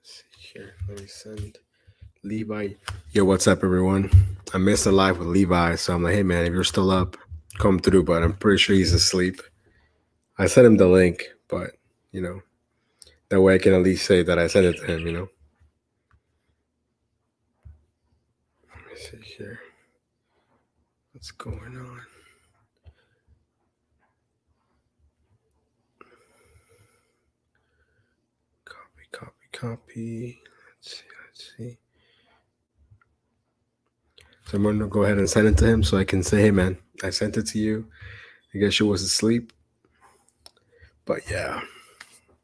see here. Let me send Levi. Yo, what's up, everyone? I missed a live with Levi, so I'm like, hey, man, if you're still up, come through, but I'm pretty sure he's asleep. I sent him the link, but, you know, that way I can at least say that I sent it to him. Let me see here. What's going on? Copy. Let's see. So I'm gonna go ahead and send it to him so I can say, hey, man, I sent it to you. I guess you was asleep. But yeah,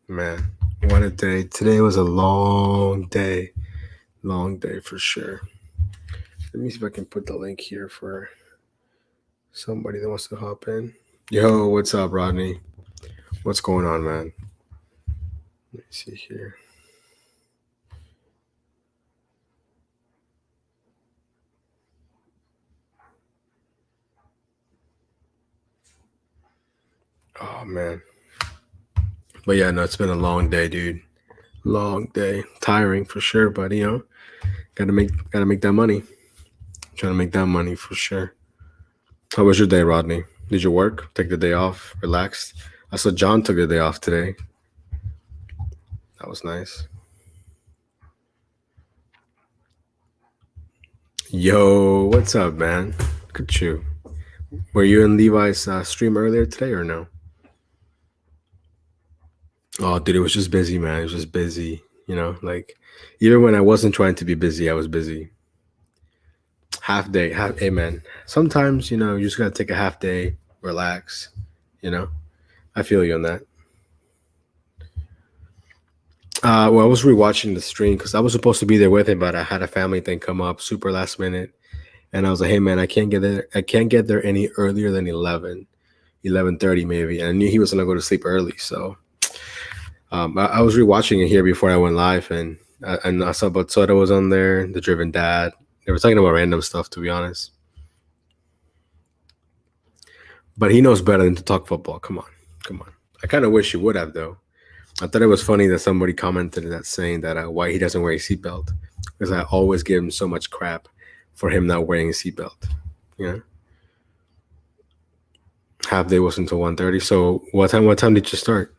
man, what a day. Today was a long day. Long day for sure. Let me see if I can put the link here for somebody that wants to hop in. Yo, what's up, Rodney? What's going on, man? Let me see here. Oh, man. But yeah, no, it's been a long day, dude. Long day. Tiring for sure, but gotta make that money. Trying to make that money for sure. How was your day, Rodney? Did you work? Take the day off? Relaxed? I saw John took the day off today. That was nice. Yo, what's up, man? Look at you. Were you in Levi's stream earlier today or no? Oh, dude, it was just busy, man. It was just busy. Like even when I wasn't trying to be busy, I was busy. Half day, hey, man. Sometimes, you just gotta take a half day, relax. I feel you on that. Well, I was rewatching the stream because I was supposed to be there with him, but I had a family thing come up super last minute, and I was like, "Hey, man, I can't get there. I can't get there any earlier than 11:30 maybe." And I knew he was gonna go to sleep early, so I was rewatching it here before I went live, and I saw Soda was on there, the Driven Dad. They were talking about random stuff, to be honest. But he knows better than to talk football. Come on, come on. I kind of wish he would have though. I thought it was funny that somebody commented that saying that why he doesn't wear a seatbelt because I always give him so much crap for him not wearing a seatbelt. Yeah, half day was until 1:30. So what time? What time did you start?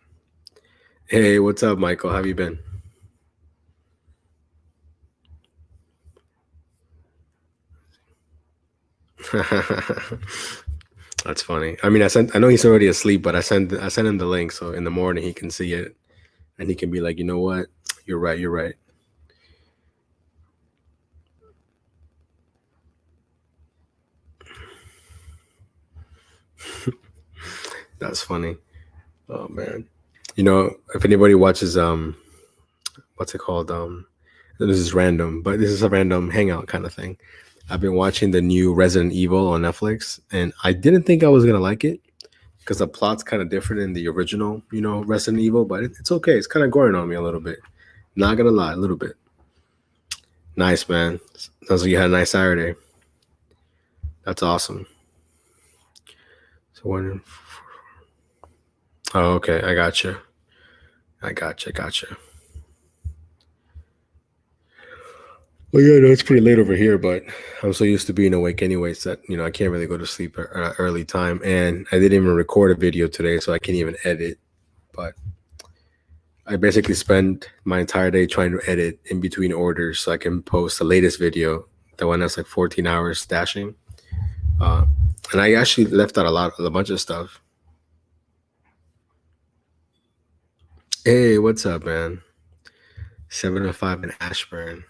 Hey, what's up, Michael? How have you been? That's funny. I mean, I know he's already asleep, but I sent him the link so in the morning he can see it and he can be like, you know what? You're right. You're right. That's funny. Oh man. If anybody watches what's it called? This is random, but this is a random hangout kind of thing. I've been watching the new Resident Evil on Netflix, and I didn't think I was gonna like it because the plot's kind of different in the original, Resident Evil. But it's okay. It's kind of growing on me a little bit. Not gonna lie, a little bit. Nice, man. Sounds like you had a nice Saturday. That's awesome. So when? Oh, okay. I gotcha. I gotcha. Gotcha. Well, yeah, no, it's pretty late over here, but I'm so used to being awake anyways that I can't really go to sleep at an early time. And I didn't even record a video today, so I can't even edit. But I basically spend my entire day trying to edit in between orders so I can post the latest video, the one that's like 14 hours stashing. Uh, and I actually left out a bunch of stuff. Hey, what's up, man? 705 in Ashburn.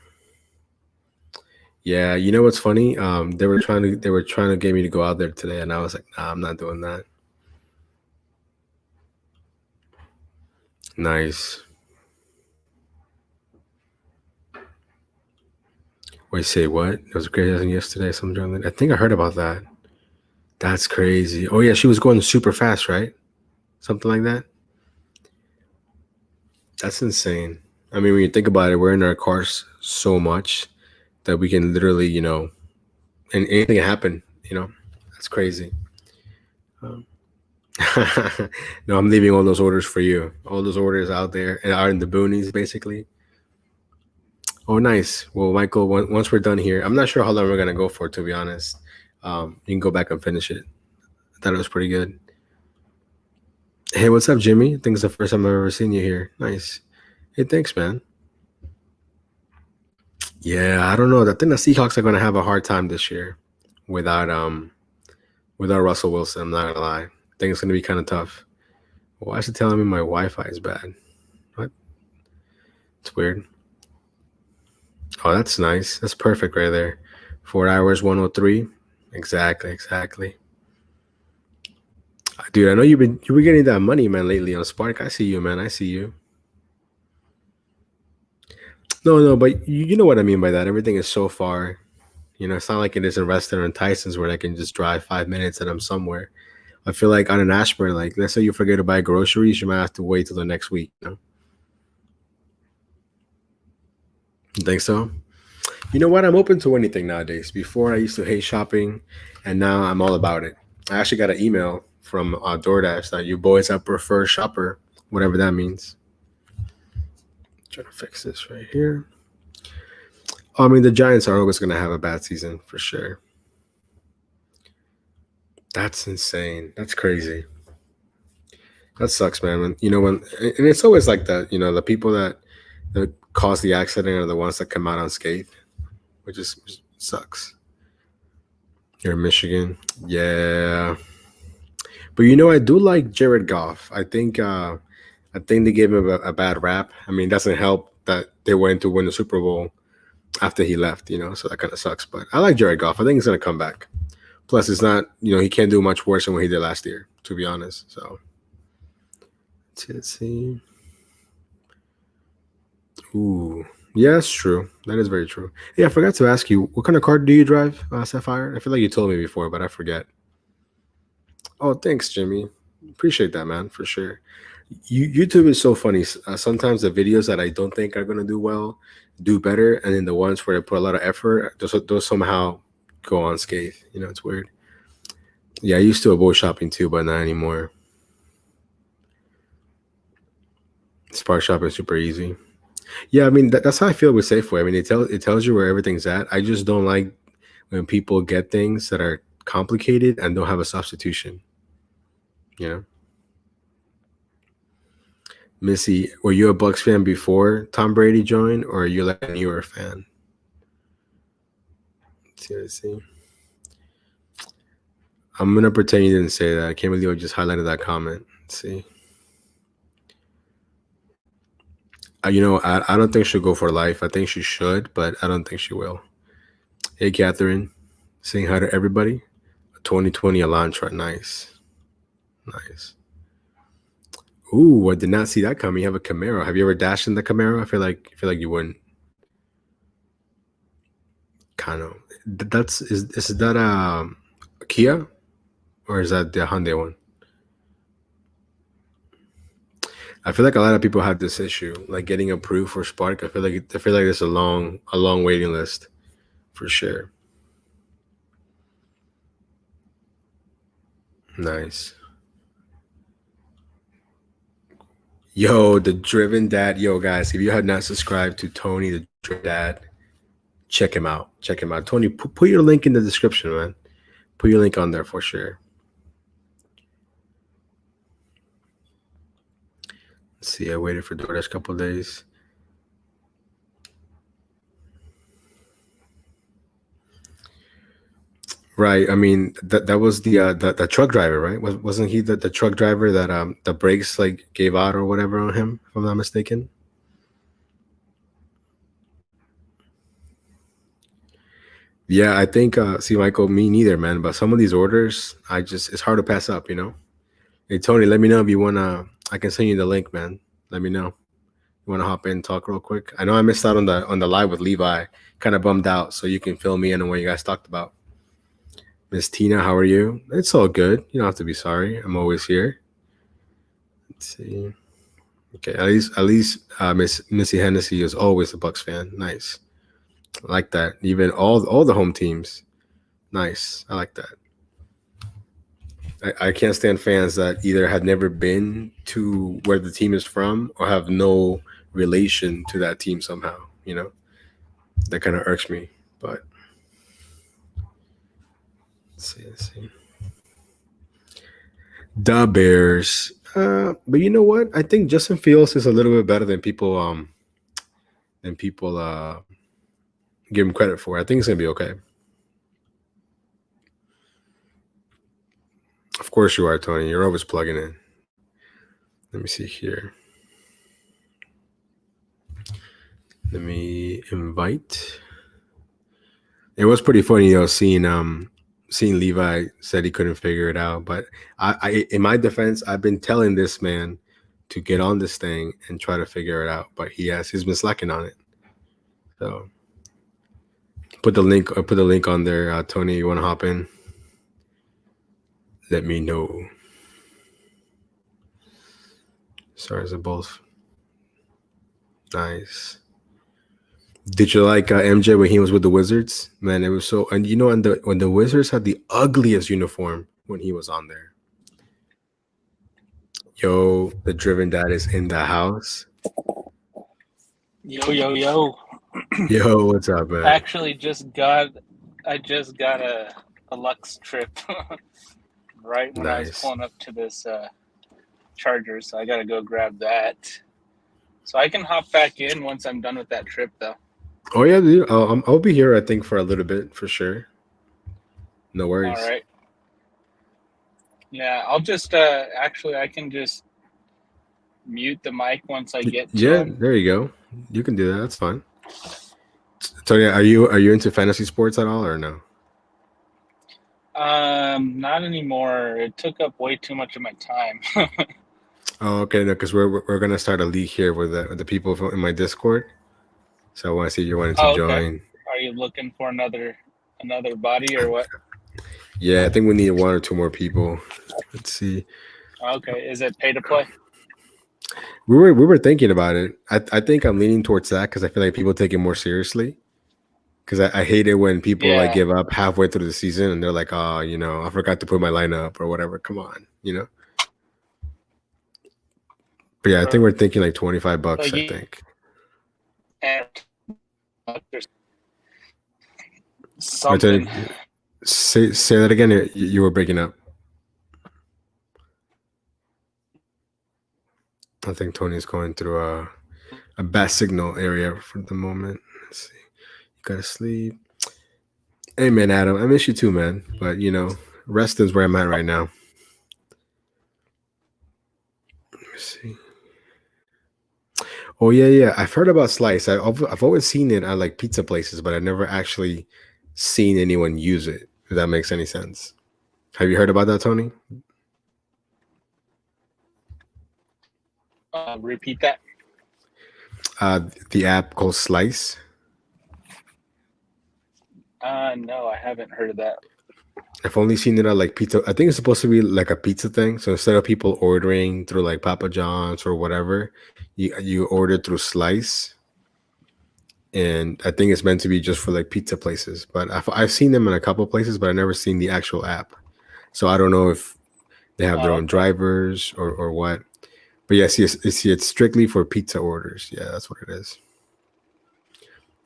Yeah, you know what's funny? They were trying to get me to go out there today, and I was like, nah, I'm not doing that. Nice. Wait, say what? It was a great thing yesterday. I think I heard about that. That's crazy. Oh yeah, she was going super fast, right? Something like that. That's insane. I mean, when you think about it, we're in our cars so much that we can literally, and anything can happen. That's crazy. Um, No, I'm leaving all those orders for you. All those orders out there and are in the boonies, basically. Oh, nice. Well, Michael, once we're done here, I'm not sure how long we're gonna go for, to be honest. You can go back and finish it. I thought it was pretty good. Hey, what's up, Jimmy? I think it's the first time I've ever seen you here. Nice. Hey, thanks, man. Yeah, I don't know. I think the Seahawks are gonna have a hard time this year without without Russell Wilson. I'm not gonna lie. I think it's gonna be kind of tough. Why is it telling me my Wi-Fi is bad? What? It's weird. Oh, that's nice. That's perfect right there. 4 hours, 103. Exactly, exactly. Dude, I know you've been getting that money, man, lately on Spark. I see you, man. I see you. No, no, but you know what I mean by that. Everything is so far. It's not like it is in Reston or in Tyson's where I can just drive 5 minutes and I'm somewhere. I feel like on an Ashburn, like let's say you forget to buy groceries, you might have to wait till the next week. You think so? You know what? I'm open to anything nowadays. Before I used to hate shopping, and now I'm all about it. I actually got an email from DoorDash that you boys are preferred shopper, whatever that means. Trying to fix this right here. I mean, the Giants are always going to have a bad season for sure. That's insane. That's crazy. That sucks, man. And it's always like that. The people that cause the accident are the ones that come out unscathed, which sucks. You're in Michigan, yeah. But I do like Jared Goff. I think they gave him a bad rap. I mean, it doesn't help that they went to win the Super Bowl after he left. So that kind of sucks. But I like Jared Goff. I think he's gonna come back. Plus, it's not. He can't do much worse than what he did last year, to be honest. So let's see. Ooh, yeah, that's true. That is very true. Yeah, I forgot to ask you, what kind of car do you drive, Sapphire? I feel like you told me before, but I forget. Oh, thanks, Jimmy. Appreciate that, man, for sure. YouTube is so funny. Sometimes the videos that I don't think are gonna do well do better, and then the ones where I put a lot of effort, those somehow go unscathed. It's weird. Yeah, I used to avoid shopping too, but not anymore. Spark shopping is super easy. Yeah, I mean that's how I feel with Safeway. I mean it tells you where everything's at. I just don't like when people get things that are complicated and don't have a substitution. You know, Missy, were you a Bucks fan before Tom Brady joined, or are you like a newer fan? Let's see. I'm gonna pretend you didn't say that. I can't believe I just highlighted that comment. Let's see. I don't think she'll go for life. I think she should, but I don't think she will. Hey, Catherine, saying hi to everybody. 2020 Elantra, nice, nice. Ooh, I did not see that coming. You have a Camaro. Have you ever dashed in the Camaro? I feel like you wouldn't. Kind of. Is that a Kia or is that the Hyundai one? I feel like a lot of people have this issue, like getting approved for Spark. I feel like there's a long waiting list for sure. Nice. Yo, the Driven Dad. Yo, guys, if you have not subscribed to Tony the Driven Dad, check him out. Check him out. Tony, put your link in the description, man. Put your link on there for sure. Let's see, I waited for DoorDash a couple of days. Right. I mean, that was the truck driver, right? Wasn't he the truck driver that the brakes like gave out or whatever on him, if I'm not mistaken? Yeah, I think see Michael, me neither, man. But some of these orders, it's hard to pass up. Hey Tony, let me know if you wanna I can send you the link, man. Let me know. You wanna hop in and talk real quick? I know I missed out on the live with Levi. Kind of bummed out, so you can fill me in on what you guys talked about. Miss Tina, how are you? It's all good. You don't have to be sorry. I'm always here. Let's see. Okay, at least Miss Missy Hennessy is always a Bucks fan. Nice. I like that. Even all the home teams. Nice. I like that. I can't stand fans that either have never been to where the team is from or have no relation to that team somehow. That kind of irks me. But let's see. The Bears. But you know what? I think Justin Fields is a little bit better than people give him credit for. I think it's gonna be okay. Of course you are, Tony. You're always plugging in. Let me see here. Let me invite. It was pretty funny, seeing Levi said he couldn't figure it out. But in my defense, I've been telling this man to get on this thing and try to figure it out. But he's been slacking on it. So put the link on there, Tony. You want to hop in? Let me know. Stars are both nice. Did you like MJ when he was with the Wizards? Man, it was so. And when the Wizards had the ugliest uniform when he was on there. Yo, the driven dad is in the house. Yo. Yo, what's up, man? Actually, I just got a Lux trip right when I was pulling up to this charger, so I got to go grab that. So I can hop back in once I'm done with that trip, though. Oh yeah, dude. I'll be here. I think for a little bit for sure. No worries. All right. Yeah, I'll just actually I can just mute the mic once I get to him. There you go. You can do that. That's fine. Tony, are you into fantasy sports at all or no? Not anymore. It took up way too much of my time. Oh, okay. No, because we're gonna start a league here with the people in my Discord. So I want to see if you're wanting to join. Are you looking for another body or what? Yeah, I think we need one or two more people. Let's see. Okay, is it pay to play? We were thinking about it. I think I'm leaning towards that because I feel like people take it more seriously. Because I hate it when people like give up halfway through the season and they're like, oh, I forgot to put my lineup or whatever. Come on, But yeah, I think we're thinking like $25. I think. And something. Say that again. You were breaking up. I think Tony's going through a bad signal area for the moment. Let's see. You gotta sleep. Hey man, Adam, I miss you too, man. But rest is where I'm at right now. Let me see. Oh yeah. I've heard about Slice. I've always seen it at like pizza places, but I've never actually seen anyone use it. If that makes any sense. Have you heard about that, Tony? Repeat that. The app called Slice. No, I haven't heard of that. I've only seen it at like pizza. I think it's supposed to be like a pizza thing. So instead of people ordering through like Papa John's or whatever, you order through Slice. And I think it's meant to be just for like pizza places. But I've seen them in a couple places, but I've never seen the actual app. So I don't know if they have their own drivers or what. But yeah, it's strictly for pizza orders. Yeah, that's what it is.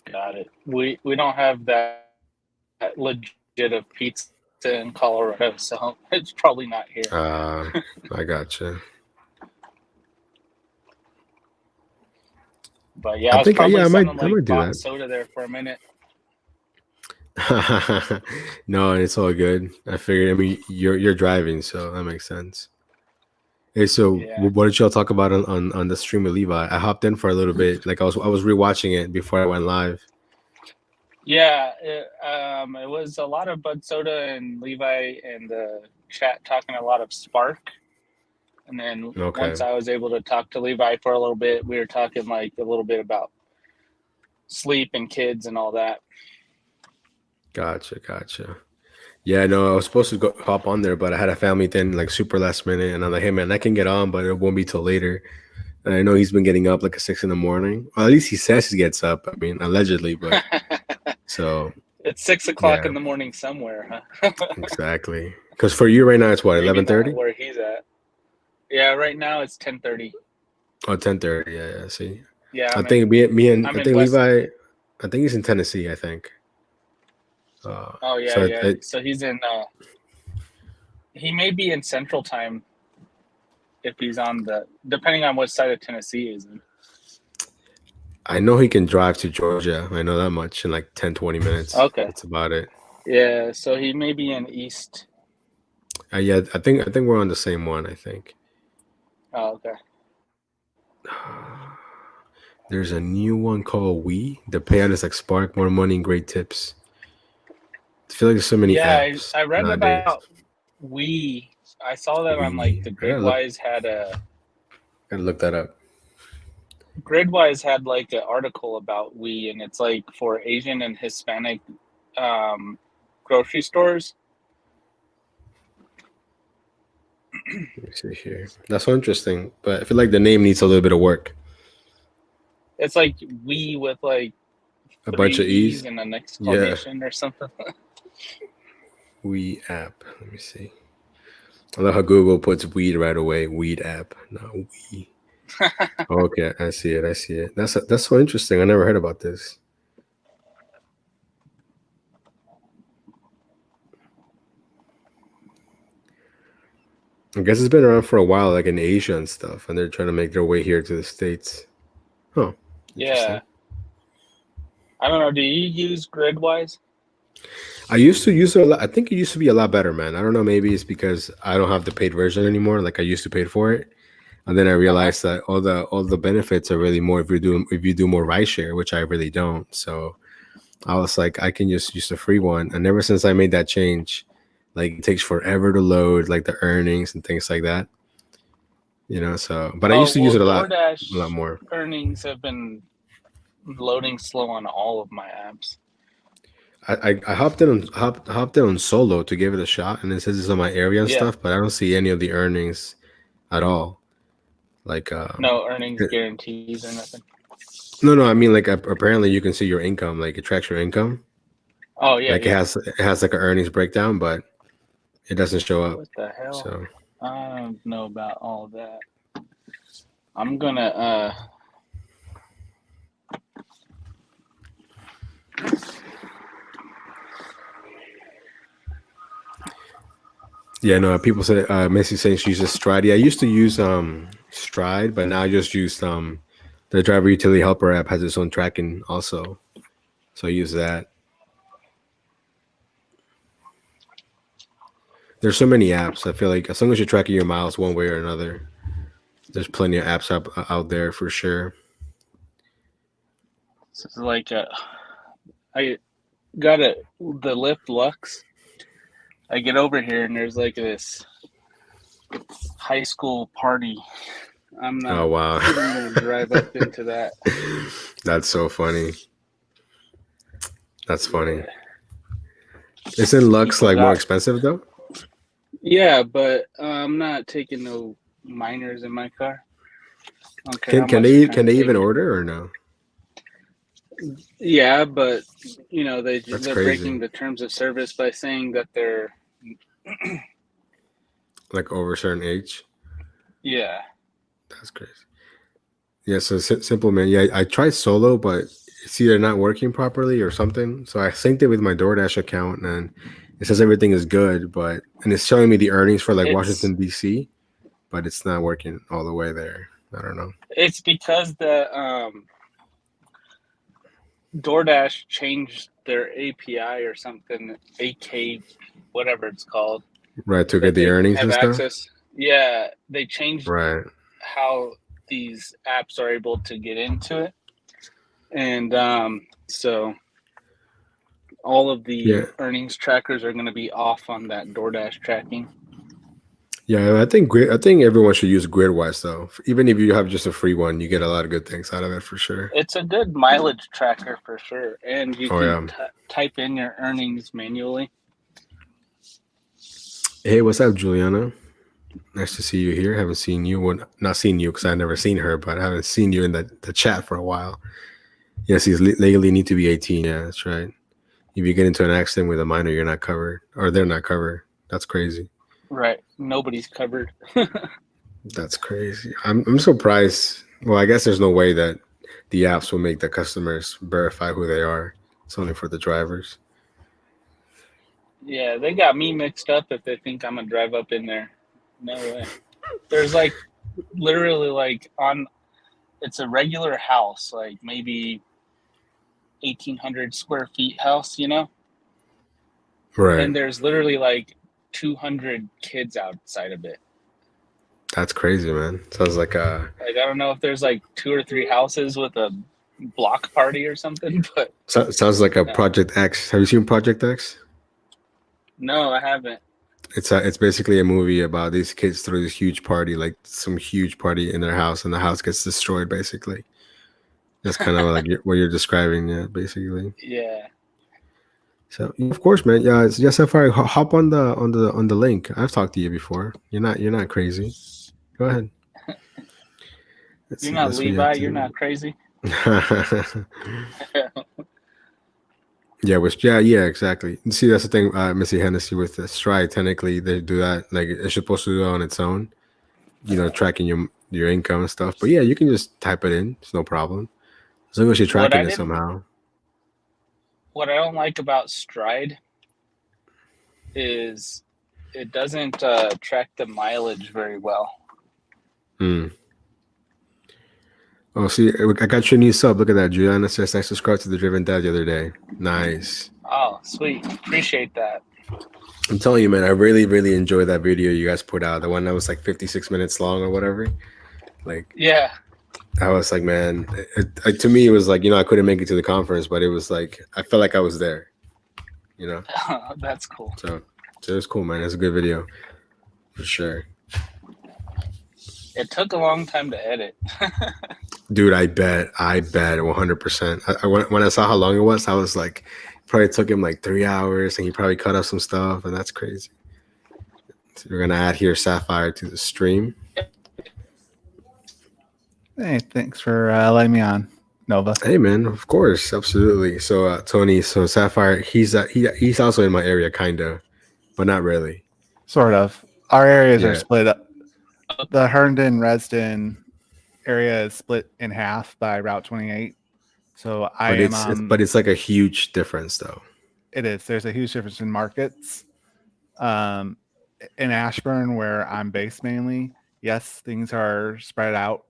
Got it. We don't have that legit of pizza in Colorado, so it's probably not here. I gotcha. But yeah, I might do that. Soda there for a minute. No, it's all good. I figured. I mean, you're driving, so that makes sense. Hey, so what did y'all talk about on the stream with Levi? I hopped in for a little bit. Like I was rewatching it before I went live. Yeah, it was a lot of Bud Soda and Levi and the chat talking a lot of Spark. And then once I was able to talk to Levi for a little bit, we were talking like a little bit about sleep and kids and all that. Gotcha. Yeah, no, I was supposed to hop on there, but I had a family thing like super last minute, and I'm like, hey man, I can get on, but it won't be till later. And I know he's been getting up like at 6 a.m. Well, at least he says he gets up. I mean, allegedly, but so it's 6 o'clock in the morning somewhere, huh? Exactly. Because for you right now, it's what, Maybe 11:30? not where he's at. Yeah, right now it's 10:30. Oh, 10:30. Yeah. See, Yeah, I think I I'm in think West. Levi. I think he's in Tennessee. I think. Oh yeah, So yeah. So he's in. He may be in Central Time if he's on the, depending on what side of Tennessee he's in. I know he can drive to Georgia. I know that much in like 10, 20 minutes. Okay. That's about it. Yeah, so he may be in East. Yeah, I think we're on the same one. I think. Oh, okay. There's a new one called We. The payout is like Spark, more money, and great tips. I feel like there's so many apps I read nowadays. about We. I saw that on like We. the I Gridwise had a. gotta look that up. Gridwise had like an article about We, and it's like for Asian and Hispanic grocery stores. Let me see here. That's so interesting, but I feel like the name needs a little bit of work. It's like We with like A 3 bunch of E's. and an Yeah. exclamation or something. We app. Let me see. I love how Google puts weed right away. Weed app, not we. Okay, I see it. I see it. That's so interesting. I never heard about this. I guess it's been around for a while, like in Asia and stuff, and they're trying to make their way here to the States. Oh, Yeah. I don't know. Do you use Gridwise? I used to use it a lot. I think it used to be a lot better, man. I don't know. Maybe it's because I don't have the paid version anymore. Like I used to pay for it, and then I realized that all the benefits are really more if you do more rideshare, which I really don't. So I was like, I can just use the free one. And ever since I made that change, like it takes forever to load, like the earnings and things like that. You know. So, but I used to use it a lot more. Earnings have been loading slow on all of my apps. I hopped in on Solo to give it a shot, and it says it's on my area and stuff, but I don't see any of the earnings at all. Like no earnings guarantees or nothing. No, I mean like apparently you can see your income, like it tracks your income. Oh yeah, like it has like an earnings breakdown, but it doesn't show up. What the hell? So I don't know about all that. I'm gonna yeah, no, people say Missy saying she uses Stride. Yeah, I used to use Stride, but now I just use the driver utility helper app has its own tracking also. So I use that. There's so many apps. I feel like as long as you're tracking your miles one way or another, there's plenty of apps out there for sure. It's like I got the Lyft Lux. I get over here and there's like this high school party. I'm not. Oh wow! Gonna drive up into that. That's so funny. That's funny. Yeah. Isn't Lux like more expensive though? Yeah, but I'm not taking no minors in my car. Can they even order or no? Yeah, but you know they're breaking the terms of service by saying that they're like over a certain age. Yeah, that's crazy. Yeah, so simple man. Yeah, I tried Solo, but it's either not working properly or something. So I synced it with my DoorDash account, and it says everything is good, and it's showing me the earnings for like Washington D.C., but it's not working all the way there. I don't know. It's because the DoorDash changed their API or something, AK, whatever it's called. Right, to get the earnings and access. Stuff? Yeah, they changed how these apps are able to get into it. And so all of the earnings trackers are going to be off on that DoorDash tracking. Yeah, I think everyone should use Gridwise though. Even if you have just a free one, you get a lot of good things out of it for sure. It's a good mileage tracker for sure, and you can type in your earnings manually. Hey, what's up, Juliana? Nice to see you here. Haven't seen you. Well, not seen you because I've never seen her, but I haven't seen you in the chat for a while. Yes, you legally need to be 18. Yeah, that's right. If you get into an accident with a minor, you're not covered, or they're not covered. That's crazy. Right. Nobody's covered. That's crazy. I'm surprised. Well, I guess there's no way that the apps will make the customers verify who they are. It's only for the drivers. Yeah, they got me mixed up if they think I'm gonna drive up in there. No way. There's like literally like on it's a regular house, like maybe 1,800 square feet house, you know? Right. And there's literally like 200 kids outside of it. That's crazy, man. Sounds like a Like, I don't know if there's like 2 or 3 houses with a block party or something, but sounds like a no. Project X. Have you seen Project X? No, I haven't. It's basically a movie about these kids throw this huge party, like some huge party in their house, and the house gets destroyed. Basically, that's kind of like what you're describing, yeah. Basically, Yeah. so of course, man. Yeah, it's just Safari. Hop on the link. I've talked to you before. You're not crazy. Go ahead. Let's You're see. not This we have Levi. You're not crazy. Yeah, yeah, exactly. See, that's the thing, Missy Hennessy with the Stride. Technically, they do that. Like it's supposed to do it on its own. Tracking your income and stuff. But yeah, you can just type it in. It's no problem as long as you're tracking it somehow. What I don't like about Stride is it doesn't track the mileage very well. Oh, see, I got your new sub. Look at that. Juliana says I subscribed to the Driven Dad the other day. Nice. Oh, sweet. Appreciate that. I'm telling you, man, I really, really enjoyed that video you guys put out. The one that was like 56 minutes long or whatever. Like, yeah. I was like, man, to me, it was like, I couldn't make it to the conference, but it was like, I felt like I was there, That's cool. So it was cool, man. It's a good video for sure. It took a long time to edit. Dude, I bet 100%. When I saw how long it was, I was like, probably took him like 3 hours, and he probably cut off some stuff, and that's crazy. So we're gonna add here Sapphire to the stream. Hey, thanks for letting me on, Nova. Hey, man, of course, absolutely. So Tony, so Sapphire, he's also in my area, kinda, but not really. Sort of. Our areas are split up. The Herndon Reston area is split in half by Route 28. So but it's like a huge difference, though. It is. There's a huge difference in markets. In Ashburn, where I'm based mainly, yes, things are spread out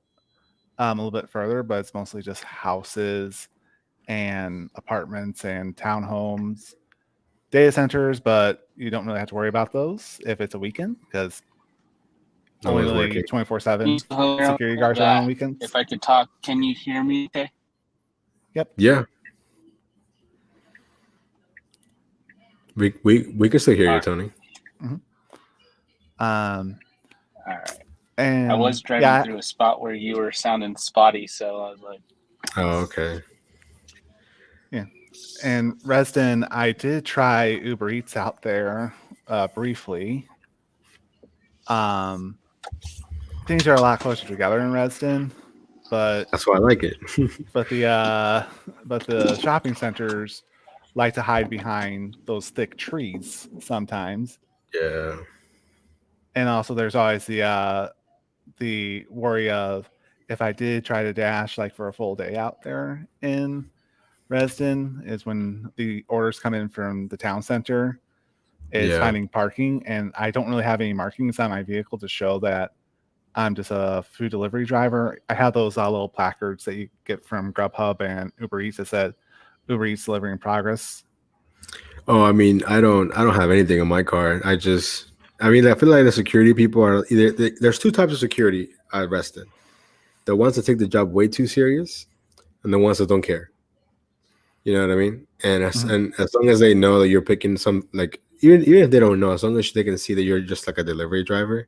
a little bit further, but it's mostly just houses and apartments and townhomes, data centers, but you don't really have to worry about those if it's a weekend because only 24/7 security guards are on weekends. If I could talk, can you hear me okay? Yep. Yeah. We can still hear you, Tony. Mm-hmm. All right. And I was driving through a spot where you were sounding spotty, so I was like, oh, okay. Yeah. And Reston, I did try Uber Eats out there briefly. Things are a lot closer together in Reston, but that's why I like it. but the shopping centers like to hide behind those thick trees sometimes. Yeah. And also there's always the worry of if I did try to dash like for a full day out there in Reston is when the orders come in from the town center is finding parking, and I don't really have any markings on my vehicle to show that I'm just a food delivery driver. I have those little placards that you get from Grubhub and Uber Eats that said Uber Eats delivery in progress. Oh, I mean, I don't have anything on my car. I feel like the security people are there's two types of security at Reston. The ones that take the job way too serious, and the ones that don't care. You know what I mean? And as long as they know that you're picking some, like even if they don't know, as long as they can see that you're just like a delivery driver,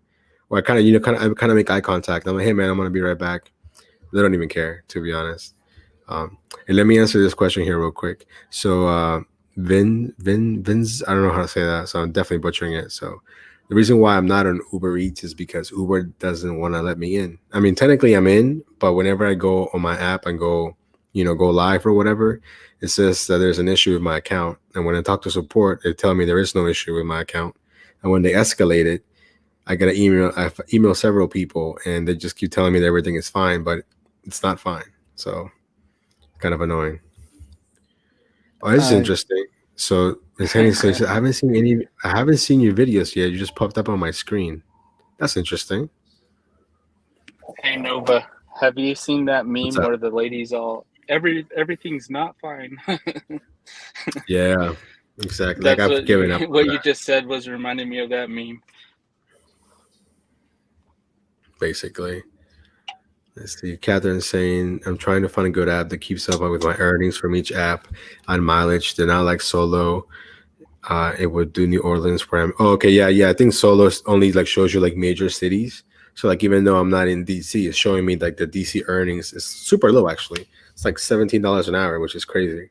or I kind of make eye contact. I'm like, hey man, I'm gonna be right back. They don't even care, to be honest. And let me answer this question here real quick. So Vin's, I don't know how to say that, so I'm definitely butchering it. So the reason why I'm not on Uber Eats is because Uber doesn't want to let me in. I mean, technically I'm in, but whenever I go on my app and go live or whatever, it says that there's an issue with my account. And when I talk to support, they tell me there is no issue with my account. And when they escalate it, I got an email. I've emailed several people, and they just keep telling me that everything is fine, but it's not fine. So kind of annoying. Oh, this is interesting. So Miss Henny says, I haven't seen your videos yet. You just popped up on my screen. That's interesting. Hey Nova, have you seen that meme where the ladies all everything's not fine? Yeah, exactly. That's like I've given up. What you just said was reminding me of that meme. Basically. Let's see. Catherine's saying, I'm trying to find a good app that keeps up with my earnings from each app on mileage. They're not like Solo. It would do New Orleans where I'm. Oh, okay. Yeah. I think Solo only like shows you like major cities. So like even though I'm not in DC, it's showing me like the DC earnings is super low actually. It's like $17 an hour, which is crazy.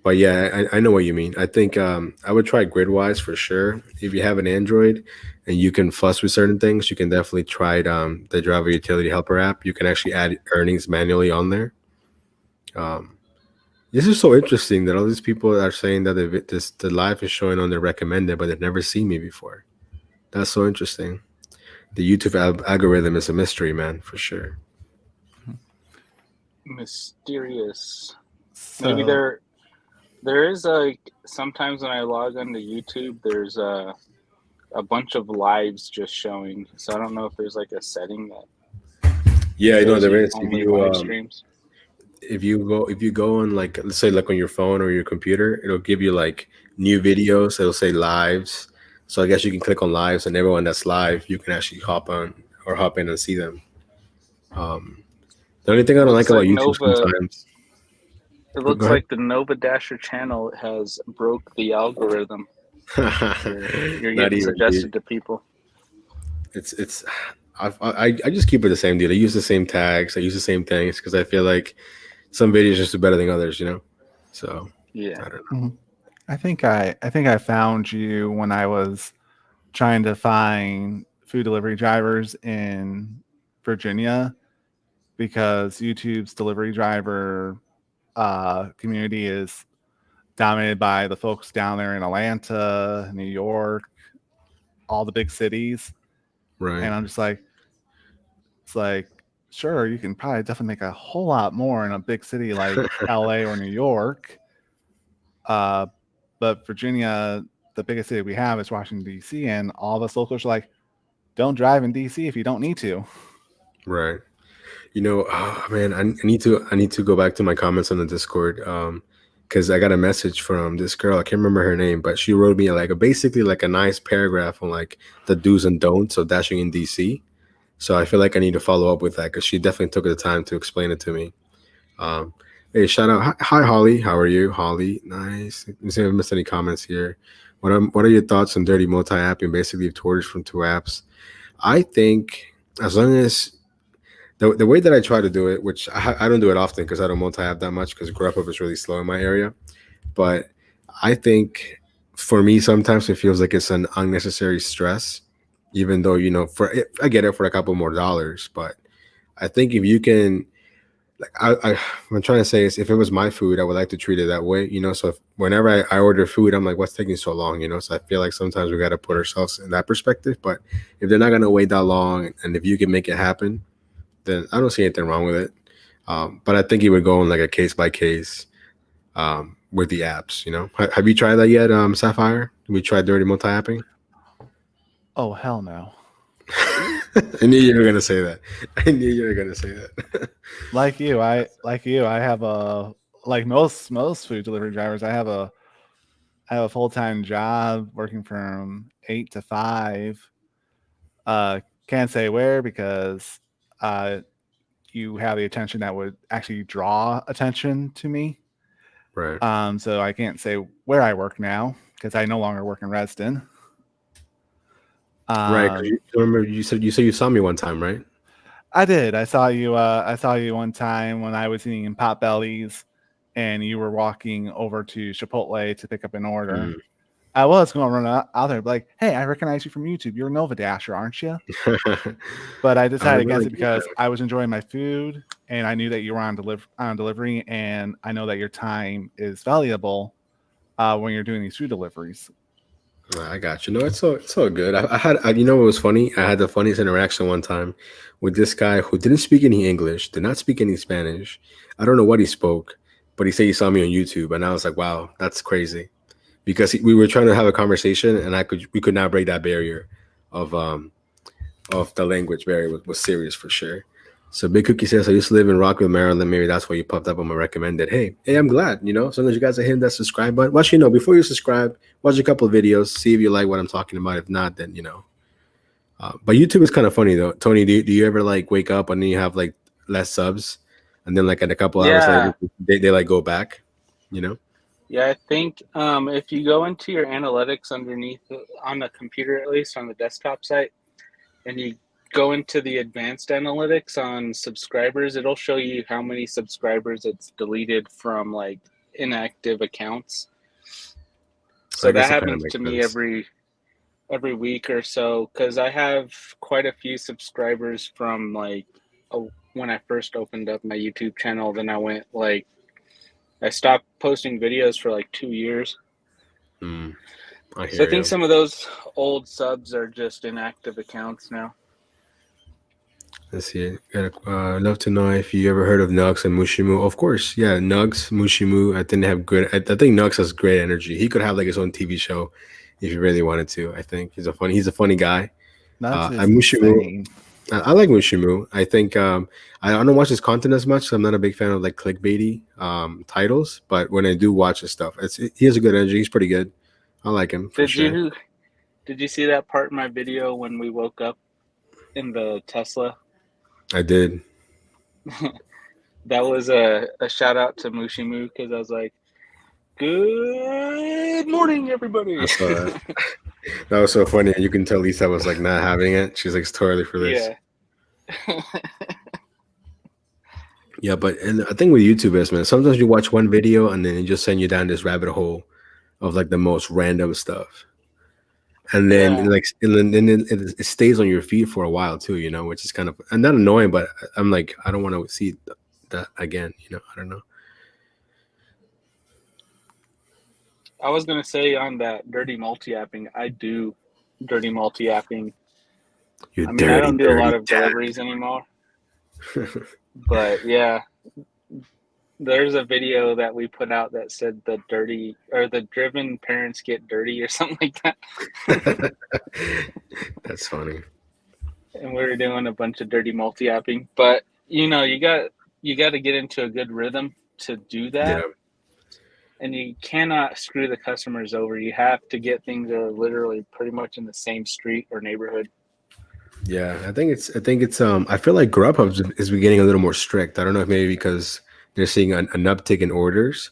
But yeah, I know what you mean. I think I would try Gridwise for sure. If you have an Android and you can fuss with certain things, you can definitely try the driver utility helper app. You can actually add earnings manually on there. This is so interesting that all these people are saying that the live is showing on their recommended, but they've never seen me before. That's so interesting. The YouTube algorithm is a mystery, man, for sure. Mysterious. So, maybe there is like sometimes when I log onto YouTube, there's a bunch of lives just showing. So I don't know if there's like a setting that. Yeah, I know there is. Only live streams. If you go on like let's say like on your phone or your computer, it'll give you like new videos. It'll say lives. So I guess you can click on lives, and everyone that's live, you can actually hop in and see them. The only thing I don't like about YouTube sometimes. It looks like the Nova Dasher channel has broke the algorithm. You're getting suggested to people. I just keep it the same, dude. I use the same tags. I use the same things because I feel like some videos just do better than others, you know. So yeah, I don't know. I think I found you when I was trying to find food delivery drivers in Virginia because YouTube's delivery driver community is dominated by the folks down there in Atlanta, New York, all the big cities. Right. And I'm just like, it's like, sure, you can probably definitely make a whole lot more in a big city like LA or New York. But Virginia, the biggest city we have is Washington, D.C., and all of us locals are like, don't drive in D.C. if you don't need to. Right. You know, oh, man, I need to go back to my comments on the Discord because I got a message from this girl. I can't remember her name, but she wrote me like basically like a nice paragraph on like the do's and don'ts of dashing in DC. So I feel like I need to follow up with that because she definitely took the time to explain it to me. Hey, shout out. Hi, Holly. How are you? Holly. Nice. Let me see if I missed any comments here. What are your thoughts on dirty multi-apping? Basically, you've tortoise from two apps. I think as long as the way that I try to do it, which I don't do it often because I don't multi-app that much because growth up is really slow in my area. But I think for me, sometimes it feels like it's an unnecessary stress, even though, you know, I get it for a couple more dollars. But I think if you can, like what I'm trying to say is if it was my food, I would like to treat it that way, you know. So whenever I order food, I'm like, what's taking so long, you know? So I feel like sometimes we got to put ourselves in that perspective. But if they're not going to wait that long and if you can make it happen, then I don't see anything wrong with it. But I think it would go on like a case by case with the apps, you know. Have you tried that yet, Sapphire? Have we tried dirty multi-apping? Oh, hell no. I knew you were gonna say that. Like you, I have a like most food delivery drivers. I have a full-time job working from 8 to 5. Can't say where because you have the attention that would actually draw attention to me. Right. So I can't say where I work now because I no longer work in Reston. Right. You remember you said you saw me one time, right? I did. I saw you one time when I was eating in Potbelly's and you were walking over to Chipotle to pick up an order. I was going to run out there like, hey, I recognize you from YouTube. You're a Nova Dasher, aren't you? But I decided against it because I was enjoying my food and I knew that you were on delivery and I know that your time is valuable. when you're doing these food deliveries. I got you. No, it's all good. You know what was funny? I had the funniest interaction one time with this guy who didn't speak any English, did not speak any Spanish. I don't know what he spoke, but he said he saw me on YouTube, and I was like, wow, that's crazy. Because we were trying to have a conversation, and we could not break that barrier of the language barrier was serious for sure. So Big Cookie says, I used to live in Rockville, Maryland. Maybe that's why you popped up on my recommended. Hey, I'm glad, sometimes you guys are hitting that subscribe button. Watch, before you subscribe, watch a couple of videos, see if you like what I'm talking about. If not, then, but YouTube is kind of funny though. Tony, do you ever like wake up and then you have like less subs and then like in a couple hours later, they like go back, Yeah, I think if you go into your analytics underneath on the computer, at least on the desktop site, and you go into the advanced analytics on subscribers, it'll show you how many subscribers it's deleted from like inactive accounts. So that happens to me every week or so, because I have quite a few subscribers from like when I first opened up my YouTube channel. Then I stopped posting videos for like 2 years. I think some of those old subs are just inactive accounts now. Let's see. I'd love to know if you ever heard of Nugs and Mushimu. Of course, yeah. Nugs, Mushimu. I think they have good. I think Nugs has great energy. He could have like his own TV show if he really wanted to. I think he's a funny guy. Mushimu. I like Mushimu. I think I don't watch his content as much. So I'm not a big fan of like clickbaity titles. But when I do watch his stuff, he has a good energy. He's pretty good. I like him. Did you see that part in my video when we woke up in the Tesla? I did. That was a shout out to Mushimu, because I was like, good morning, everybody. I saw that. That was so funny. You can tell Lisa was like not having it. She's like, it's too early for this. Yeah. Yeah, and I think with YouTube is, man, sometimes you watch one video and then it just send you down this rabbit hole of like the most random stuff. And then it stays on your feed for a while too, which is kind of not annoying, but I'm like, I don't want to see that again. I don't know. I was gonna say on that dirty multi-apping, I do dirty multi-apping. I don't do a lot of deliveries anymore. But yeah, there's a video that we put out that said the driven parents get dirty or something like that. That's funny. And we were doing a bunch of dirty multi-apping, but you got to get into a good rhythm to do that. Yeah. And you cannot screw the customers over. You have to get things that are literally pretty much in the same street or neighborhood. Yeah, I think it's I feel like Grubhub is getting a little more strict. I don't know if maybe because they're seeing an uptick in orders,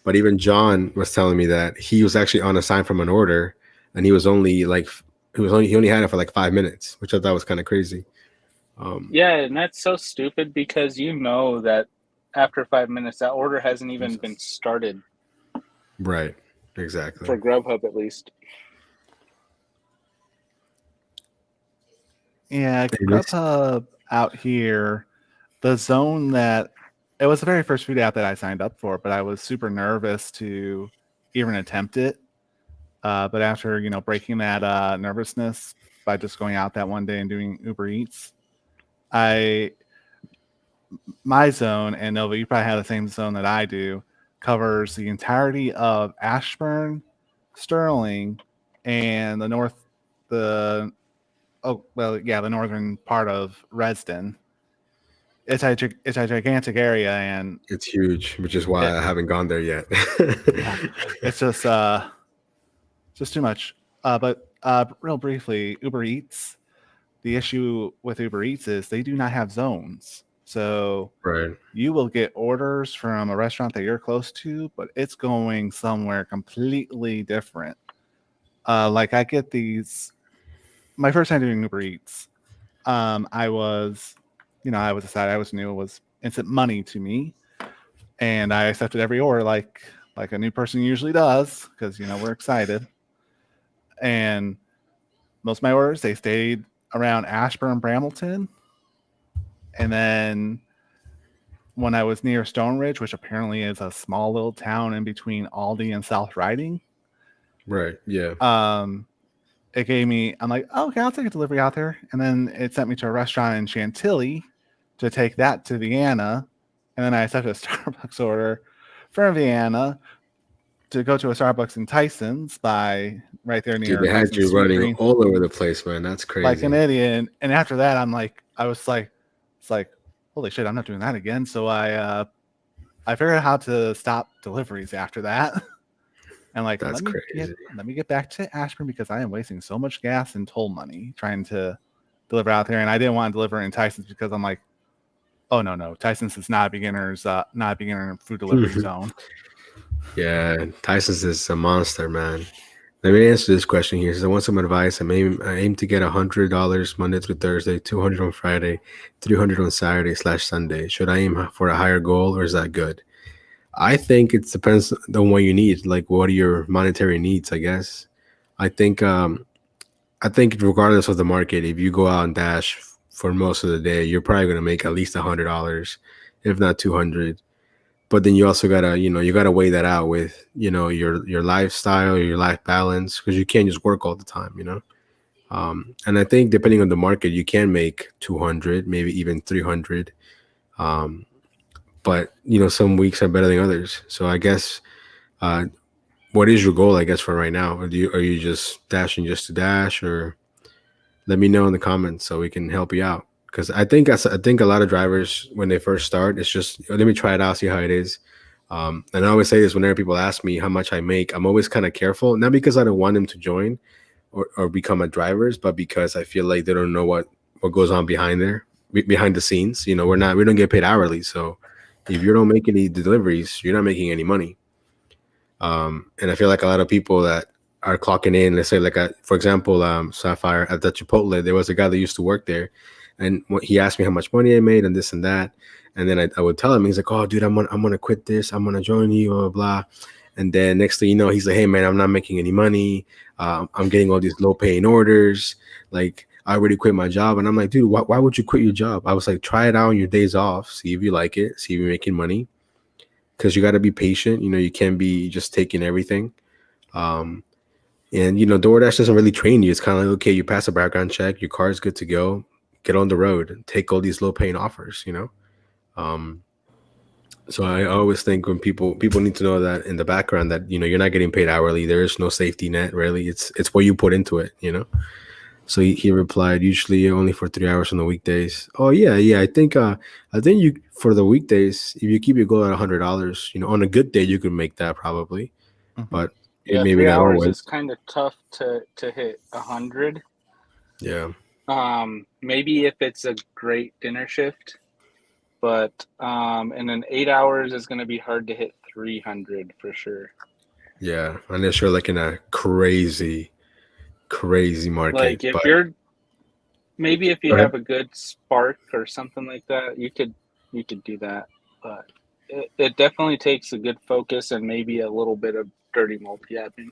but even John was telling me that he was actually on a sign from an order and he only had it for like 5 minutes, which I thought was kind of crazy. Yeah, and that's so stupid because that after 5 minutes that order hasn't even been started. Right. Exactly. For Grubhub at least. Yeah, Grubhub out here, the zone that it was the very first food app that I signed up for, but I was super nervous to even attempt it. But after breaking that nervousness by just going out that one day and doing Uber Eats, my zone, and Nova, you probably have the same zone that I do, covers the entirety of Ashburn, Sterling, and the northern part of Reston. It's a gigantic area, and it's huge, which is why I haven't gone there yet. It's just too much. But real briefly, Uber Eats. The issue with Uber Eats is they do not have zones. So you will get orders from a restaurant that you're close to, but it's going somewhere completely different. Like I get these. My first time doing Uber Eats, I was new. It was instant money to me, and I accepted every order like a new person usually does because we're excited. And most of my orders, they stayed around Ashburn, Brambleton, and then when I was near Stone Ridge, which apparently is a small little town in between Aldi and South Riding. Right. Yeah. It gave me, I'm like, oh, okay, I'll take a delivery out there. And then it sent me to a restaurant in Chantilly to take that to Vienna. And then I accepted a Starbucks order from Vienna to go to a Starbucks in Tyson's by right there near Dude, they had Tyson's you Sweet running Green. all over the place, man. That's crazy. Like an idiot. And after that, it's like, holy shit, I'm not doing that again. So I figured out how to stop deliveries after that. And like, That's crazy. Let me get back to Ashburn because I am wasting so much gas and toll money trying to deliver out there. And I didn't want to deliver in Tyson's because I'm like, oh no, Tyson's is not a beginner food delivery zone. Yeah, Tyson's is a monster, man. Let me answer this question here. So I want some advice. I aim to get $100 Monday through Thursday, $200 on Friday, $300 on Saturday/Sunday. Should I aim for a higher goal, or is that good? I think it depends on what you need. Like, what are your monetary needs? I guess. I think regardless of the market, if you go out and dash for most of the day, you're probably going to make at least $100, if not 200. But then you also gotta weigh that out with your lifestyle, your life balance, because you can't just work all the time. And I think depending on the market, you can make 200, maybe even 300. But some weeks are better than others. So I guess, what is your goal? I guess for right now, are you just dashing just to dash, or let me know in the comments so we can help you out. Because I think a lot of drivers, when they first start, it's just, let me try it out, see how it is. And I always say this whenever people ask me how much I make. I'm always kind of careful, not because I don't want them to join or become a drivers, but because I feel like they don't know what goes on behind the scenes. We don't get paid hourly, so if you don't make any deliveries, you're not making any money. And I feel like a lot of people that are clocking in, let's say, like, for example, Sapphire at the Chipotle, there was a guy that used to work there. And he asked me how much money I made and this and that. And then I would tell him, he's like, oh, dude, I'm gonna quit this. I'm gonna join you, blah, blah, blah. And then next thing you know, he's like, hey, man, I'm not making any money. I'm getting all these low paying orders. Like, I already quit my job. And I'm like, dude, why would you quit your job? I was like, try it out on your days off. See if you like it. See if you're making money. Because you got to be patient. You can't be just taking everything. And, DoorDash doesn't really train you. It's kind of like, okay, you pass a background check. Your car is good to go. Get on the road and take all these low paying offers, So I always think when people need to know that in the background that, you're not getting paid hourly. There is no safety net, really. It's what you put into it, So he replied, usually only for 3 hours on the weekdays. Oh yeah. I think you, for the weekdays, if you keep your goal at $100, on a good day, you could make that probably, but maybe 3 not hours always. is kind of tough to hit 100. Yeah. Maybe if it's a great dinner shift, but and then 8 hours is going to be hard to hit 300 for sure. Yeah, unless you're like in a crazy market. Like if you have a good spark or something like that, you could do that. But it definitely takes a good focus and maybe a little bit of dirty multi-apping.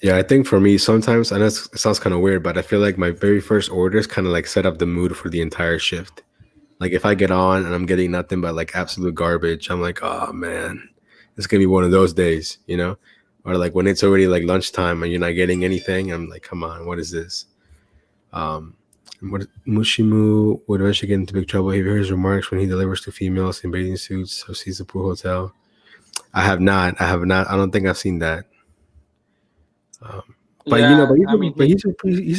Yeah, I think for me, sometimes, I know it sounds kind of weird, but I feel like my very first orders kind of like set up the mood for the entire shift. Like if I get on and I'm getting nothing but like absolute garbage, I'm like, oh man, it's gonna be one of those days, Or like when it's already like lunchtime and you're not getting anything, I'm like, come on, what is this? Mushimu would eventually get into big trouble. Have you heard his remarks when he delivers to females in bathing suits or sees the pool hotel? I have not. I don't think I've seen that. But he's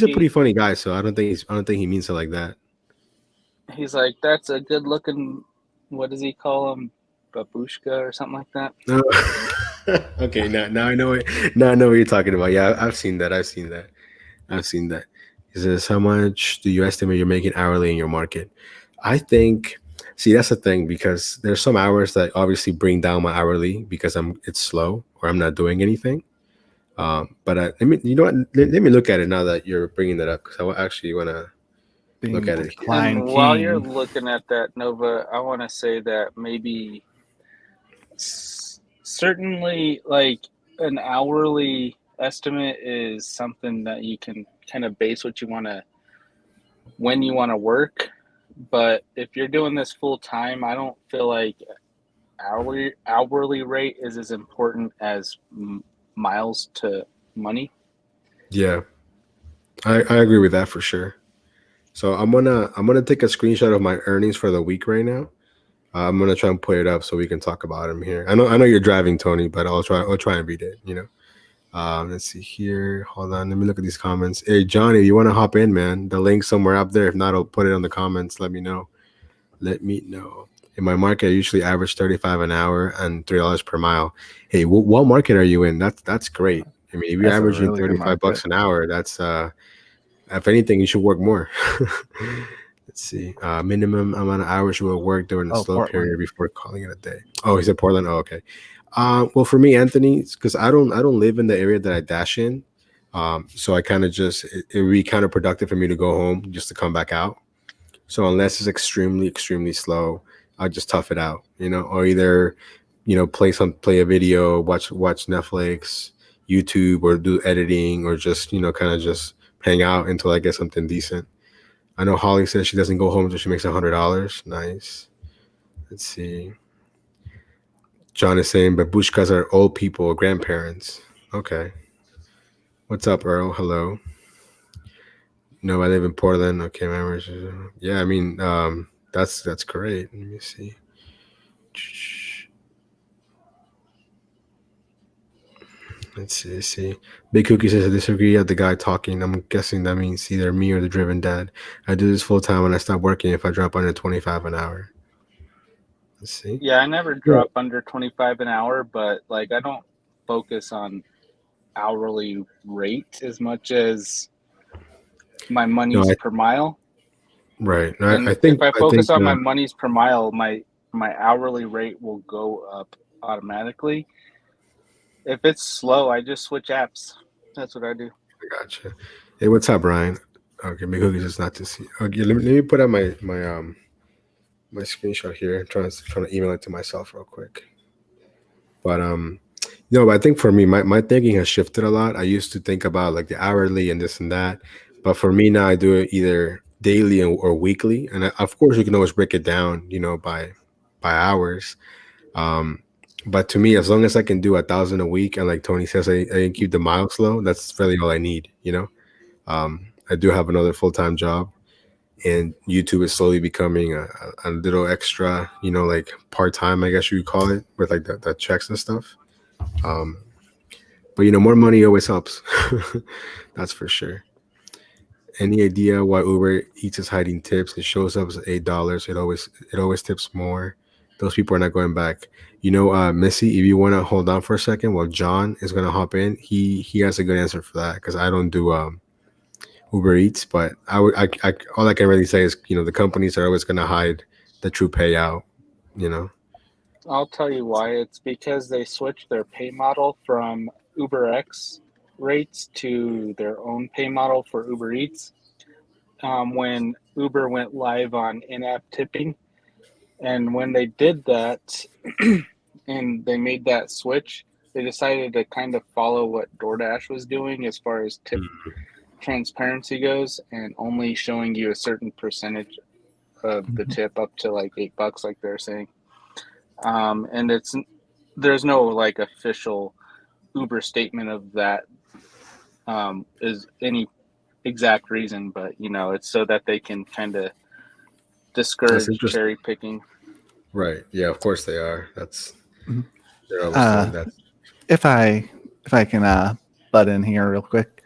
a pretty funny guy, so I don't think he means it like that. He's like, that's a good looking, what does he call him, babushka or something like that. Okay, now I know it. Now I know what you're talking about. Yeah, I've seen that. He says, how much do you estimate you're making hourly in your market? I think, see, that's the thing, because there's some hours that obviously bring down my hourly because it's slow or I'm not doing anything. But let me look at it now that you're bringing that up, because I actually want to look at it. And while you're looking at that, Nova, I want to say that maybe certainly like an hourly estimate is something that you can kind of base when you want to work. But if you're doing this full time, I don't feel like hourly rate is as important as miles to money. Yeah, I agree with that for sure. So I'm gonna take a screenshot of my earnings for the week right now. I'm gonna try and put it up so we can talk about them here. I know you're driving, Tony, but I'll try and read it. Let's see here. Hold on, let me look at these comments. Hey Johnny, you want to hop in, man? The link's somewhere up there. If not, I'll put it on the comments. Let me know. Let me know. In my market, I usually average 35 an hour and $3 per mile. Hey, what market are you in? That's great. I mean, if you're That's a averaging really good 35 market. bucks an hour, that's if anything, you should work more. Let's see. Minimum amount of hours you will work during the slow Portland. period before calling it a day. Oh, he said Portland. Oh, okay. Well, for me, Anthony, because I don't live in the area that I dash in, so I kind of just it would be kind of productive for me to go home just to come back out. So unless it's extremely extremely slow, I'll just tough it out, or either play a video, watch Netflix, YouTube, or do editing, or just kind of just hang out until I get something decent. I know Holly says she doesn't go home until she makes $100. Nice. Let's see. John is saying babushkas are old people, grandparents. Okay. What's up, Earl? Hello. No, I live in Portland. Okay, members. Yeah, I mean, that's great. Let me see. Let's see. Big Cookie says I disagree at the guy talking. I'm guessing that means either me or the driven dad. I do this full time when I stop working if I drop under 25 an hour. Let's see. Yeah, I never Yeah. drop under 25 an hour, but like I don't focus on hourly rate as much as my monies per mile. Right. No, And I if think I I think focus on my monies per mile, my hourly rate will go up automatically. If it's slow, I just switch apps. That's what I do. I gotcha. Hey, what's up, Brian? Okay, Big Cookie says not to see. Okay, let me put up my screenshot here. Trying to email it to myself real quick. But no, but I think for me, my thinking has shifted a lot. I used to think about like the hourly and this and that, but for me now, I do it either daily or weekly, and of course, you can always break it down, by hours. Um, but to me, as long as I can do 1,000 a week, and like Tony says, I can keep the miles low. That's really all I need. I do have another full time job, and YouTube is slowly becoming a little extra, like part time, I guess you would call it, with like the checks and stuff. Um, but more money always helps. That's for sure. Any idea why Uber Eats is hiding tips? It shows up as $8. It always tips more. Those people are not going back. Missy, if you want to hold on for a second while John is gonna hop in, he has a good answer for that because I don't do Uber Eats, but all I can really say is the companies are always gonna hide the true payout. You know. I'll tell you why. It's because they switched their pay model from UberX rates to their own pay model for Uber Eats. When Uber went live on in-app tipping, and when they did that, and they made that switch, they decided to kind of follow what DoorDash was doing as far as tip transparency goes, and only showing you a certain percentage of the tip up to like $8, like they're saying. And there's no like official Uber statement of that is any exact reason, but it's so that they can kind of That's discourage interesting. cherry picking. Right. Yeah. Of course they are. Mhm. They're always doing that. If I can butt in here real quick.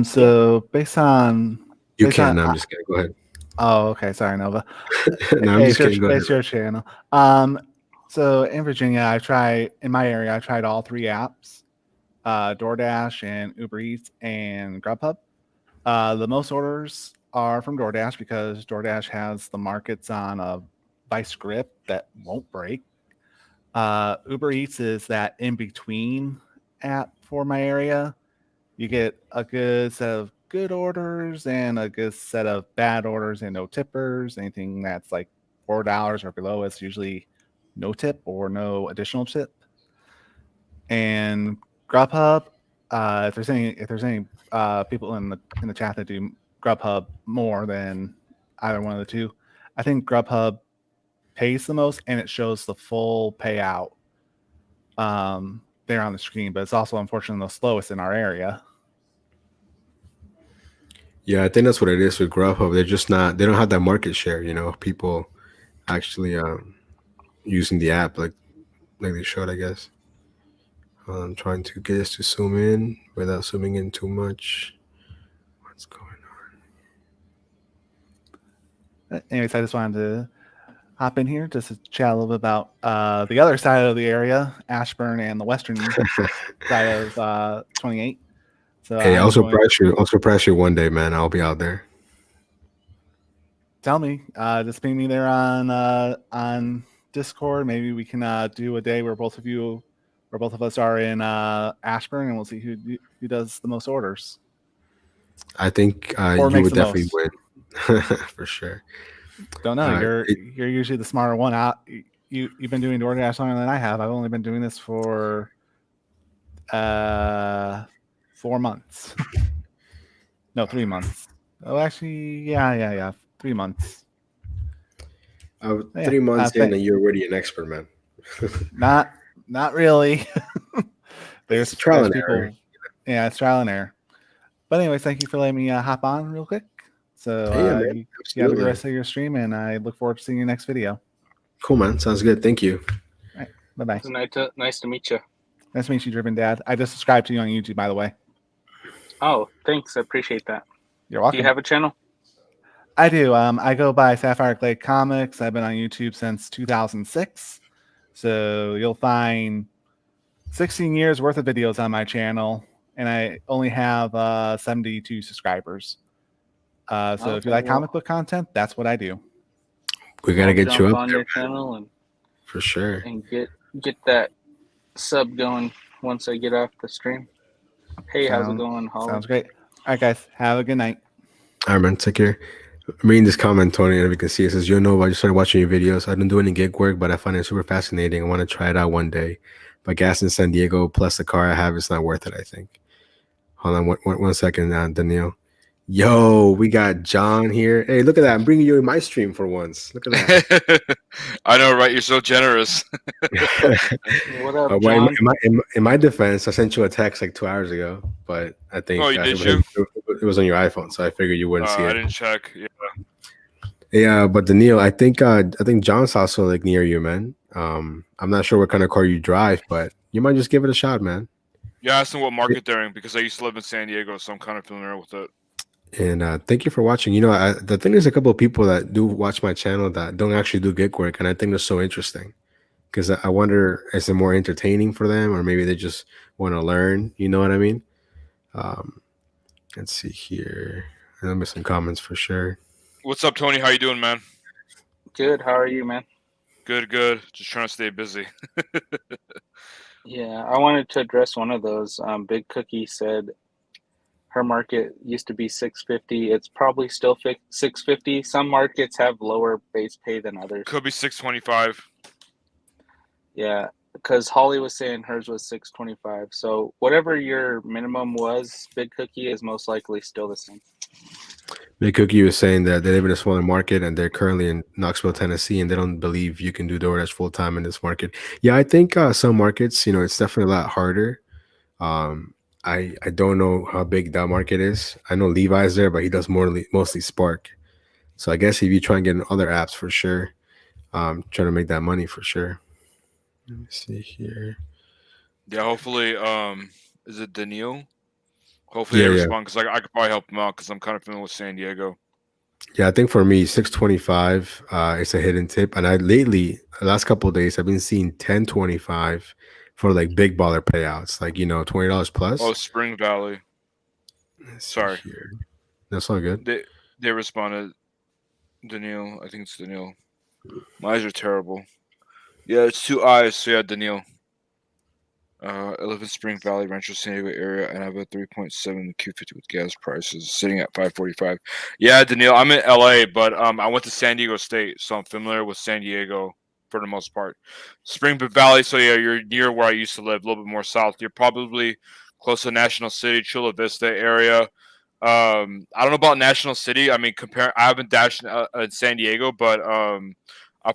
So based on You can. No, I'm just kidding. Go ahead. oh, okay, sorry, Nova. No, I'm just kidding. Go ahead. It's your channel. So in Virginia, in my area, I tried all three apps, DoorDash and Uber Eats and Grubhub. The most orders are from DoorDash because DoorDash has the markets on a vice grip that won't break. Uber Eats is that in between app for my area. You get a good set of good orders and a good set of bad orders and no tippers. Anything that's like $4 or below is usually no tip or no additional tip. And Grubhub, if there's any people in the chat that do Grubhub more than either one of the two, I think Grubhub pays the most, and it shows the full payout there on the screen. But it's also unfortunately the slowest in our area. Yeah, I think that's what it is with Grubhub. They're just not. They don't have that market share. People actually using the app like they should, I guess. I'm trying to get us to zoom in without zooming in too much. What's going on? Anyways, I just wanted to hop in here just to chat a little bit about the other side of the area, Ashburn, and the western side of 28. So hey, I'll surprise you one day, man. I'll be out there. Tell me, just ping me there on Discord. Maybe we can do a day where both of us are in Ashburn, and we'll see who does the most orders. I think you would definitely win for sure. Don't know. You're usually the smarter one out. You've been doing DoorDash longer than I have. I've only been doing this for 4 months. No, 3 months. Oh, actually, yeah. 3 months. 3 months in, and you're already an expert, man. Not really. There's trial and people, error. Yeah, it's trial and error. But anyways, thank you for letting me hop on real quick. So you have a good rest of your stream, and I look forward to seeing your next video. Cool, man. Sounds good. Thank you. All right. Bye-bye. Nice to meet you. Nice to meet you, Driven Dad. I just subscribed to you on YouTube, by the way. Oh, thanks. I appreciate that. You're welcome. Do you have a channel? I do. I go by Sapphire Glade Comics. I've been on YouTube since 2006. So you'll find 16 years worth of videos on my channel, and I only have 72 subscribers. So if you like comic book content, that's what I do. We gotta get you up on your channel and for sure, and get that sub going once I get off the stream. Hey, how's it going, Holly? Sounds great. All right, guys, have a good night. All right, man. Take care. I'm reading this comment, Tony, and if you can see it says, I just started watching your videos. I don't do any gig work, but I find it super fascinating. I want to try it out one day. But gas in San Diego plus the car I have, it's not worth it, I think. Hold on 1 second, Danielle. Yo, we got John here. Hey, look at that. I'm bringing you in my stream for once. Look at that. I know, right? You're so generous. What up, John? In my defense, I sent you a text like 2 hours ago, but I think it was on your iPhone, so I figured you wouldn't see it. I didn't check. Yeah. Yeah, but Danielle, I think John's also like near you, man. I'm not sure what kind of car you drive, but you might just give it a shot, man. Yeah, I asked him what market they're in because I used to live in San Diego, so I'm kind of familiar with it. And thank you for watching. The thing is, a couple of people that do watch my channel that don't actually do gig work, and I think they're so interesting because I wonder, is it more entertaining for them, or maybe they just want to learn? You know what I mean? Let's see here. Let me some comments for sure. What's up, Tony? How you doing, man? Good. How are you, man? Good. Just trying to stay busy. Yeah, I wanted to address one of those. Big Cookie said her market used to be $650. It's probably still $650. Some markets have lower base pay than others. Could be $625. Yeah, because Holly was saying hers was $625. So whatever your minimum was, Big Cookie is most likely still the same. Big Cookie was saying that they live in a smaller market and they're currently in Knoxville, Tennessee, and they don't believe you can do DoorDash full time in this market. Yeah, I think some markets, it's definitely a lot harder. I don't know how big that market is. I know Levi's there, but he does mostly Spark. So I guess if you try and get in other apps for sure, trying to make that money for sure. Let me see here. Yeah, hopefully, is it Daniil? Hopefully they respond because I could probably help him out because I'm kind of familiar with San Diego. Yeah, I think for me, $625 is a hidden tip. And the last couple of days, I've been seeing $10.25 for like big baller payouts, like $20 plus. Oh, Spring Valley. Sorry, that's all good. They responded. Daniil, I think it's Daniil. My eyes are terrible. Yeah, it's 2 eyes. So yeah, Daniil. I live in Spring Valley, Rancho San Diego area, and I have a 3.7 Q50 with gas prices sitting at $545. Yeah, Daniil, I'm in LA, but I went to San Diego State, so I'm familiar with San Diego for the most part. Spring Valley, so yeah, you're near where I used to live, a little bit more south. You're probably close to National City, Chula Vista area. I don't know about National City. I mean, I haven't dashed in San Diego, but I'm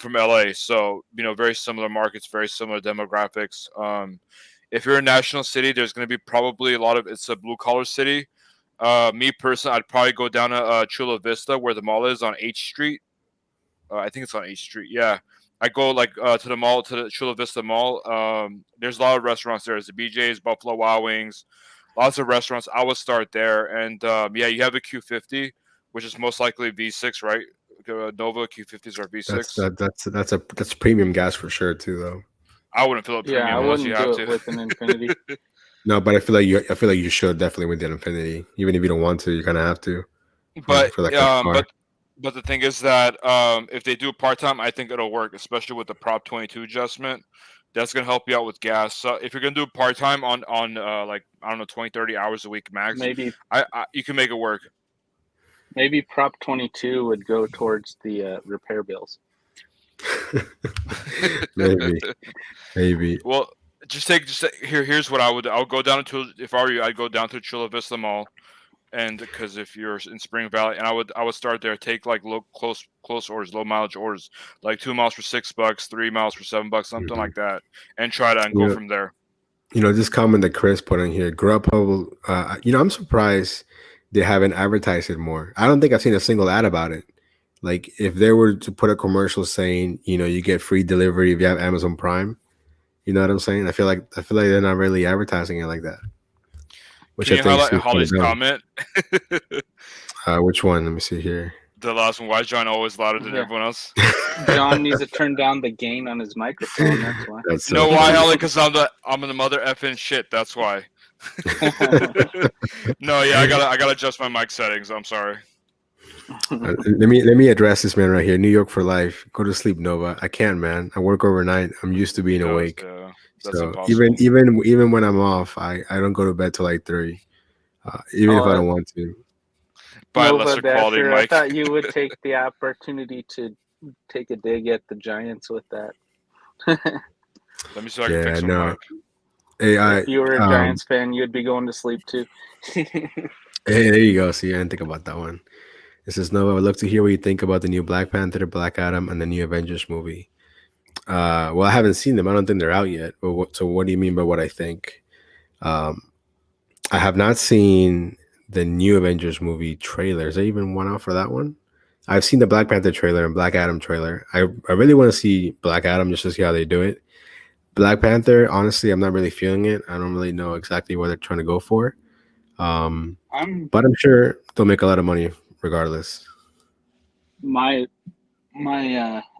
from LA, so very similar markets, very similar demographics. If you're in National City, there's going to be probably it's a blue collar city. Me personally, I'd probably go down to Chula Vista, where the mall is on H Street. I think it's on H Street. Yeah, I go to the mall, to the Chula Vista Mall. There's a lot of restaurants there. There's the BJ's, Buffalo Wild Wings, lots of restaurants. I would start there, and you have a Q50, which is most likely V6, right? Nova Q50s are V6. That's premium gas for sure too, though. I wouldn't fill up premium unless you have to. With an Infinity. No, but I feel like you should definitely with an Infinity, even if you don't want to. You kind of have to. But but the thing is that if they do part time, I think it'll work, especially with the Prop 22 adjustment. That's gonna help you out with gas. So if you're gonna do part time on 20, 30 hours a week max, maybe you can make it work. Maybe Prop 22 would go towards the repair bills. maybe. Well, here's what I would. I'll go down to, if I were you, I'd go down to Chula Vista Mall, and because if you're in Spring Valley, and I would start there. Take like close orders, low mileage orders, like 2 miles for $6, 3 miles for $7, something like that, and try to go from there. This comment that Chris put in here, Grubhub. I'm surprised they haven't advertised it more. I don't think I've seen a single ad about it. Like if they were to put a commercial saying, you get free delivery if you have Amazon Prime. You know what I'm saying? I feel like they're not really advertising it like that. Which can you highlight Holly's comment? Which one? Let me see here. The last one. Why is John always louder than everyone else? John needs to turn down the gain on his microphone. That's why. Why, Holly? Because I'm in the mother effing shit. That's why. No, yeah, I gotta adjust my mic settings. I'm sorry. Let me address this man right here. New York for life. Go to sleep, Nova. I can't, man. I work overnight. I'm used to being awake. That's so impossible. even when I'm off, I don't go to bed till like 3. Even if I don't want to. Buy lesser quality mic. I thought you would take the opportunity to take a dig at the Giants with that. Let me see if I can fix some mic. Hey, if you were a Giants fan, you'd be going to sleep too. Hey, there you go. See, I didn't think about that one. It says, Nova, I would love to hear what you think about the new Black Panther, Black Adam, and the new Avengers movie. Well, I haven't seen them. I don't think they're out yet. So what do you mean by what I think? I have not seen the new Avengers movie trailer. Is there even one out for that one? I've seen the Black Panther trailer and Black Adam trailer. I really want to see Black Adam just to see how they do it. Black Panther, honestly, I'm not really feeling it. I don't really know exactly what they're trying to go for. But I'm sure they'll make a lot of money regardless. My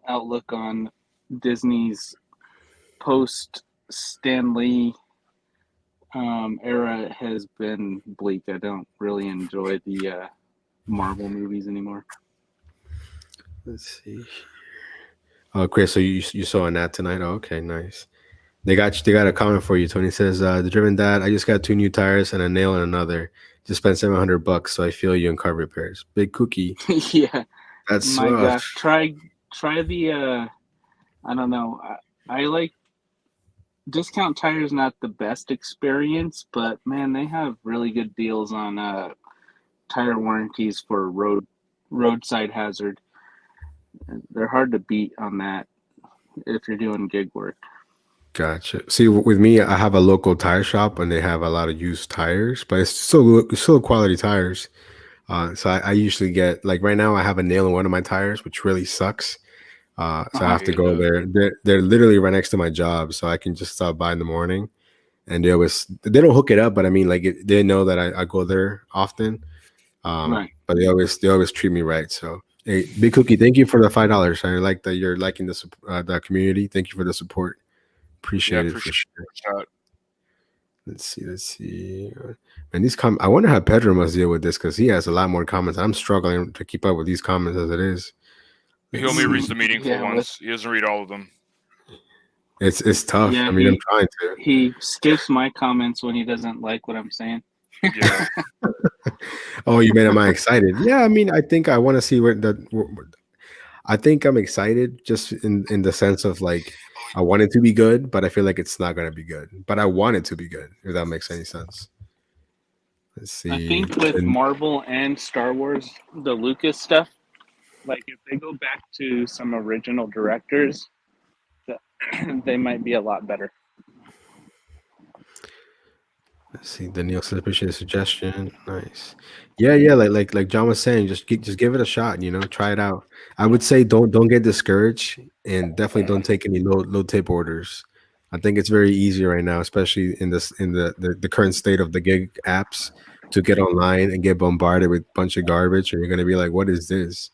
outlook on Disney's post Stan Lee era has been bleak. I don't really enjoy the Marvel movies anymore. Let's see. Oh, Chris, so you saw a nat tonight? Oh, okay, nice. They got a comment for you. Tony says, the Driven Dad, I just got 2 new tires and a nail in another. Just spent $700, so I feel you in car repairs. Big cookie. Yeah. That's my rough. gosh. Try the I don't know. I like Discount Tire's not the best experience, but man, they have really good deals on tire warranties for roadside hazard. They're hard to beat on that if you're doing gig work. Gotcha. See, with me, I have a local tire shop, and they have a lot of used tires, but it's still quality tires. So I usually get, like right now, I have a nail in one of my tires, which really sucks. So I have to go there. They're literally right next to my job, so I can just stop by in the morning. And they don't hook it up, but I mean, like they know that I go there often. Right. But they always treat me right. So, hey, Big Cookie, thank you for the $5. I like that you're liking the community. Thank you for the support. Appreciate it for sure. Let's see. And these I wonder how Pedro must deal with this because he has a lot more comments. I'm struggling to keep up with these comments as it is. He only reads the meaningful ones. He doesn't read all of them. It's tough. Yeah, I mean, I'm trying to. He skips my comments when he doesn't like what I'm saying. Yeah. Oh, you made him excited. Yeah, I mean, I think I want to see I think I'm excited just in the sense of like I want it to be good, but I feel like it's not going to be good. But I want it to be good, if that makes any sense. Let's see. I think with Marvel and Star Wars, the Lucas stuff, like if they go back to some original directors, they might be a lot better. Let's see. Danielle says, appreciate the suggestion. Nice. Yeah. Like John was saying, just give it a shot. Try it out. I would say don't get discouraged, and definitely don't take any low tip orders. I think it's very easy right now, especially in the current state of the gig apps, to get online and get bombarded with a bunch of garbage, and you're gonna be like, "What is this?"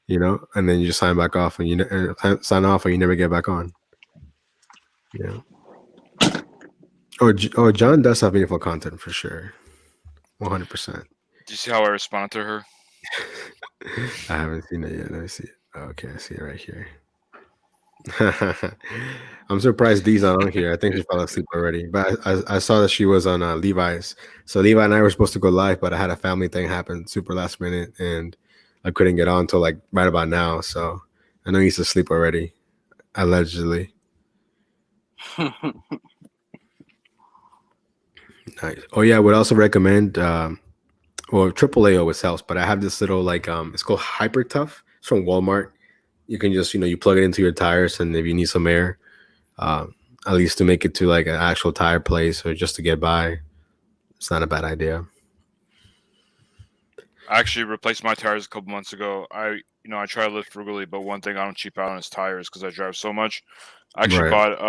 And then you just sign back off, and sign off, and you never get back on. Yeah. Oh, John does have meaningful content for sure, 100%. Do you see how I responded to her? I haven't seen it yet. Let me see it. Okay, I see it right here. I'm surprised Dee's not on here. I think she fell asleep already. But I saw that she was on Levi's. So Levi and I were supposed to go live, but I had a family thing happen super last minute, and I couldn't get on till like right about now. So I know he's asleep already, allegedly. Nice. Oh yeah, I would also recommend well, AAA always helps, but I have this little it's called Hyper Tough. It's from Walmart. You can just you plug it into your tires, and if you need some air, at least to make it to like an actual tire place or just to get by, it's not a bad idea. I actually replaced my tires a couple months ago. I try to live frugally, but one thing I don't cheap out on is tires because I drive so much. I actually bought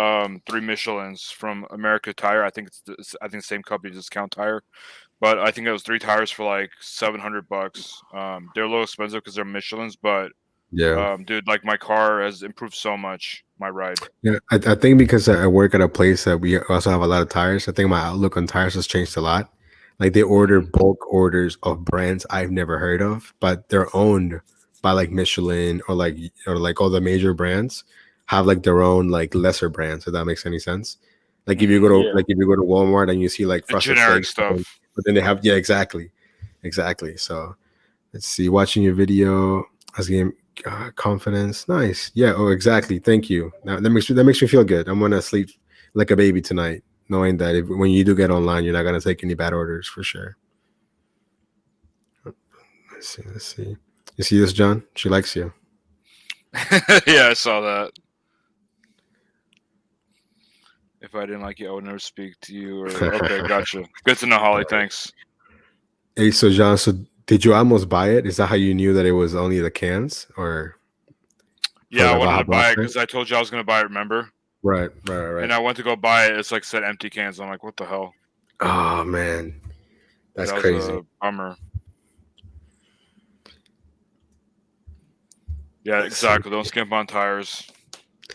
3 Michelins from America Tire. I think it's the same company, Discount Tire, but I think it was 3 tires for like $700. They're a little expensive because they're Michelins, but yeah, dude, like my car has improved so much. My ride. Yeah, I think because I work at a place that we also have a lot of tires. I think my outlook on tires has changed a lot. Like they order bulk orders of brands I've never heard of, but they're owned by like Michelin or like all the major brands have like their own like lesser brands. If that makes any sense. Like if you go to Walmart and you see like frosted generic flakes, stuff, but then they have exactly. So let's see. Watching your video, I was getting confidence. Nice. Yeah. Oh, exactly. Thank you. Now that makes me feel good. I'm gonna sleep like a baby tonight, knowing that when you do get online, you're not gonna take any bad orders for sure. Let's see. You see this, John? She likes you. Yeah, I saw that. If I didn't like you, I would never speak to you. Okay, gotcha. Good to know, Holly. Thanks. Hey, so John, did you almost buy it? Is that how you knew that it was only the cans, or? Yeah, I wanted to buy it because I told you I was going to buy it. Remember? Right. And I went to go buy it. It's like said empty cans. I'm like, what the hell? Oh man, that's that crazy. Was a bummer. Yeah, exactly. Don't skimp on tires.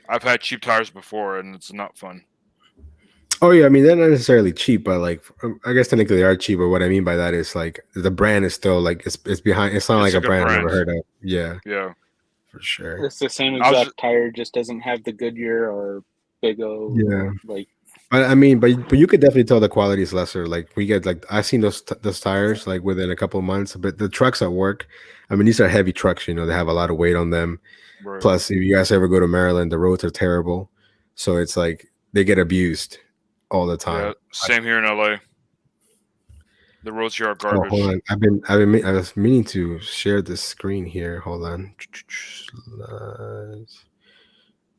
I've had cheap tires before, and it's not fun. Oh yeah, I mean they're not necessarily cheap, but like I guess technically they are cheap. But what I mean by that is like the brand is still like it's behind. It's not like a brand I've never heard of. Yeah, for sure. It's the same exact tire, just doesn't have the Goodyear or Big O. Yeah, like. But I mean, but you could definitely tell the quality is lesser. Like we get like I've seen those tires like within a couple of months. But the trucks at work, I mean, these are heavy trucks. They have a lot of weight on them. Right. Plus, if you guys ever go to Maryland, the roads are terrible, so it's like they get abused all the time. Yeah, same here in LA. The roads here are garbage. Oh, hold on. I was meaning to share this screen here. Hold on.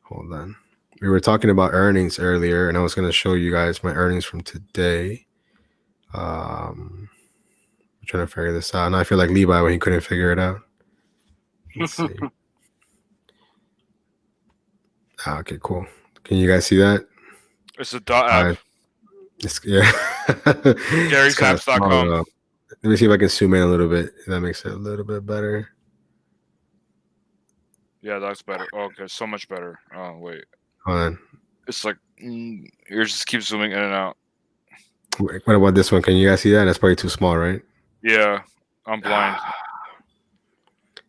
Hold on. We were talking about earnings earlier, and I was going to show you guys my earnings from today. I'm trying to figure this out. And I feel like Levi when he couldn't figure it out. Let's see. Okay, cool. Can you guys see that? It's a app. Yeah. Gary'sApps.com. Let me see if I can zoom in a little bit. If that makes it a little bit better. Yeah, that's better. Oh, okay, so much better. Oh, wait. Hold on. It's like yours just keeps zooming in and out. What about this one? Can you guys see that? That's probably too small, right? Yeah, I'm blind.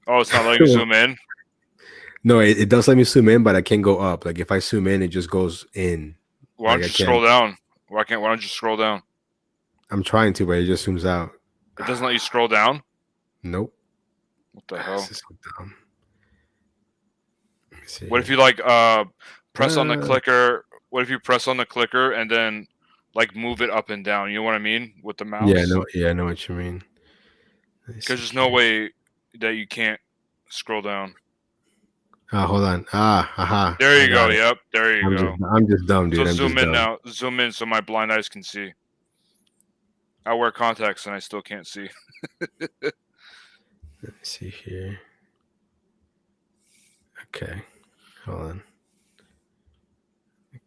Oh, it's not letting you zoom in? No, it does let me zoom in, but I can't go up. Like if I zoom in, it just goes in. Why don't you scroll down? Why don't you scroll down? I'm trying to, but it just zooms out. It doesn't let you scroll down? Nope. What the hell? This is so dumb. What if you press on the clicker? What if you press on the clicker and then like move it up and down. You know what I mean with the mouse? I know what you mean. Because there's no way that you can't scroll down. Hold on. Aha. There you go. Yep. There you go. I'm just dumb, dude. So I'm zoom just in dumb. now. Zoom in so my blind eyes can see. I wear contacts and I still can't see. Let me see here. Okay. Hold on.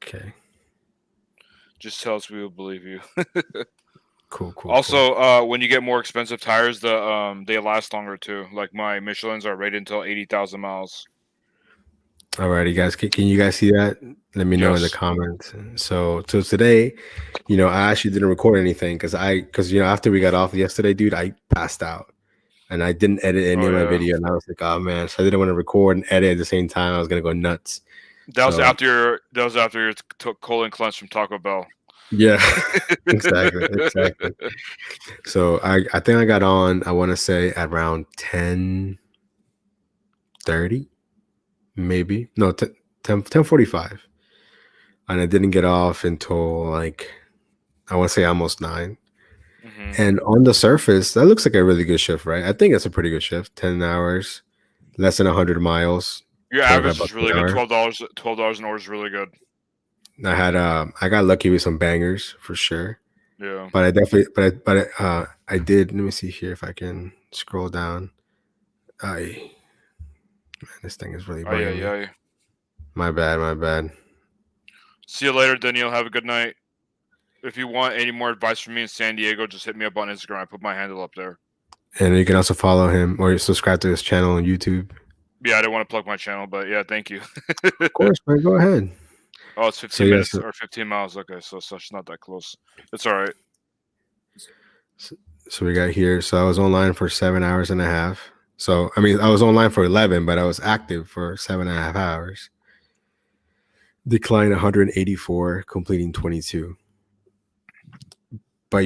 Okay. Just tell us we will believe you. Cool. Also, when you get more expensive tires, they last longer too. Like my Michelin's are rated until 80,000 miles. Alrighty, guys. Can you guys see that? Let me know in the comments. So today, I actually didn't record anything because after we got off yesterday, dude, I passed out and I didn't edit any of my video, and I was like, oh man, so I didn't want to record and edit at the same time. I was gonna go nuts. That was after your colon cleanse from Taco Bell. Yeah, exactly. So I think I got on, I want to say around 10:30, maybe. No, 10:45. And I didn't get off until like, I want to say almost 9. Mm-hmm. And on the surface, that looks like a really good shift, right? I think it's a pretty good shift. 10 hours, less than 100 miles. Your average is really good. $12 an hour is really good. I got lucky with some bangers for sure. Yeah. But I definitely, I did. Let me see here if I can scroll down. Man, this thing is really bugging me. My bad. See you later, Daniel. Have a good night. If you want any more advice from me in San Diego, just hit me up on Instagram. I put my handle up there. And you can also follow him or subscribe to his channel on YouTube. Yeah, I didn't want to plug my channel, but yeah, thank you. Of course, man. Go ahead. Oh, it's 15 minutes or 15 miles. Okay, so it's not that close. It's all right. So we got here. So I was online for 7 hours and a half. So, I mean, I was online for 11, but I was active for 7.5 hours. Declined 184, completing 22. But,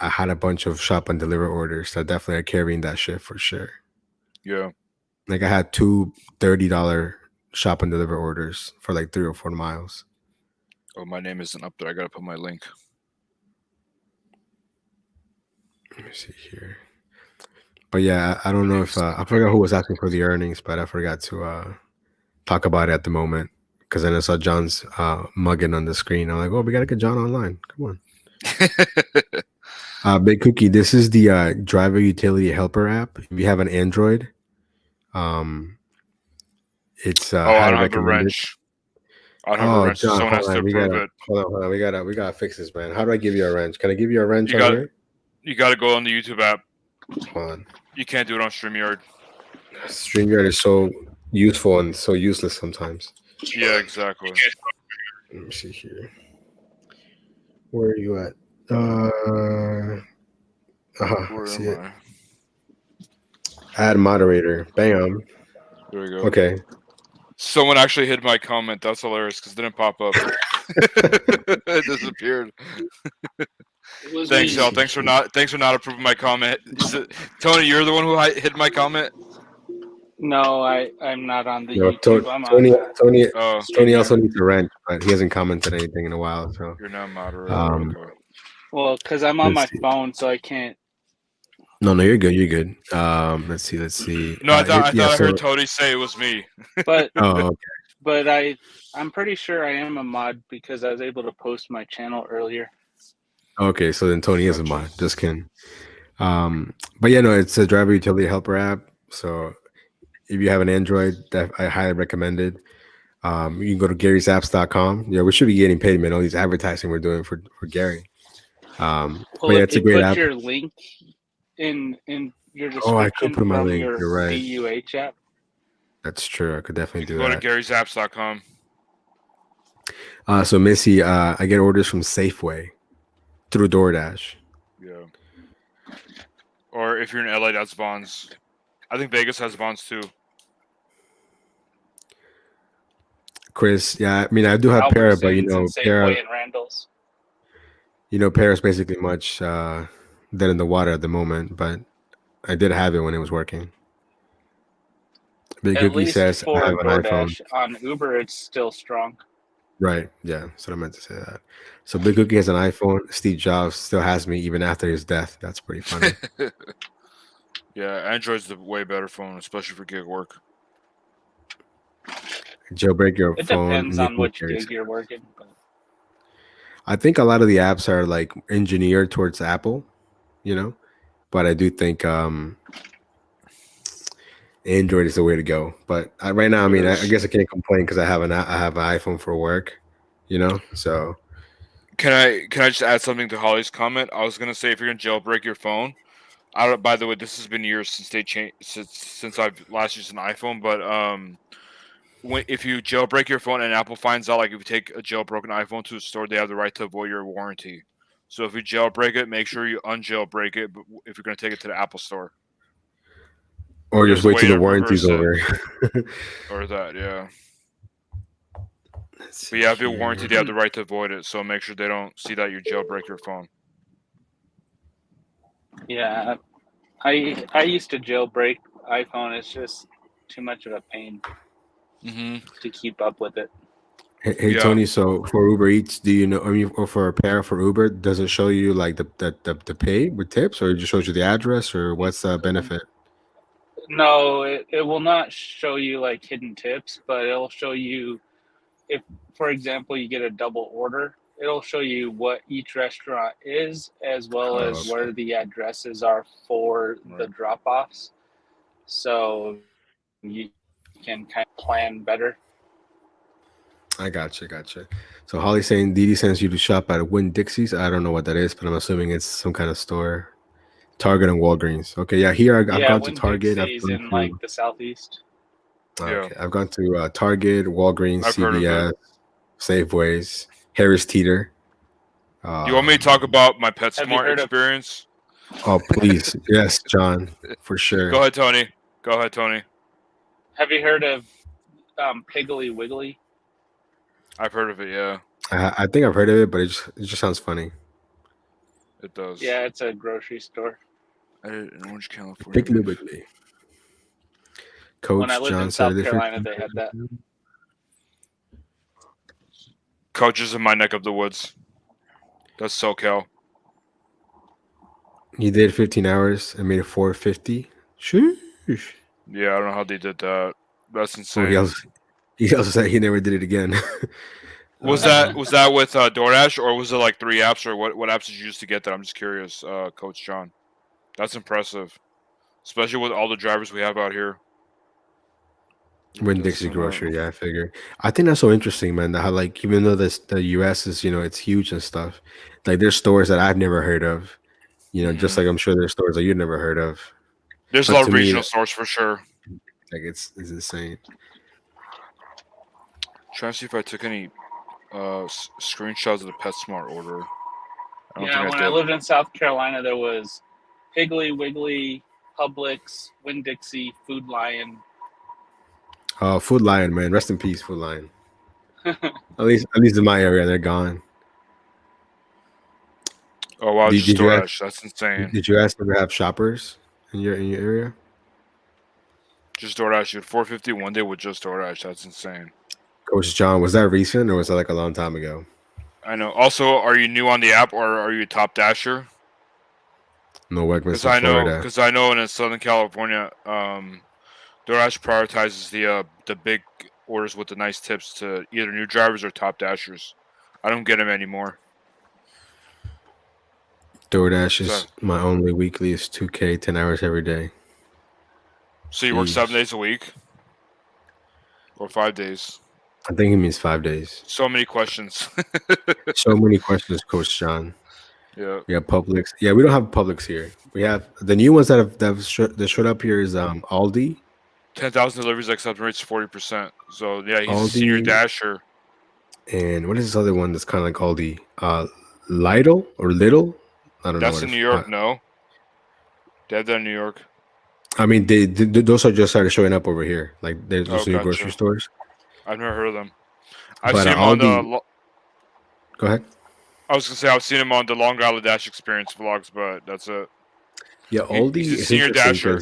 I had a bunch of shop and deliver orders that definitely are carrying that shift for sure. Yeah. Like I had two $30 shop and deliver orders for like 3 or 4 miles. Oh, my name isn't up there. I got to put my link. Let me see here. But yeah, I don't know if I forgot who was asking for the earnings, but I forgot to talk about it at the moment because then I saw John's mugging on the screen. I'm like, oh, we got to get John online. Come on. Big Cookie, this is the driver utility helper app. If you have an Android, it's I don't have a wrench. I don't have a wrench. John, someone has to approve it. Hold on. We gotta fix this, man. How do I give you a wrench? Can I give you a wrench here? You gotta go on the YouTube app. Hold on. You can't do it on StreamYard. StreamYard is so useful and so useless sometimes. Yeah, exactly. Let me see here. Where are you at? See it. Add moderator. Bam. There we go. Okay. Someone actually hid my comment. That's hilarious because it didn't pop up. It disappeared. Thanks, y'all. Thanks for not approving my comment. Tony, you're the one who hid my comment? No, I'm not on the YouTube. Tony also needs a wrench, but he hasn't commented anything in a while. So you're not moderator. Well, because I'm on my phone, so I can't. No, you're good. You're good. Let's see. No, I thought I heard Tony say it was me. But okay. But I'm pretty sure I am a mod because I was able to post my channel earlier. Okay, so then Tony is a mod. Just kidding. But yeah, no, it's a driver utility helper app. So if you have an Android, I highly recommend it. You can go to Gary'sApps.com. Yeah, we should be getting paid, man. All these advertising we're doing for Gary. Well, it's a great app. Put your link in your description. I could put my link. You're right. DUH app. That's true. I could definitely do that. Go to Gary'sApps.com. So Missy, I get orders from Safeway through DoorDash. Yeah. Or if you're in LA, that's Vons. I think Vegas has Vons too. Chris, yeah, I mean, I do have Para, but Para and Randall's. Para's basically much dead in the water at the moment, but I did have it when it was working. Big Cookie says I have an iPhone. On Uber, it's still strong. Right. Yeah. So I meant to say that. So Big Cookie has an iPhone. Steve Jobs still has me even after his death. That's pretty funny. Yeah, Android's the way better phone, especially for gig work. Jailbreak your It phone depends and you on can which carry gig it. you're working. But I think a lot of the apps are like engineered towards Apple, you know, but I do think Android is the way to go. But right now, I mean, I guess I can't complain because I have an iPhone for work, you know. So Can I just add something to Holly's comment? I was gonna say if you're gonna jailbreak your phone, I don't. By the way, this has been years since they changed since I've last used an iPhone. But if you jailbreak your phone and Apple finds out, like if you take a jailbroken iPhone to a store, they have the right to void your warranty. So if you jailbreak it, make sure you unjailbreak it. If you're gonna take it to the Apple store, or just there's a wait way till the to warranty's reverse it, over. or that, yeah. Let's But see yeah, if you warranty, here. they have the right to avoid it. So make sure they don't see that you jailbreak your phone. yeah, I used to jailbreak iPhone. It's just too much of a pain to keep up with it. Hey Yeah. Tony, so for Uber Eats, do you know? I mean, or for a pair for Uber, does it show you like the pay with tips, or it just shows you the address, or what's the benefit? No, it will not show you like hidden tips, but it'll show you if, for example, you get a double order. It'll show you what each restaurant is, as well Oh, as okay. where the addresses are for the drop-offs. So you can kind of plan better. I gotcha. So Holly's saying Didi sends you to shop at Winn Dixie's. I don't know what that is, but I'm assuming it's some kind of store. Target and Walgreens. Okay, yeah. Here I've Yeah, gone to Winn Target. I've Dixie's gone in like to the southeast. okay. I've gone to Target, Walgreens, I've heard of it. CVS, Safeways, Harris Teeter. Do you want me to talk about my PetSmart heard of- experience? Oh, please, yes, John, for sure. Go ahead, Tony. Have you heard of Piggly Wiggly? I've heard of it. Yeah, I think I've heard of it, but it just sounds funny. it does. Yeah, it's a grocery store. I did it in Orange, California. Piggly Wiggly. Coach When I lived John in said South Carolina, they had that. Coach is in my neck of the woods. That's SoCal. He did 15 hours and made it 450. Sheesh. Yeah, I don't know how they did that. That's insane. Well, he also said he never did it again. Was that with DoorDash, or was it like 3 apps, or what apps did you use to get that? I'm just curious, Coach John. That's impressive, especially with all the drivers we have out here. Winn Dixie grocery, yeah, I figure. I think that's so interesting, man. How like even though the U.S. is it's huge and stuff, like there's stores that I've never heard of. Just like I'm sure there's stores that you've never heard of. There's a lot of regional stores for sure. Like it's insane. Trying to see if I took any screenshots of the PetSmart order. Yeah, when I lived in South Carolina, there was Piggly Wiggly, Publix, Winn Dixie, Food Lion. Food Lion, man, rest in peace, Food Lion. at least in my area, they're gone. Oh wow, DoorDash, that's insane. Did you guys ever have shoppers in your area? Just DoorDash, you had 450 one day with just DoorDash. That's insane. Coach John, was that recent or was that like a long time ago? I know. Also, are you new on the app or are you a top dasher? No, Wegmans in Florida. Because I know in Southern California, DoorDash prioritizes the big orders with the nice tips to either new drivers or top dashers. I don't get them anymore. DoorDash is my only weekly is $2K, 10 hours every day. So you work 7 days a week? Or 5 days? I think he means 5 days. So many questions. So many questions, Coach John. Yeah. We have Publix. Yeah, we don't have Publix here. We have the new ones that showed up here is Aldi. 10,000 deliveries, acceptance rate's 40%. So yeah, he's Aldi, a senior dasher. And what is this other one that's kind of like Aldi? Lidl or Little? I don't know. That's in New York, no? They have that in New York. I mean, those are just started showing up over here. Like there's those new grocery stores. I've never heard of them. I've seen them on the. Go ahead. I was gonna say I've seen him on the Long Island Dash Experience vlogs, but that's it. Yeah, Aldi he's a is senior dasher.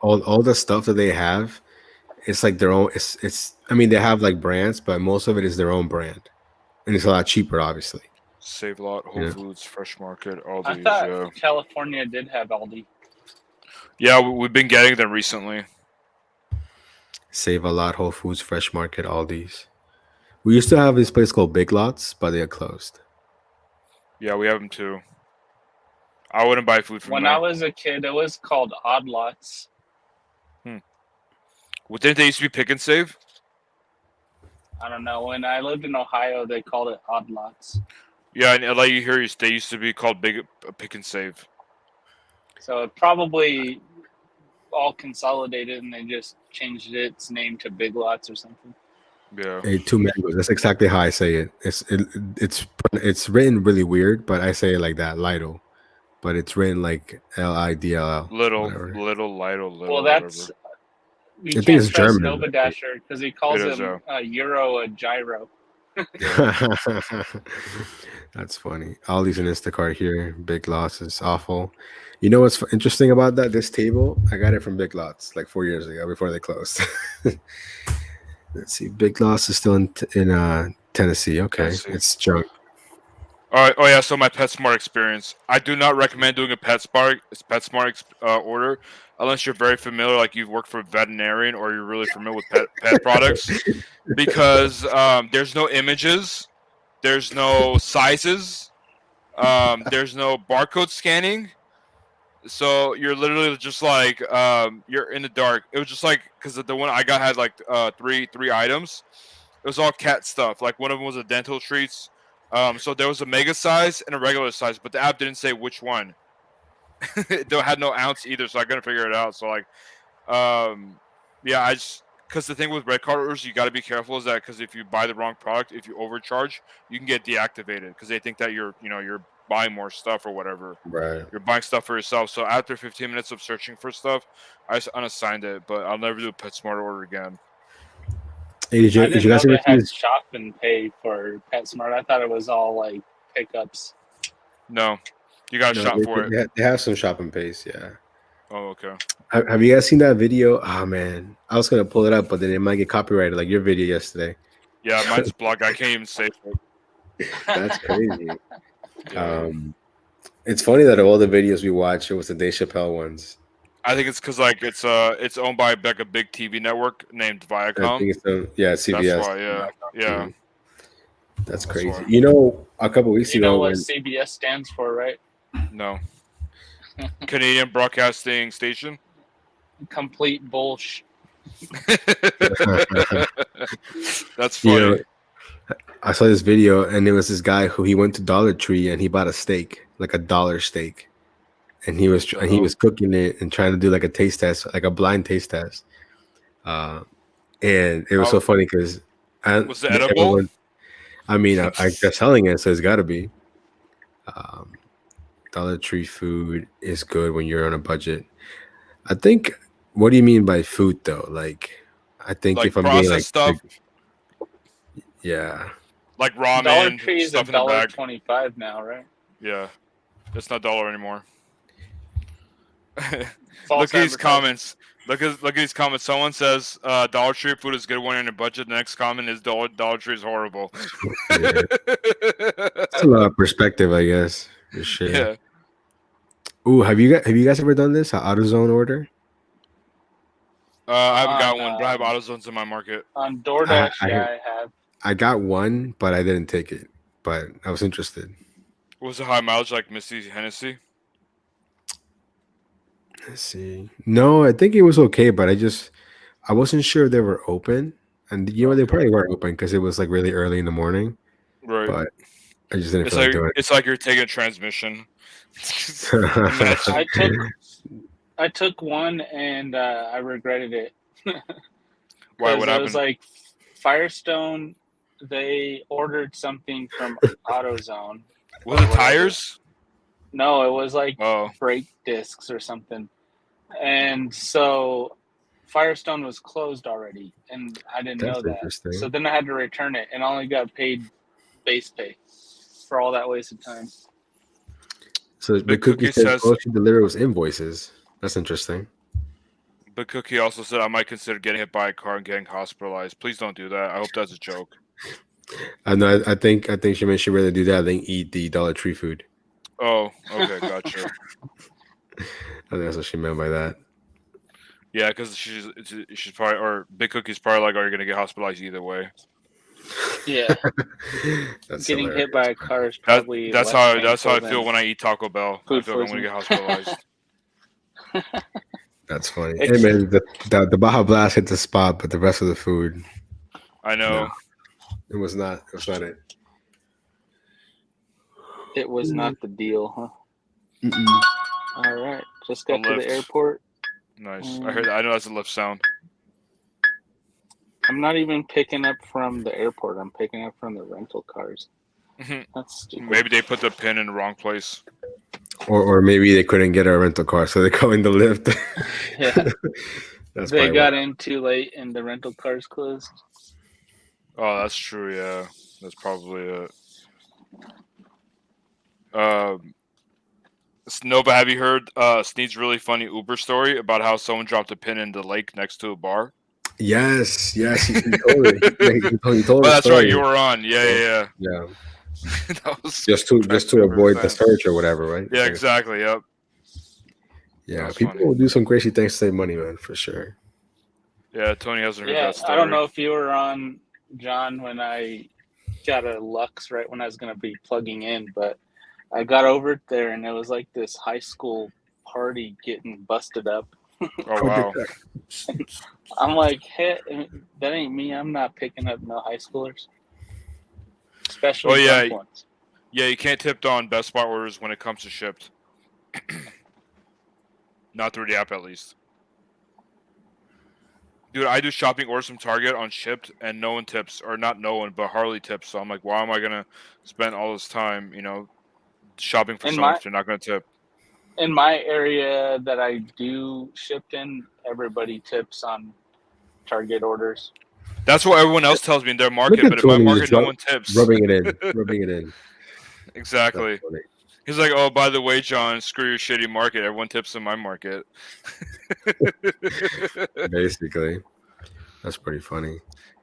All the stuff that they have, it's like their own. It's. I mean, they have like brands, but most of it is their own brand. and it's a lot cheaper, obviously. Save a Lot, Whole Foods, Fresh Market, all I these. thought Yeah, California did have Aldi. yeah, we've been getting them recently. Save a Lot, Whole Foods, Fresh Market, Aldi's. We used to have this place called Big Lots, but they are closed. Yeah, we have them too. I wouldn't buy food from When there. I was a kid, it was called Odd Lots. Well, didn't they used to be Pick and Save? I don't know. When I lived in Ohio, they called it Odd Lots. Yeah, in LA, they used to be called Pick and Save. So it probably all consolidated, and they just changed its name to Big Lots or something. Yeah. Hey, 2 mangoes. That's exactly how I say it. It's written really weird, but I say it like that, Lidl. But it's written like Lidl. Little, whatever. Lidl. Well, that's you I think can't it's trust German. Novadasher because he calls It is, him a Euro a gyro. That's funny. Aldi's and Instacart here. Big Lots is awful. You know what's interesting about that? This table, I got it from Big Lots like 4 years ago before they closed. Let's see. Big Lots is still in Tennessee. Okay, Tennessee. it's junk. All right. Oh yeah. So my PetSmart experience. I do not recommend doing a PetSmart order unless you're very familiar, like you've worked for a veterinarian or you're really familiar with pet products, because there's no images, there's no sizes, there's no barcode scanning. So you're literally just like you're in the dark. It was just like because the one I got had like three items. It was all cat stuff. Like one of them was a dental treats. So there was a mega size and a regular size, but the app didn't say which one. It had no ounce either, so I couldn't figure it out. So like, yeah, I just because the thing with red card orders, you got to be careful is that because if you buy the wrong product, if you overcharge, you can get deactivated because they think that you're buying more stuff or whatever. Right. You're buying stuff for yourself. So after 15 minutes of searching for stuff, I just unassigned it, but I'll never do a PetSmart order again. Hey, did you guys know ever they had see shop and pay for PetSmart. I thought it was all like pickups. No, you got to shop for it. They have some shop and pays, yeah. Oh, okay. Have you guys seen that video? Oh man, I was gonna pull it up, but then it might get copyrighted, like your video yesterday. Yeah, mine's blocked. I can't even say it. That's crazy. Yeah. It's funny that of all the videos we watched, it was the Dave Chappelle ones. I think it's because like it's owned by like a big TV network named Viacom. I think it's CBS. That's why, yeah. That's crazy. Why. You know, a couple weeks ago, you know what CBS stands for, right? No. Canadian Broadcasting Station. Complete bullshit. That's funny. You know, I saw this video, and there was this guy who he went to Dollar Tree and he bought a steak, like $1 steak, and he was cooking it and trying to do like a taste test, like a blind taste test. And it was so funny because was it edible? I mean, I guess selling it, so it's got to be. Dollar Tree food is good when you're on a budget. I think. What do you mean by food though? Like, I think like if I'm being like stuff. Yeah. Like ramen. Dollar Tree is $1.25 now, right? Yeah, it's not $1 anymore. Look at these comments. Look at these comments. Someone says Dollar Tree food is good when you're in a budget. The next comment is Dollar Tree is horrible. Yeah. That's a lot of perspective, I guess. For sure. Yeah. Ooh, have you guys ever done this? An AutoZone order? I haven't got one, but I have AutoZones in my market. On DoorDash, I have. I got one, but I didn't take it. But I was interested. Was it high mileage like Missy Hennessy? Let's see. No, I think it was okay, but I wasn't sure if they were open. And they probably weren't open because it was like really early in the morning. Right. But I just didn't feel like doing it. It's like you're taking a transmission. I took one and I regretted it. Why? What happened? It was like Firestone. They ordered something from AutoZone. Was it tires? No, it was like brake discs or something. And so Firestone was closed already, and I didn't know that. So then I had to return it, and I only got paid base pay for all that wasted time. So the cookie says all she delivered was invoices. That's interesting. But Cookie also said I might consider getting hit by a car and getting hospitalized. Please don't do that. I hope that's a joke. I know. I think she meant she'd rather do that than eat the Dollar Tree food. Oh, okay, gotcha. I think that's what she meant by that. Yeah, because she's probably, or Big Cookie's probably like, are you gonna get hospitalized either way? Yeah. That's Getting hilarious. hit by a car is probably that's how I feel when I eat Taco Bell. I feel like I'm gonna get hospitalized. That's funny. Hey man, the Baja Blast hit the spot, but the rest of the food, I know. no, it was not. It was not it. It was not the deal, huh? Mm-mm. All right, just got to the airport. Nice. I heard. I know that's a lift sound. I'm not even picking up from the airport. I'm picking up from the rental cars. That's stupid. Maybe they put the pin in the wrong place. Or maybe they couldn't get a rental car, so they're calling the lift. Yeah. They got in too late and the rental cars closed. Oh, that's true. Yeah, that's probably it. Nova, have you heard Sneed's really funny Uber story about how someone dropped a pin in the lake next to a bar? Yes, he told it. He told that's right. You were on. Yeah. That was just to avoid the search or whatever, right? Yeah, exactly. Yep. Yeah, people will do some crazy things to save money, man, for sure. Yeah, Tony hasn't heard that story. I don't know if you were on, John, when I got a Lux right when I was going to be plugging in, but I got over there and it was like this high school party getting busted up. Oh, wow. I'm like, hey, that ain't me. I'm not picking up no high schoolers. Especially drunk ones. Yeah, you can't tip on Best Buy orders when it comes to shipped. Not through the app, at least. Dude, I do shopping orders from Target on shipped, and no one tips, or not no one, but Harley tips. So I'm like, why am I gonna spend all this time, shopping for someone if they're not gonna tip? In my area that I do shipped in, everybody tips on Target orders. That's what everyone else tells me in their market, but in my market, no one tips. Rubbing it in. Exactly. He's like, oh, by the way, John, screw your shitty market. Everyone tips in my market. Basically. That's pretty funny.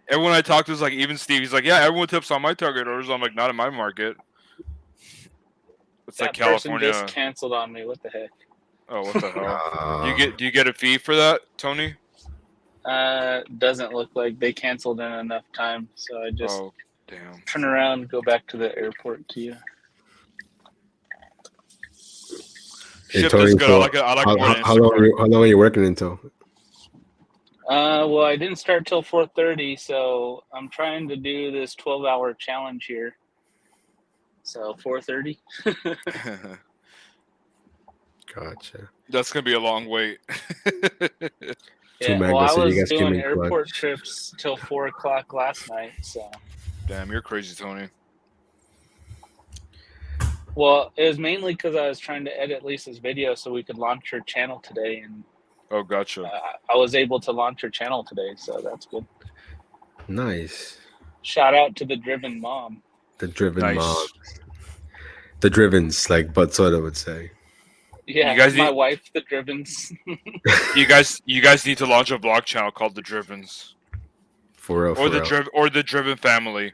Everyone I talk to is like, even Steve, he's like, yeah, everyone tips on my Target orders. I'm like, not in my market. It's that like California. Person just canceled on me. What the heck? Oh, what the hell? Do you get a fee for that, Tony? Doesn't look like they canceled in enough time, so I just turn around and go back to the airport to you. Shift is good. I like how long are you working until? Well, I didn't start till 4:30, so I'm trying to do this 12-hour challenge here. So 4:30. Gotcha. That's gonna be a long wait. Yeah, well, I was doing airport trips till 4 o'clock last night. So. Damn, you're crazy, Tony. Well, it was mainly because I was trying to edit Lisa's video so we could launch her channel today, and gotcha. I was able to launch her channel today, so that's good. Nice. Shout out to the driven mom. The driven mom. The drivens, like Bud Soda would say. Yeah, my wife, the drivens. you guys need to launch a vlog channel called the Drivens. For real. Or the Driven Family.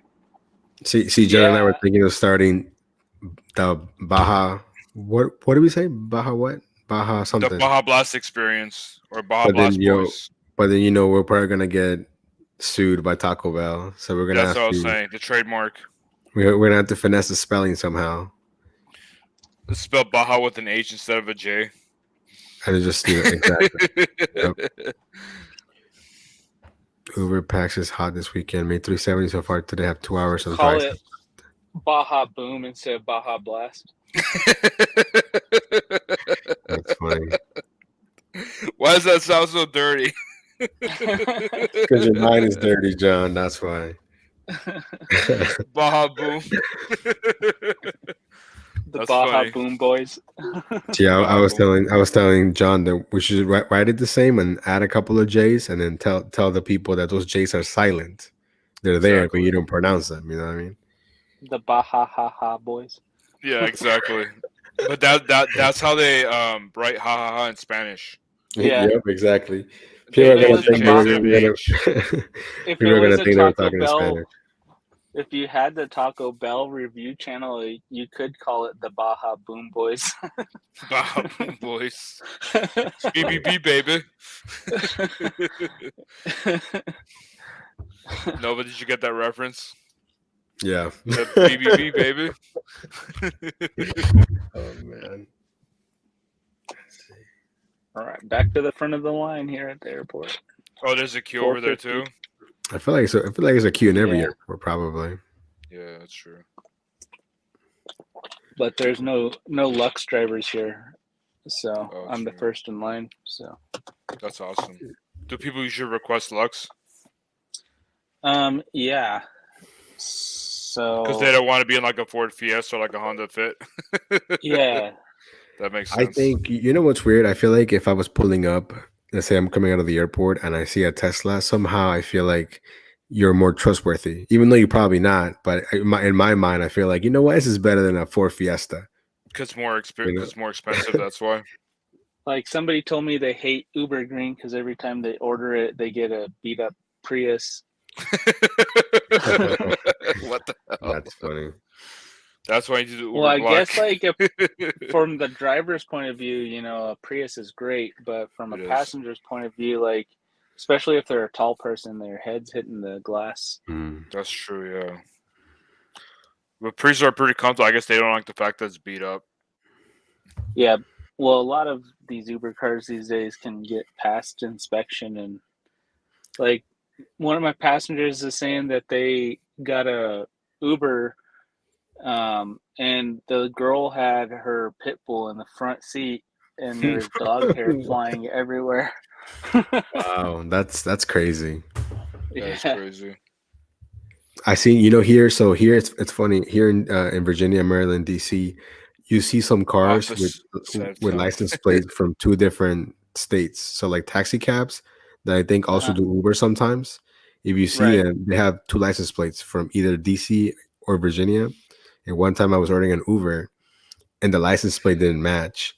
See, John and I were thinking of starting the Baja. What did we say? Baja what? Baja something. The Baja Blast Experience or Baja Blast Boys. But then we're probably gonna get sued by Taco Bell, so we're gonna. That's what I was saying. The trademark. We're gonna have to finesse the spelling somehow. Let's spell Baja with an H instead of a J. And just exactly. Yep. Uber Pax is hot this weekend. Made 370 so far today. Have 2 hours of Call it Baja Boom instead of Baja Blast. That's funny. Why does that sound so dirty? Because your mind is dirty, John. That's why. Baja Boom. The Baja funny. Boom Boys. Yeah, I was telling John that we should write it the same and add a couple of J's, and then tell the people that those J's are silent. They're there, but you don't pronounce them. You know what I mean? The Baja Ha Ha Boys. Yeah, exactly. But that's how they write ha ha ha in Spanish. Yeah. Yep, exactly. People are gonna think they were talking in Spanish. If you had the Taco Bell review channel, you could call it the Baja Boom Boys. Baja Boom Boys. BBB, baby. No, but did you get that reference? Yeah. The BBB, baby. Oh man. All right, back to the front of the line here at the airport. Oh, there's a queue over there too. I feel like it's a queue in every airport, probably. Yeah, that's true. But there's no Lux drivers here, so I'm the first in line. So that's awesome. Do people usually request Lux? Yeah. So because they don't want to be in like a Ford Fiesta or like a Honda Fit. Yeah. That makes sense. I think, you know what's weird? I feel like if I was pulling up, let's say I'm coming out of the airport and I see a Tesla, somehow I feel like you're more trustworthy, even though you're probably not. But in my mind, I feel like, you know what? This is better than a Ford Fiesta. Because it's more expensive. That's why. Like somebody told me they hate Uber Green because every time they order it, they get a beat up Prius. What the hell? That's funny. That's why you do Uber Well, I Black. guess like if, from the driver's point of view, you know, a Prius is great, but from a passenger's point of view, like especially if they're a tall person, their head's hitting the glass. That's true, yeah. But Priuses are pretty comfortable. I guess they don't like the fact that it's beat up. Yeah. Well, a lot of these Uber cars these days can get past inspection, and like one of my passengers is saying that they got a Uber, and the girl had her pit bull in the front seat, and there's dog hair flying everywhere. Wow, that's crazy. That's crazy. I see, you know, here. So here it's funny here in Virginia, Maryland, DC. You see some cars with license plates from 2 different states. So like taxi cabs that I think also do Uber sometimes. If you see them, they have 2 license plates from either DC or Virginia. And one time I was ordering an Uber and the license plate didn't match.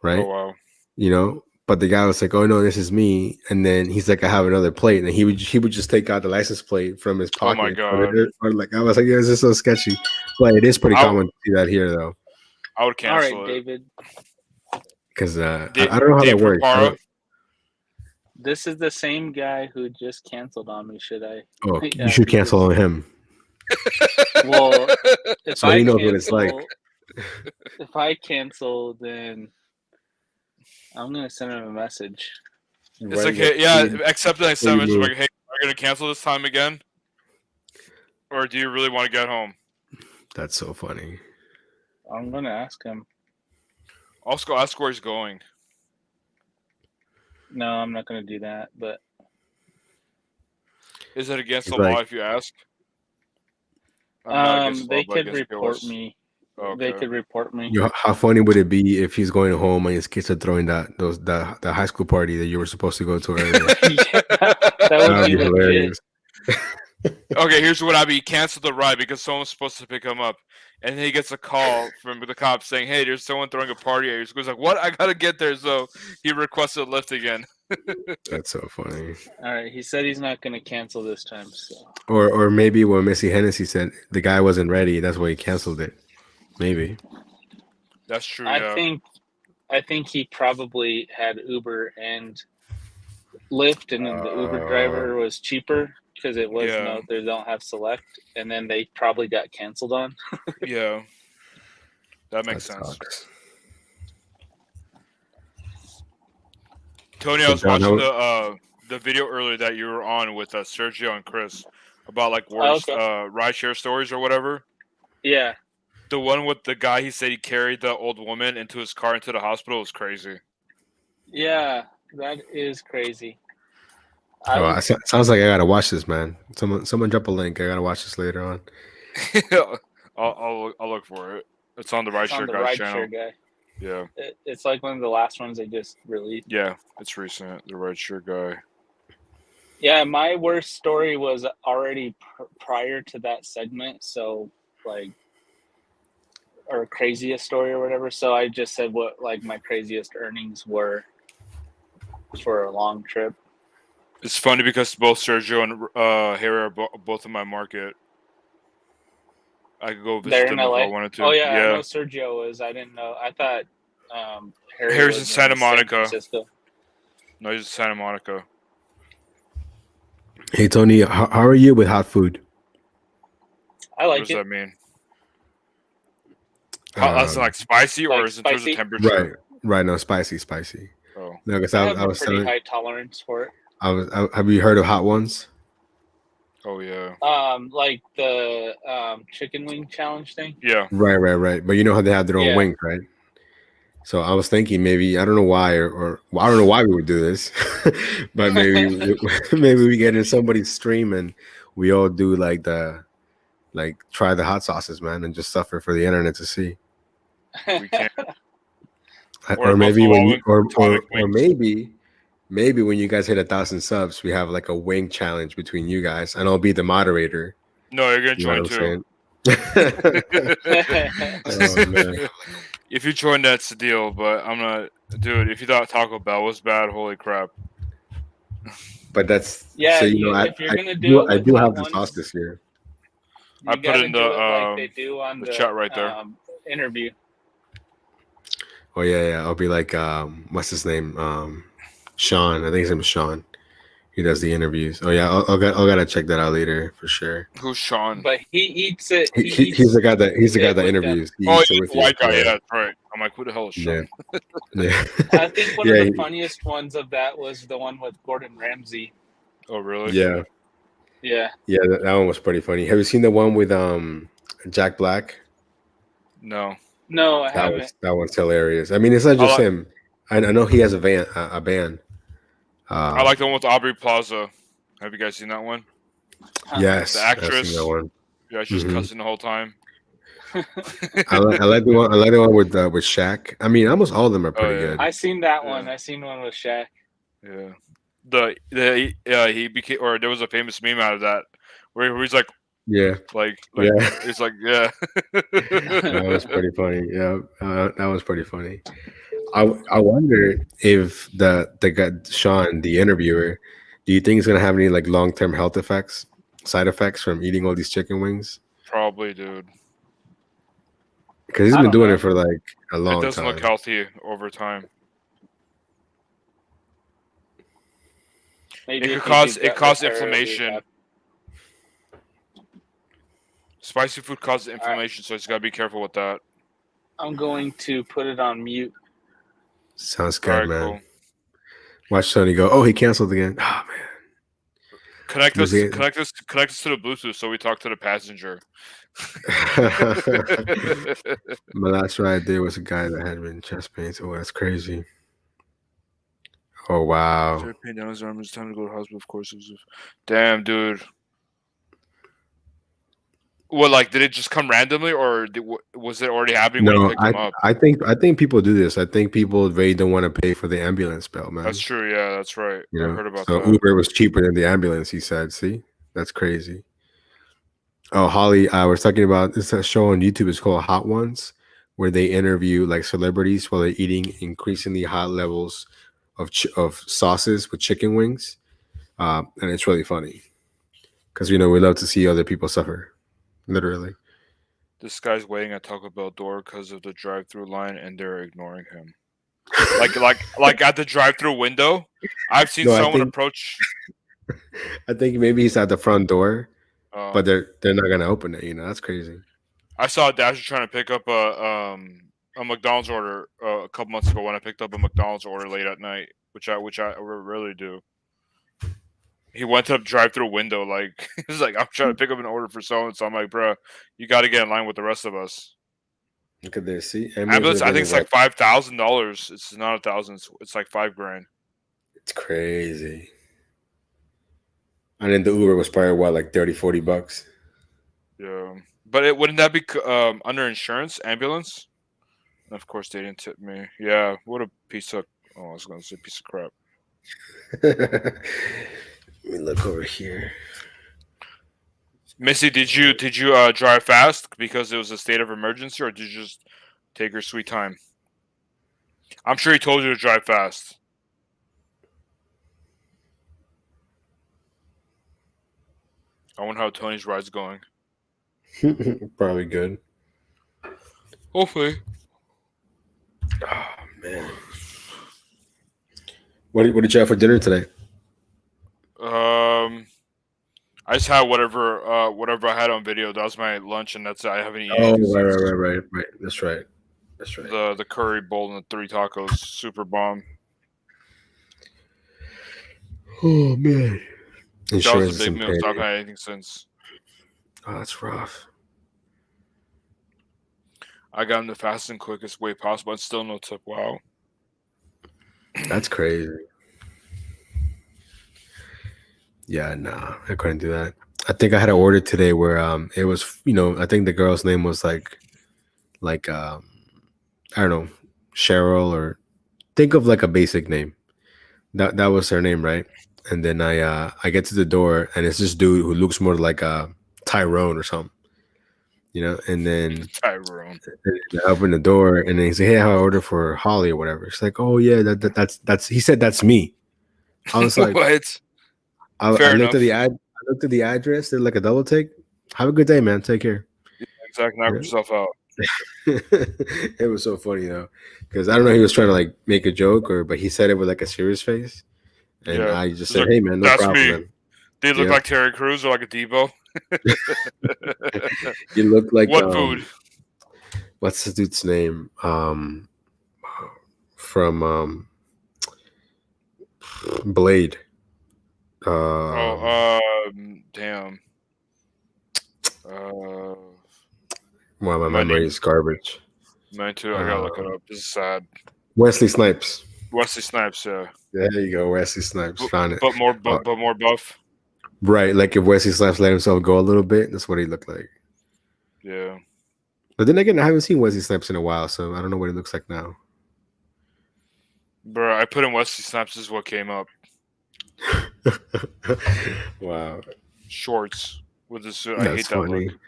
Right. Oh, wow. You know, but the guy was like, "Oh no, this is me." And then he's like, "I have another plate." And he would just take out the license plate from his pocket. Oh my god! Or like I was like, "Yeah, this is so sketchy." But it is pretty common to see that here, though. I would cancel All right, David. Because I don't know how that works. This is the same guy who just canceled on me. Should I? Oh, you should cancel on him. Well, if so he knows what it's like. If I cancel, then I'm gonna send him a message. It's like, hey, yeah, accept that message. Like, hey, are you gonna cancel this time again, or do you really want to get home? That's so funny. I'm gonna ask him. Also, ask where he's going. No, I'm not gonna do that. But is it against the law if you ask? They could report me. Okay. They could report me. How funny would it be if he's going home and his kids are throwing the high school party that you were supposed to go to earlier? that would be hilarious. Okay, here's what I'd be: cancel the ride because someone's supposed to pick him up, and then he gets a call from the cops saying, "Hey, there's someone throwing a party at your school." He's like, "What? I gotta get there." So he requested a lift again. That's so funny. All right, he said he's not gonna cancel this time. So. Or maybe when Missy Hennessy said the guy wasn't ready, that's why he canceled it. Maybe. That's true. I think he probably had Uber and Lyft, and then the Uber driver was cheaper because it was they don't have Select, and then they probably got canceled on. Yeah, that makes sense. Sucks. Tony, I was watching the video earlier that you were on with Sergio and Chris about like worst rideshare stories or whatever. Yeah. The one with the guy, he said he carried the old woman into his car into the hospital was crazy. Yeah, that is crazy. Sounds like I gotta watch this, man. Someone drop a link. I gotta watch this later on. I'll look for it. It's on the Rideshare Guy channel. Yeah. It's like one of the last ones they just released. Yeah, it's recent. The Rideshare Guy. Yeah, my worst story was already prior to that segment. So like. Or craziest story or whatever. So I just said what like my craziest earnings were for a long trip. It's funny because both Sergio and Harry are both in my market. I could go They're visit in them if I LA. wanted to. Oh yeah, I know Sergio was. I didn't know. I thought Harry Harry's was in Santa San Monica. Francisco. No, he's in Santa Monica. Hey Tony, how are you with hot food? I What like does it. that mean? Hot, as in like spicy, or like is in terms of spicy? temperature? Right. No, spicy. Oh, No, because I I have a was pretty telling. high tolerance for it. Have you heard of hot ones? oh yeah. Like the chicken wing challenge thing. Yeah. Right. But you know how they have their own Yeah. wings, right? So I was thinking maybe I don't know why or I don't know why we would do this, but maybe we get in somebody's stream and we all do like try the hot sauces, man, and just suffer for the internet to see. We can't. Or maybe when you or wings. maybe when you guys hit 1,000 subs, we have like a wing challenge between you guys, and I'll be the moderator. No, you're gonna You know join what too. Oh, man. If you join, that's the deal. But I'm not, dude. If you thought Taco Bell was bad, holy crap! But that's yeah. so you know If you're gonna do it I with do hot have the ones, sauce this year. you I put gotta in do it like they do on the chat right there. Interview. Oh yeah. I'll be like what's his name? Sean. I think his name is Sean. He does the interviews. Oh yeah, I'll gotta check that out later for sure. Who's Sean? But he eats it. He's the guy that interviews. He eats it with you. White guy. Yeah, that's right. I'm like, who the hell is Sean? Yeah. I think one of the funniest ones of that was the one with Gordon Ramsay. Oh really? Yeah. Yeah. Yeah, that one was pretty funny. Have you seen the one with Jack Black? No. No, I haven't. That one's hilarious. I mean, it's not just him. I know he has a band. I like the one with Aubrey Plaza. Have you guys seen that one? Yes, the actress. I've seen that one. Yeah, she's cussing the whole time. I like the one. I like the one with Shaq. I mean, almost all of them are pretty good. I seen that one. I seen one with Shaq. Yeah. He became, or there was a famous meme out of that where he's like, yeah, it's like, yeah. That was pretty funny. Yeah, that was pretty funny. I wonder if the guy Sean, the interviewer, do you think he's gonna have any like long-term health effects, side effects from eating all these chicken wings? Probably, dude. Because he's been doing it for like a long time. It doesn't look healthy over time. Maybe it could cause inflammation. Spicy food causes inflammation, so it's gotta be careful with that. I'm going to put it on mute. Sounds good, man. Cool. Watch Tony go. Oh, he canceled again. Oh man. Connect us to the Bluetooth so we talk to the passenger. My last ride there was a guy that had been chest pains. Oh, that's crazy. Oh wow. Pain down his arm. It's time to go to the hospital. Of course, damn, dude. Well, like, did it just come randomly, or was it already happening when you picked him up? I think people do this. I think people really don't want to pay for the ambulance bill, man. That's true. Yeah, that's right. I heard about that. So Uber was cheaper than the ambulance. He said, "See, that's crazy." Oh, Holly, I was talking about this show on YouTube. It's called Hot Ones, where they interview like celebrities while they're eating increasingly hot levels of sauces with chicken wings, and it's really funny because we love to see other people suffer. Literally, this guy's waiting at Taco Bell door because of the drive-through line, and they're ignoring him. like at the drive-through window, I've seen someone approach. I think maybe he's at the front door, but they're not gonna open it. That's crazy. I saw Dasher trying to pick up a McDonald's order a couple months ago when I picked up a McDonald's order late at night, which I really do. He went to the drive-through window, like he was like, "I'm trying to pick up an order for so and so." I'm like, "Bro, you got to get in line with the rest of us." Look at this. See, ambulance. I think it's like $5,000. It's not $1,000. It's like $5,000. It's crazy. And then the Uber was probably like $30-$40. Yeah, but wouldn't that be under insurance ambulance? And of course, they didn't tip me. Yeah, what a piece of. Oh, I was gonna say piece of crap. Let me look over here. Missy, did you drive fast because it was a state of emergency, or did you just take your sweet time? I'm sure he told you to drive fast. I wonder how Tony's ride's going. Probably good. Hopefully. Oh man. What did you have for dinner today? I just had whatever I had on video. That was my lunch, and that's it. I haven't eaten Oh, anything since. right. That's right. The curry bowl and the 3 tacos, super bomb. Oh man. That was a big meal. So I haven't had anything since. Oh, that's rough. I got in the fastest and quickest way possible, and still no tip. Wow. That's crazy. Yeah, nah, I couldn't do that. I think I had an order today where it was, I think the girl's name was like I don't know, Cheryl, or think of like a basic name. That was her name, right? And then I get to the door and it's this dude who looks more like Tyrone or something. And then Tyrone. I open the door and then he's like, "Hey, I have an order for Holly or whatever." It's like, "Oh yeah, that's." He said, "That's me." I was like, "What?" I looked at the address. Did like a double take. Have a good day, man. Take care. Yeah, exactly. Knock yourself out. It was so funny though, because I don't know, he was trying to like make a joke but he said it with like a serious face, and Yeah. I just said, "Hey man, no That's problem." me. Man. They look like Terry Crews or like a Debo. You look like what food? What's the dude's name? From Blade. Damn. Wow, my memory is garbage. Mine too. I gotta look it up. This is sad. Wesley Snipes. Wesley Snipes. Yeah. There you go, Wesley Snipes. Found it. But more buff. Right, like if Wesley Snipes let himself go a little bit, that's what he looked like. Yeah. But then again, I haven't seen Wesley Snipes in a while, so I don't know what he looks like now. Bro, I put in Wesley Snipes. This is what came up. Wow. Shorts with the suit. That's I hate funny. that look.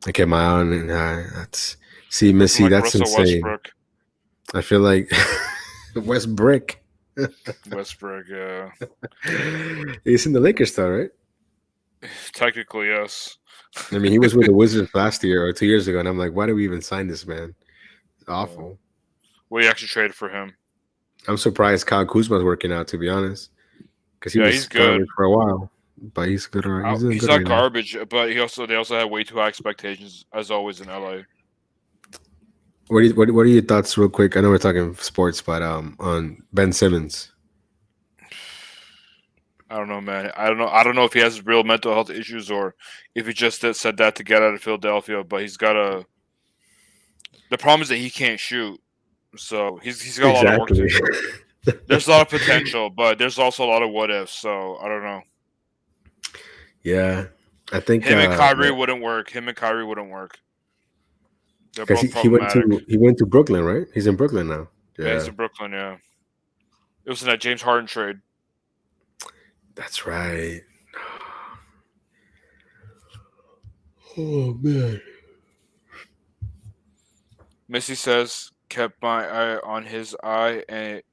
I kept my eye on it. That's Missy. Like that's Russell insane. Westbrook. I feel like Westbrook. Westbrook, yeah. He's in the Lakers, though, right? Technically, yes. I mean, he was with the Wizards last year or 2 years ago, and I'm like, why did we even sign this man? It's awful. Well, you actually traded for him. I'm surprised Kyle Kuzma's working out, to be honest, because he's good for a while, but he's good. He's not garbage, but they also had way too high expectations, as always in LA. What are your thoughts, real quick? I know we're talking sports, but on Ben Simmons. I don't know, man. I don't know if he has real mental health issues or if he just said that to get out of Philadelphia. But he's got the problem is that he can't shoot, so he's got a lot of work to do. There's a lot of potential, but there's also a lot of what ifs. So I don't know. Yeah, I think him and Kyrie wouldn't work. Because he went to Brooklyn, right? He's in Brooklyn now. Yeah, he's in Brooklyn. Yeah, it was in that James Harden trade. That's right. Oh man. Missy says, kept my eye on his and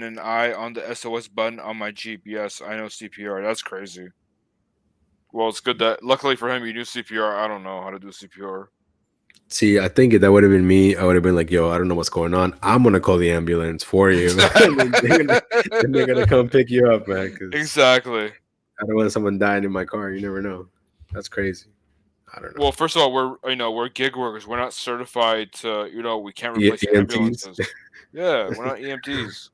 an eye on the SOS button on my Jeep. Yes, I know CPR. That's crazy. Well, it's good that luckily for him, you knew CPR. I don't know how to do CPR. See, I think if that would have been me, I would have been like, "Yo, I don't know what's going on. I'm gonna call the ambulance for you. they're gonna come pick you up, man." Exactly. I don't want someone dying in my car. You never know. That's crazy. I don't know. Well, first of all, we're gig workers. We're not certified to, we can't replace ambulances. Yeah, we're not EMTs.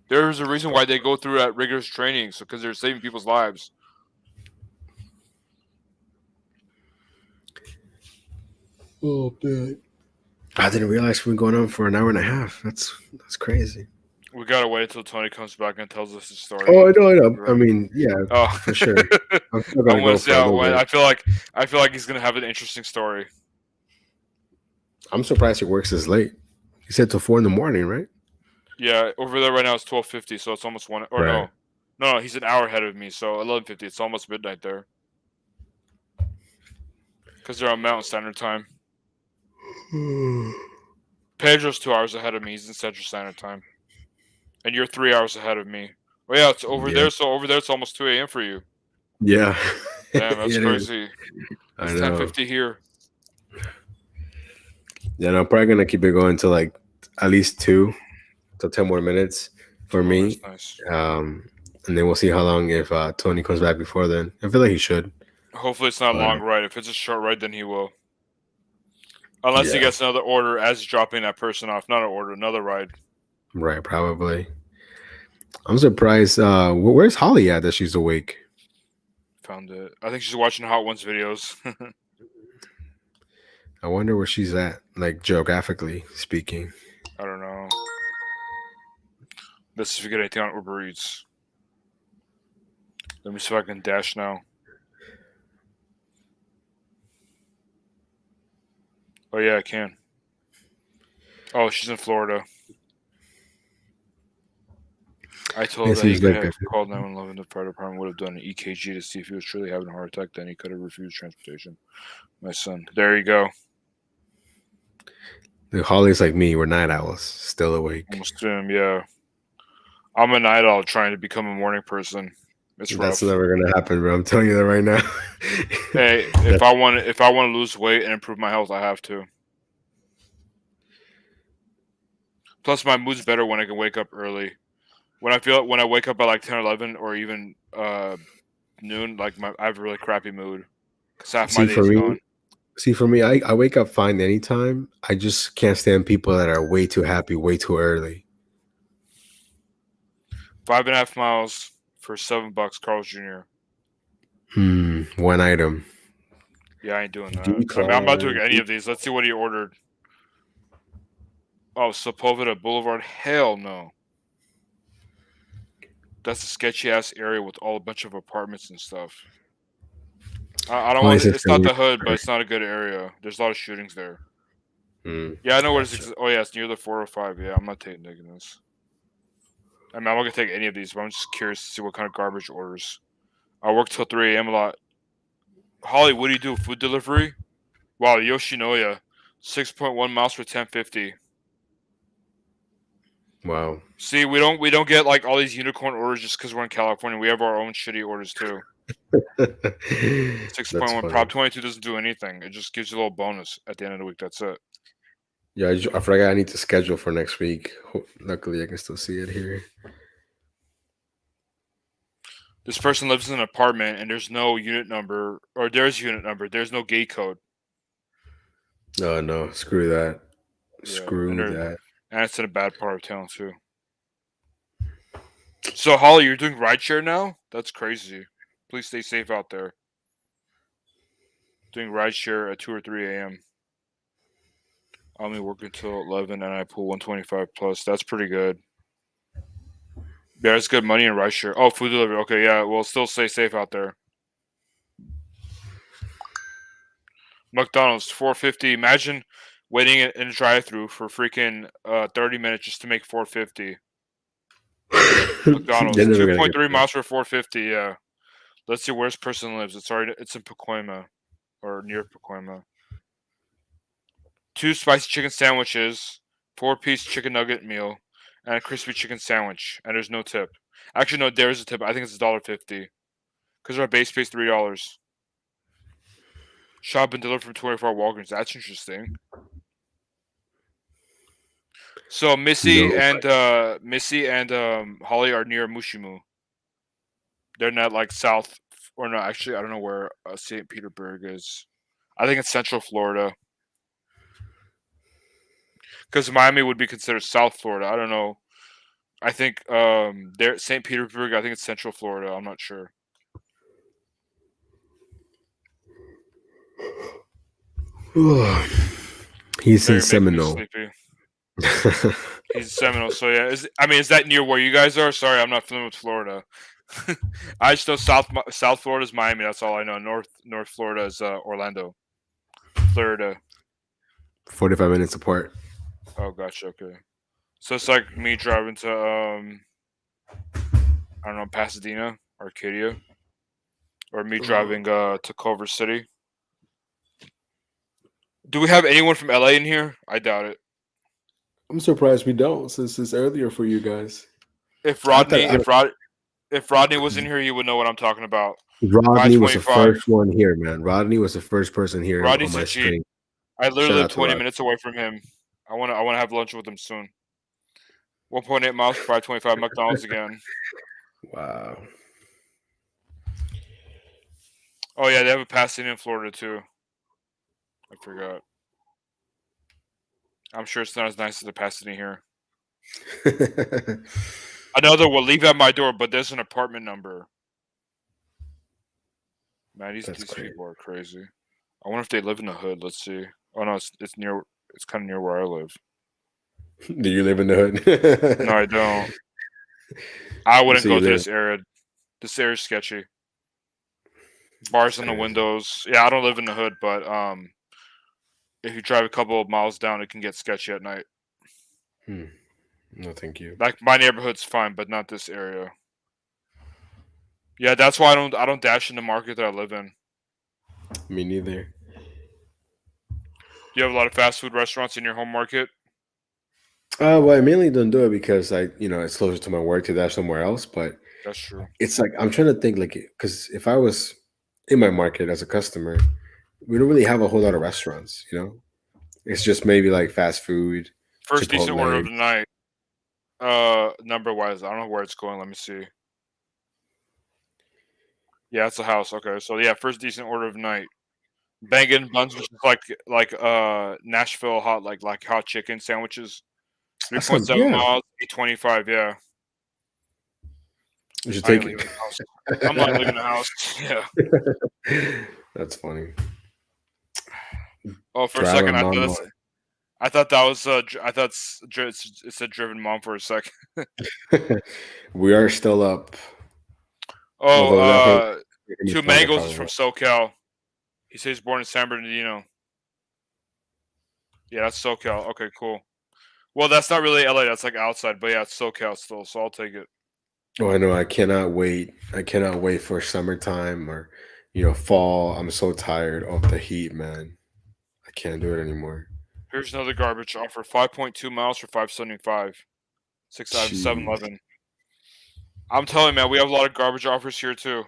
There's a reason why they go through that rigorous training, because they're saving people's lives. Oh man, I didn't realize we've been going on for an hour and a half. That's crazy. We gotta wait until Tony comes back and tells us his story. Oh, I know. I mean, yeah, for sure. I'm still gonna go for a little bit. I feel like he's gonna have an interesting story. I'm surprised he works this late. He said till 4 a.m, right? Yeah, over there right now it's 12:50, so it's almost 1. Or right. No, he's an hour ahead of me, so 11:50. It's almost midnight there. Because they're on Mountain Standard Time. Pedro's 2 hours ahead of me. He's in Central Standard Time. And you're 3 hours ahead of me. Well, yeah, it's over there. So over there, it's almost 2 a.m. for you. Yeah. Damn, that's It is. crazy. I It's know. 10:50 here. Yeah, and I'm probably gonna keep it going to like at least 10 more minutes for me. Nice. And then we'll see how long if Tony comes back before then. I feel like he should. Hopefully it's not a long ride. If it's a short ride, then he will. Unless he gets another order as he's dropping that person off. Not an order, another ride. Right, probably. I'm surprised. Where's Holly at that she's awake? Found it. I think she's watching Hot Ones videos. I wonder where she's at, like geographically speaking. I don't know. Let's see if we get anything on Uber Eats. Let me see if I can dash now. Oh yeah, I can. Oh, she's in Florida. I told him that he could have called 911. The fire department would have done an EKG to see if he was truly having a heart attack. Then he could have refused transportation. My son. There you go. The Holly's like me. We're night owls, still awake. Almost him, yeah. I'm a night owl trying to become a morning person. It's rough. That's never gonna happen, bro. I'm telling you that right now. Hey, if I want to lose weight and improve my health, I have to. Plus, my mood's better when I can wake up early. When I wake up at like 10 or 11 or even noon, like I have a really crappy mood. Cause half my day's gone. See, for me, I wake up fine anytime. I just can't stand people that are way too happy, way too early. 5.5 miles for $7, Carl's Jr. One item. Yeah, I ain't doing that. I mean, I'm not doing any of these. Let's see what he ordered. Oh, Sepulveda Boulevard. Hell no. That's a sketchy ass area with a bunch of apartments and stuff. I don't want. It's not the hood, but it's not a good area. There's a lot of shootings there. Yeah, I know where it's. Oh yeah, it's near the 405. Yeah, I'm not taking this. I mean, I'm not gonna take any of these, but I'm just curious to see what kind of garbage orders. I work till 3 a.m. a lot. Holly, what do you do? Food delivery? Wow, Yoshinoya, 6.1 miles for 10.50. Wow. See, we don't get like all these unicorn orders just because we're in California. We have our own shitty orders too. 6.1 Prop 22 doesn't do anything. It just gives you a little bonus at the end of the week. That's it. Yeah, I forgot I need to schedule for next week. Luckily, I can still see it here. This person lives in an apartment and there's no unit number, or there's unit number. There's no gate code. Oh no! Screw that. Yeah, Screw that. And it's in a bad part of town too. So Holly, you're doing rideshare now? That's crazy. Please stay safe out there. Doing rideshare at 2 or 3 a.m. I only work until 11 and I pull 125 plus. That's pretty good. Yeah, it's good money in rideshare. Oh, food delivery. Okay, yeah. Well, still stay safe out there. McDonald's, $4.50. Imagine waiting in a drive-thru for freaking 30 minutes just to make $4.50. McDonald's, 2.3 miles for $4.50. Yeah. Let's see where this person lives. It's in Pacoima, or near Pacoima. 2 spicy chicken sandwiches, 4-piece chicken nugget meal, and a crispy chicken sandwich. And there's no tip. Actually, no, there is a tip. I think it's $1.50. Because our base pays $3. Shop and deliver from 24 Walgreens. That's interesting. So Missy and Holly are near Mushimu. They're not like south, or no, actually, I don't know where St. Petersburg is. I think it's Central Florida. Because Miami would be considered South Florida. I don't know. I think they're St. Petersburg. I think it's Central Florida. I'm not sure. He's in Seminole. He's in Seminole. So yeah, is that near where you guys are? Sorry, I'm not familiar with Florida. I just know South Florida is Miami. That's all I know. North Florida is Orlando, Florida. 45 minutes apart. Oh, gotcha. Okay, so it's like me driving to I don't know, Pasadena, Arcadia, or me driving to Culver City. Do we have anyone from LA in here? I doubt it. I'm surprised we don't, since it's earlier for you guys. If Rodney was in here, he would know what I'm talking about. Rodney was the first one here, man. Rodney was the first person here Rodney's on my stream. I literally live 20 minutes away from him. I want to have lunch with him soon. 1.8 miles for 525 McDonald's again. Wow. Oh yeah, they have a Pasadena in Florida too. I forgot. I'm sure it's not as nice as the Pasadena here. Another will leave at my door, but there's an apartment number. Man, these people are crazy. I wonder if they live in the hood. Let's see. Oh no, it's near. It's kind of near where I live. Do you live in the hood? No, I don't. I wouldn't go to this area. This area's sketchy. Bars in the windows. Yeah, I don't live in the hood, but if you drive a couple of miles down, it can get sketchy at night. No, thank you. Like my neighborhood's fine, but not this area. Yeah, that's why I don't dash in the market that I live in. Me neither. You have a lot of fast food restaurants in your home market? Well, I mainly don't do it because it's closer to my work to dash somewhere else. But that's true. It's like I'm trying to think, like, because if I was in my market as a customer, we don't really have a whole lot of restaurants. It's just maybe like fast food. First Chipotle. Decent order of the night. Number wise, I don't know where it's going. Let me see. Yeah, it's a house. Okay, so yeah, first decent order of the night. Bangin' buns, which is like Nashville hot like hot chicken sandwiches. 3.7 miles, 825. Yeah. You should take it. I'm not leaving the house. Yeah. That's funny. Oh, for a second, I thought that was I thought it said driven mom for a second. We are still up. Oh, Two Mangoes is from SoCal. He says he's born in San Bernardino. Yeah, that's SoCal. Okay, cool. Well, that's not really LA. That's like outside, but yeah, it's SoCal still, so I'll take it. Oh, I know. I cannot wait. I cannot wait for summertime or, fall. I'm so tired of the heat, man. I can't do it anymore. Here's another garbage offer. 5.2 miles for 575. 7-Eleven. I'm telling you, man, we have a lot of garbage offers here too.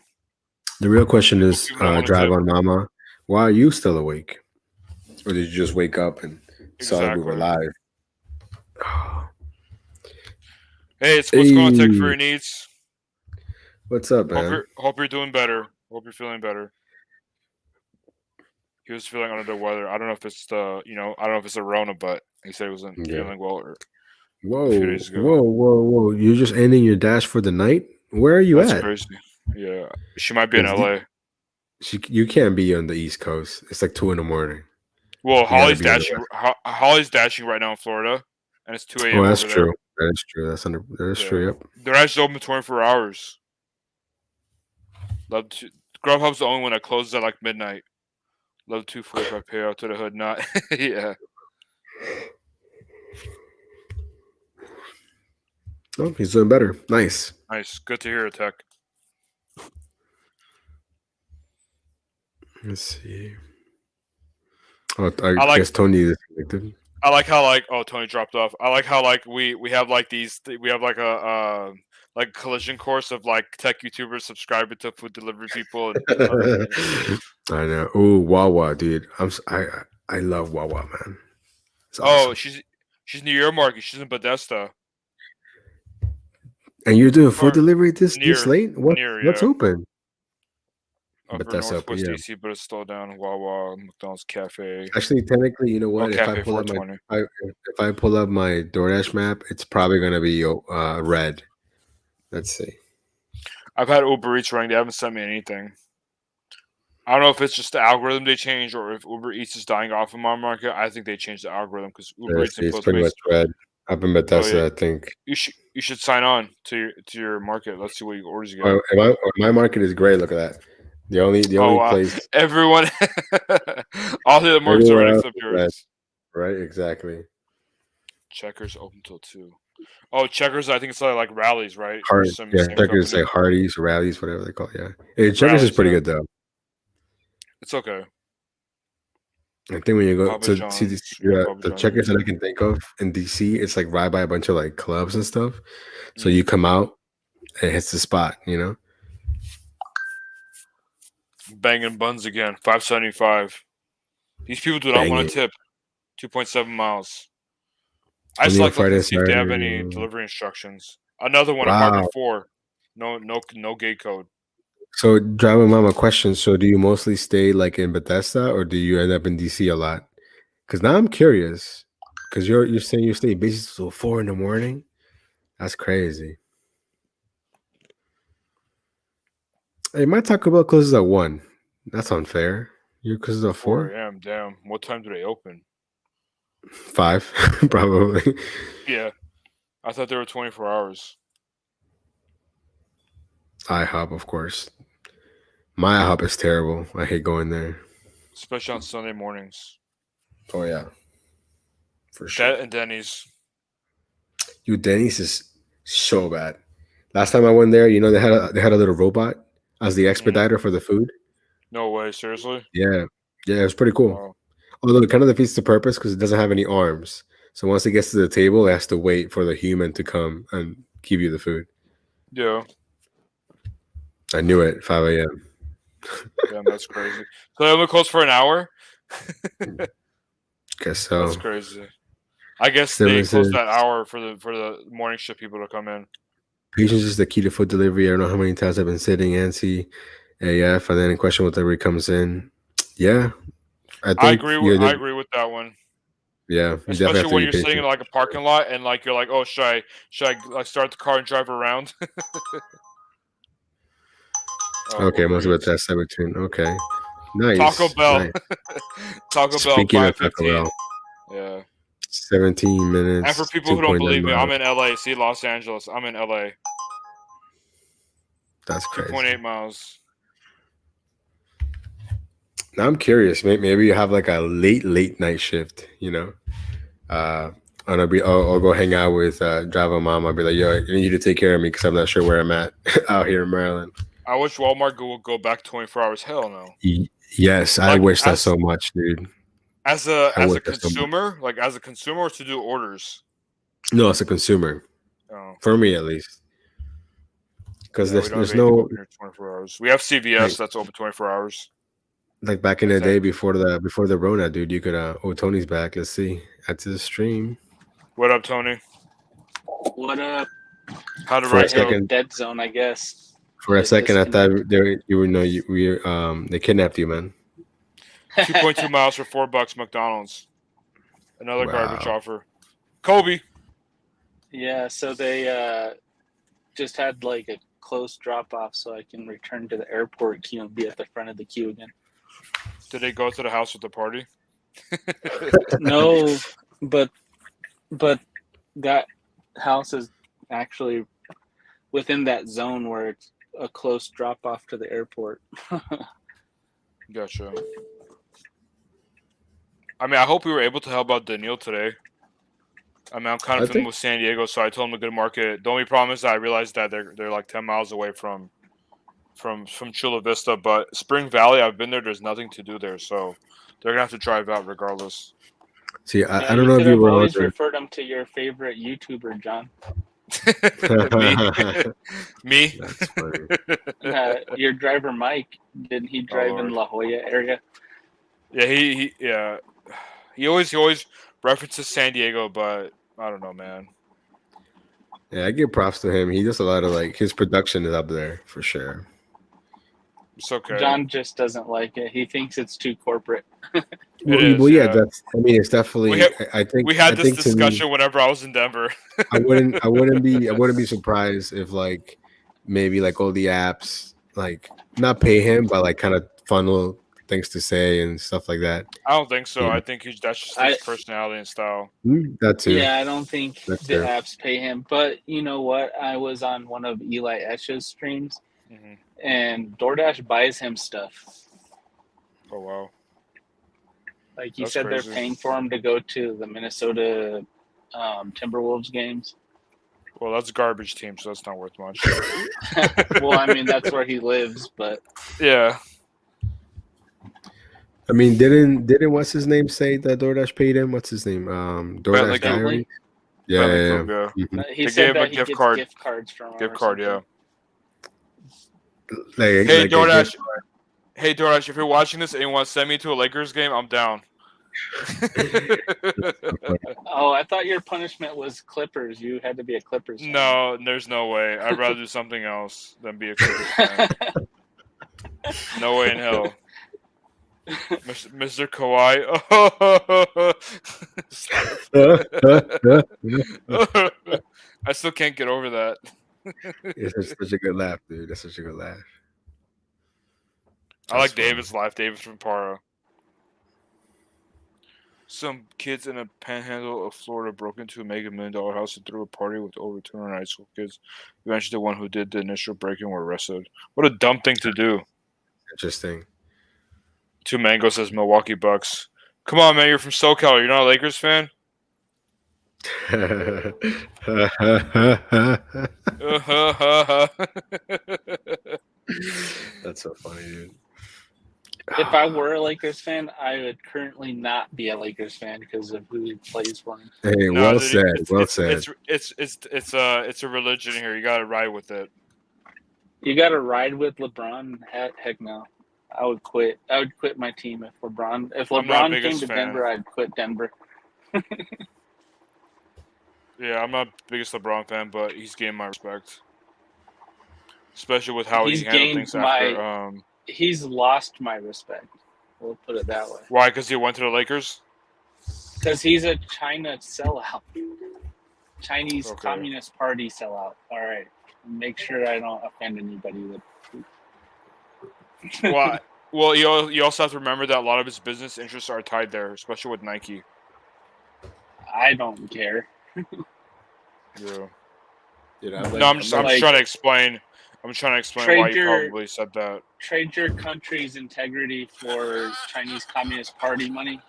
The real question is, Drive on Mama, why are you still awake? Or did you just wake up and saw that we were live? Hey, what's going on, Tech for your needs? What's up, man? Hope you're doing better. Hope you're feeling better. He was feeling under the weather. I don't know if it's I don't know if it's a Rona, but he said he wasn't feeling well. Whoa! Whoa! You're just ending your dash for the night? Where are you at? That's crazy. Yeah, she might be in LA. You can't be on the East Coast. It's like 2 a.m. Well, Holly's dashing. Holly's dashing right now in Florida, and it's 2 a.m. Oh, that's true. That is true. That's true. Yep. They're actually open 24 hours. Grubhub's the only one that closes at like midnight. Love 245 payout to the hood. Not yeah. Oh, he's doing better. Nice. Good to hear it, Tech. Let's see. Oh, I guess Tony is connected. I like how Tony dropped off. I like how we have like these. We have like a like collision course of like tech YouTubers subscribing to food delivery people. And I know. Oh, Wawa, dude. I love Wawa, man. It's awesome. She's near your market. She's in Bethesda. And you're doing food delivery this late? What's open? Bethesda, Northwest DC, but it's still down. Wawa, McDonald's Cafe. Actually, technically, you know what? If I pull up my DoorDash map, it's probably gonna be red. Let's see. I've had Uber Eats running. They haven't sent me anything. I don't know if it's just the algorithm they changed or if Uber Eats is dying off in my market. I think they changed the algorithm because Uber Eats is pretty much red. Up in Bethesda, I think. You should sign on to your market. Let's see what orders you get. My market is great. Look at that. The only place. Everyone, all the markets are red except yours. Right, exactly. Checkers open till 2. Oh, Checkers! I think it's like Rallies, right? Checkers like Hardee's, Rallies, whatever they call it. Yeah, hey, Checkers is pretty good though. It's okay. I think when you go to see the Checkers that I can think of in DC, it's like right by a bunch of like clubs and stuff. So you come out, and it hits the spot, Banging buns again. 575. These people do not want to tip. 2.7 miles. I just like looking to see if they have any delivery instructions. Another one, apartment 4. No gate code. So, driving mama question. So, do you mostly stay like in Bethesda, or do you end up in DC a lot? Because now I'm curious. Because you're saying you stay busy till 4 a.m. That's crazy. Hey, my Taco Bell closes at 1. That's unfair. You closes at 4? 4 a.m. Damn. What time do they open? 5, probably. Yeah. I thought they were 24 hours. IHOP, of course. My IHOP is terrible. I hate going there. Especially on Sunday mornings. Oh, yeah. For sure. And Denny's. Denny's is so bad. Last time I went there, they had a little robot as the expediter for the food. No way, seriously? Yeah, it was pretty cool. Wow. Although it kind of defeats the purpose because it doesn't have any arms. So once it gets to the table, it has to wait for the human to come and give you the food. Yeah. I knew it. 5 a.m. Damn, that's crazy. So they only closed for an hour? Guess so. That's crazy. I guess Simmons they closed that hour for the morning shift people to come in. Patience is the key to food delivery. I don't know how many times I've been sitting AF, and then in question what delivery comes in. Yeah, I agree with that one. Yeah, especially when you're sitting in like a parking lot and like you're like, oh, should I like start the car and drive around? Okay, must be with that 17. Okay, nice. Taco Bell. Nice. Taco Bell. Speaking of Taco Bell. Yeah. 17 minutes. And for people who don't believe me, I'm in LA. See, Los Angeles. I'm in LA. That's crazy. 2.8 miles. Now I'm curious. Maybe you have like a late night shift. And I'll go hang out with Driver Mom. I'll be like, yo, I need you to take care of me because I'm not sure where I'm at out here in Maryland. I wish Walmart will go back 24 hours. Hell no. Yes, I wish that so much, dude. As a consumer, like as a consumer, or to do orders? No, as a consumer. Oh. For me, at least. Because there's no 24 hours. We have CVS that's open 24 hours. Like back in the day before the Rona, dude, you could Tony's back. Let's see. Add to the stream. What up, Tony? What up? How did right go? Dead zone, I guess. For a second, I thought they kidnapped you, man. 2.2 miles for $4 McDonald's. Another garbage offer. Kobe. Yeah, so they just had like a close drop off, so I can return to the airport queue and be at the front of the queue again. Did they go to the house with the party? No, but that house is actually within that zone where it's a close drop off to the airport. Gotcha. I mean, I hope we were able to help out Daniil today. I mean, I'm kind of familiar with San Diego, so I told him to go to market. The only problem is that I realized that they're like 10 miles away from Chula Vista, but Spring Valley, I've been there. There's nothing to do there, so they're gonna have to drive out regardless. See, I don't know if you were always referred them to your favorite YouTuber, John. Me? That's funny. Your driver Mike, didn't he drive in La Jolla area? Yeah, he always references San Diego, but I don't know, man. Yeah, I give props to him. He does a lot of his production is up there for sure. It's okay. John just doesn't like it. He thinks it's too corporate. It's definitely. I think we had this discussion whenever I was in Denver. I wouldn't be surprised if maybe all the apps not pay him, but kind of funnel things to say and stuff like that. I don't think so. Yeah. I think that's just his personality and style. That too. Yeah, I don't think the apps pay him. But you know what? I was on one of Eli Esch's streams, and DoorDash buys him stuff. Oh wow! He said crazy. They're paying for him to go to the Minnesota Timberwolves games. Well, that's a garbage team, so that's not worth much. Well, I mean that's where he lives, but yeah. I mean, didn't what's his name say that DoorDash paid him? What's his name? DoorDash Diary. Yeah. Mm-hmm. He said that he gets gift cards from him. Gift card, yeah. Hey, DoorDash. Hey, DoorDash, if you're watching this and you want to send me to a Lakers game, I'm down. Oh, I thought your punishment was Clippers. You had to be a Clippers fan. No, there's no way. I'd rather do something else than be a Clippers fan. No way in hell. Mr. Kawhi. I still can't get over that. It's such a good laugh, dude. That's such a good laugh. I like David's laugh. David from Paro. Some kids in a panhandle of Florida broke into a mega $1 million house and threw a party with over 200 high school kids. Eventually, the one who did the initial break-in were arrested. What a dumb thing to do. Interesting. 2 Mango says Milwaukee Bucks. Come on, man. You're from SoCal. You're not a Lakers fan? That's so funny, dude. If I were a Lakers fan, I would currently not be a Lakers fan because of who plays for him. Hey, No, well dude, said. Well said. It's a religion here. You gotta ride with it. You got to ride with LeBron? Heck no. I would quit. I would quit my team if I'm not the LeBron came biggest to fan. Denver, I'd quit Denver. Yeah, I'm not the biggest LeBron fan, but he's gained my respect, especially with how He's he handled gained things after. He's lost my respect. We'll put it that way. Why? Because he went to the Lakers. Because he's a China sellout. Chinese Okay. Communist Party sellout. All right. Make sure I don't offend anybody with. Why? Well, you also have to remember that a lot of his business interests are tied there, especially with Nike. I don't care. Yeah. Dude, I'm just trying to explain. I'm trying to explain why you probably said that. Trade your country's integrity for Chinese Communist Party money.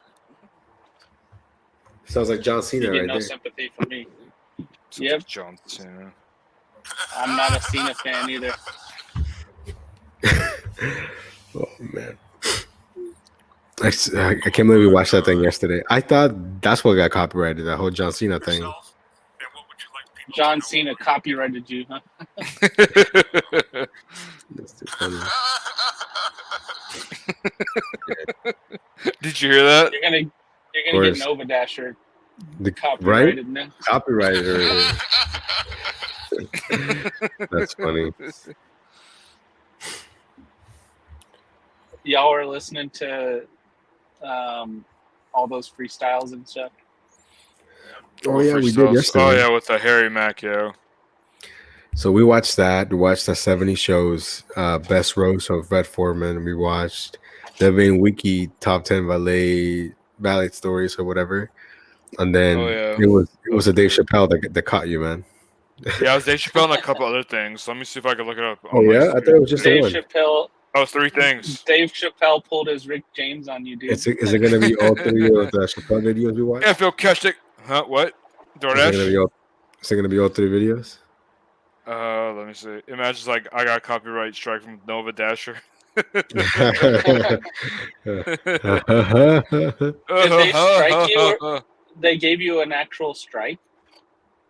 Sounds like John Cena You get right no there. sympathy from me. Sounds Yep. like John Cena. I'm not a Cena fan either. Oh man, I can't believe we watched that thing yesterday. I thought that's what got copyrighted, that whole John Cena thing. John Cena copyrighted you, huh? That's too funny. Did you hear that? You're gonna get Nova Dasher The copyrighted right? next. Copyrighted. That's funny. Y'all are listening to all those freestyles and stuff. Oh yeah, we did yesterday. Oh yeah, with the Harry Mack, yeah. So we watched that. We watched the 70 shows, best roast of Red Foreman. We watched the Vane Wiki top 10 ballet stories or whatever. And then it was a Dave Chappelle that caught you, man. Yeah, it was Dave Chappelle and a couple other things. Let me see if I can look it up. Oh yeah, I thought it was just Dave the one. Chappelle. Oh, 3 things. Dave Chappelle pulled his Rick James on you, dude. Is it going to be all 3 of the Chappelle videos we watched? Yeah, Phil Keshik. Huh? What? DoorDash? Is it going to be all 3 videos? Let me see. Imagine like I got copyright strike from Nova Dasher. Did they strike you? They gave you an actual strike?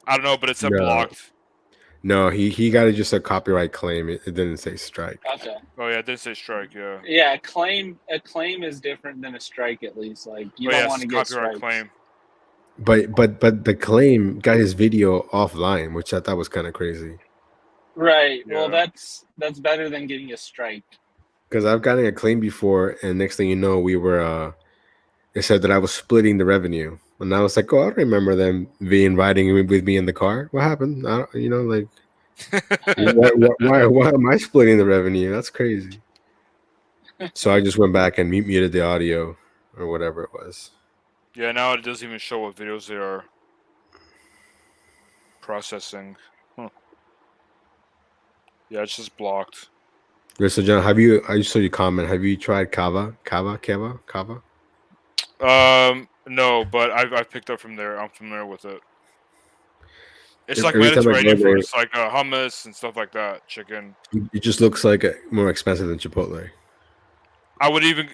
I don't know, but it said blocked. No, he got just a copyright claim. It didn't say strike. Okay. Oh yeah, it did say strike. Yeah. Yeah, a claim is different than a strike. At least, like you don't want to get copyright strikes. claim. But the claim got his video offline, which I thought was kind of crazy. Right. Yeah. Well, that's better than getting a strike. Because I've gotten a claim before, and next thing you know, we were. It said that I was splitting the revenue, and I was like, "Oh, I don't remember them being riding with me in the car. What happened? Why am I splitting the revenue? That's crazy." So I just went back and muted the audio or whatever it was. Yeah, now it doesn't even show what videos they are processing. Huh. Yeah, it's just blocked. So John, I saw you comment. Have you tried kava? No, but I've picked up from there. I'm familiar with it. It's like every time I go Mediterranean there- food. It's like hummus and stuff like that. Chicken. It just looks like more expensive than Chipotle. I would even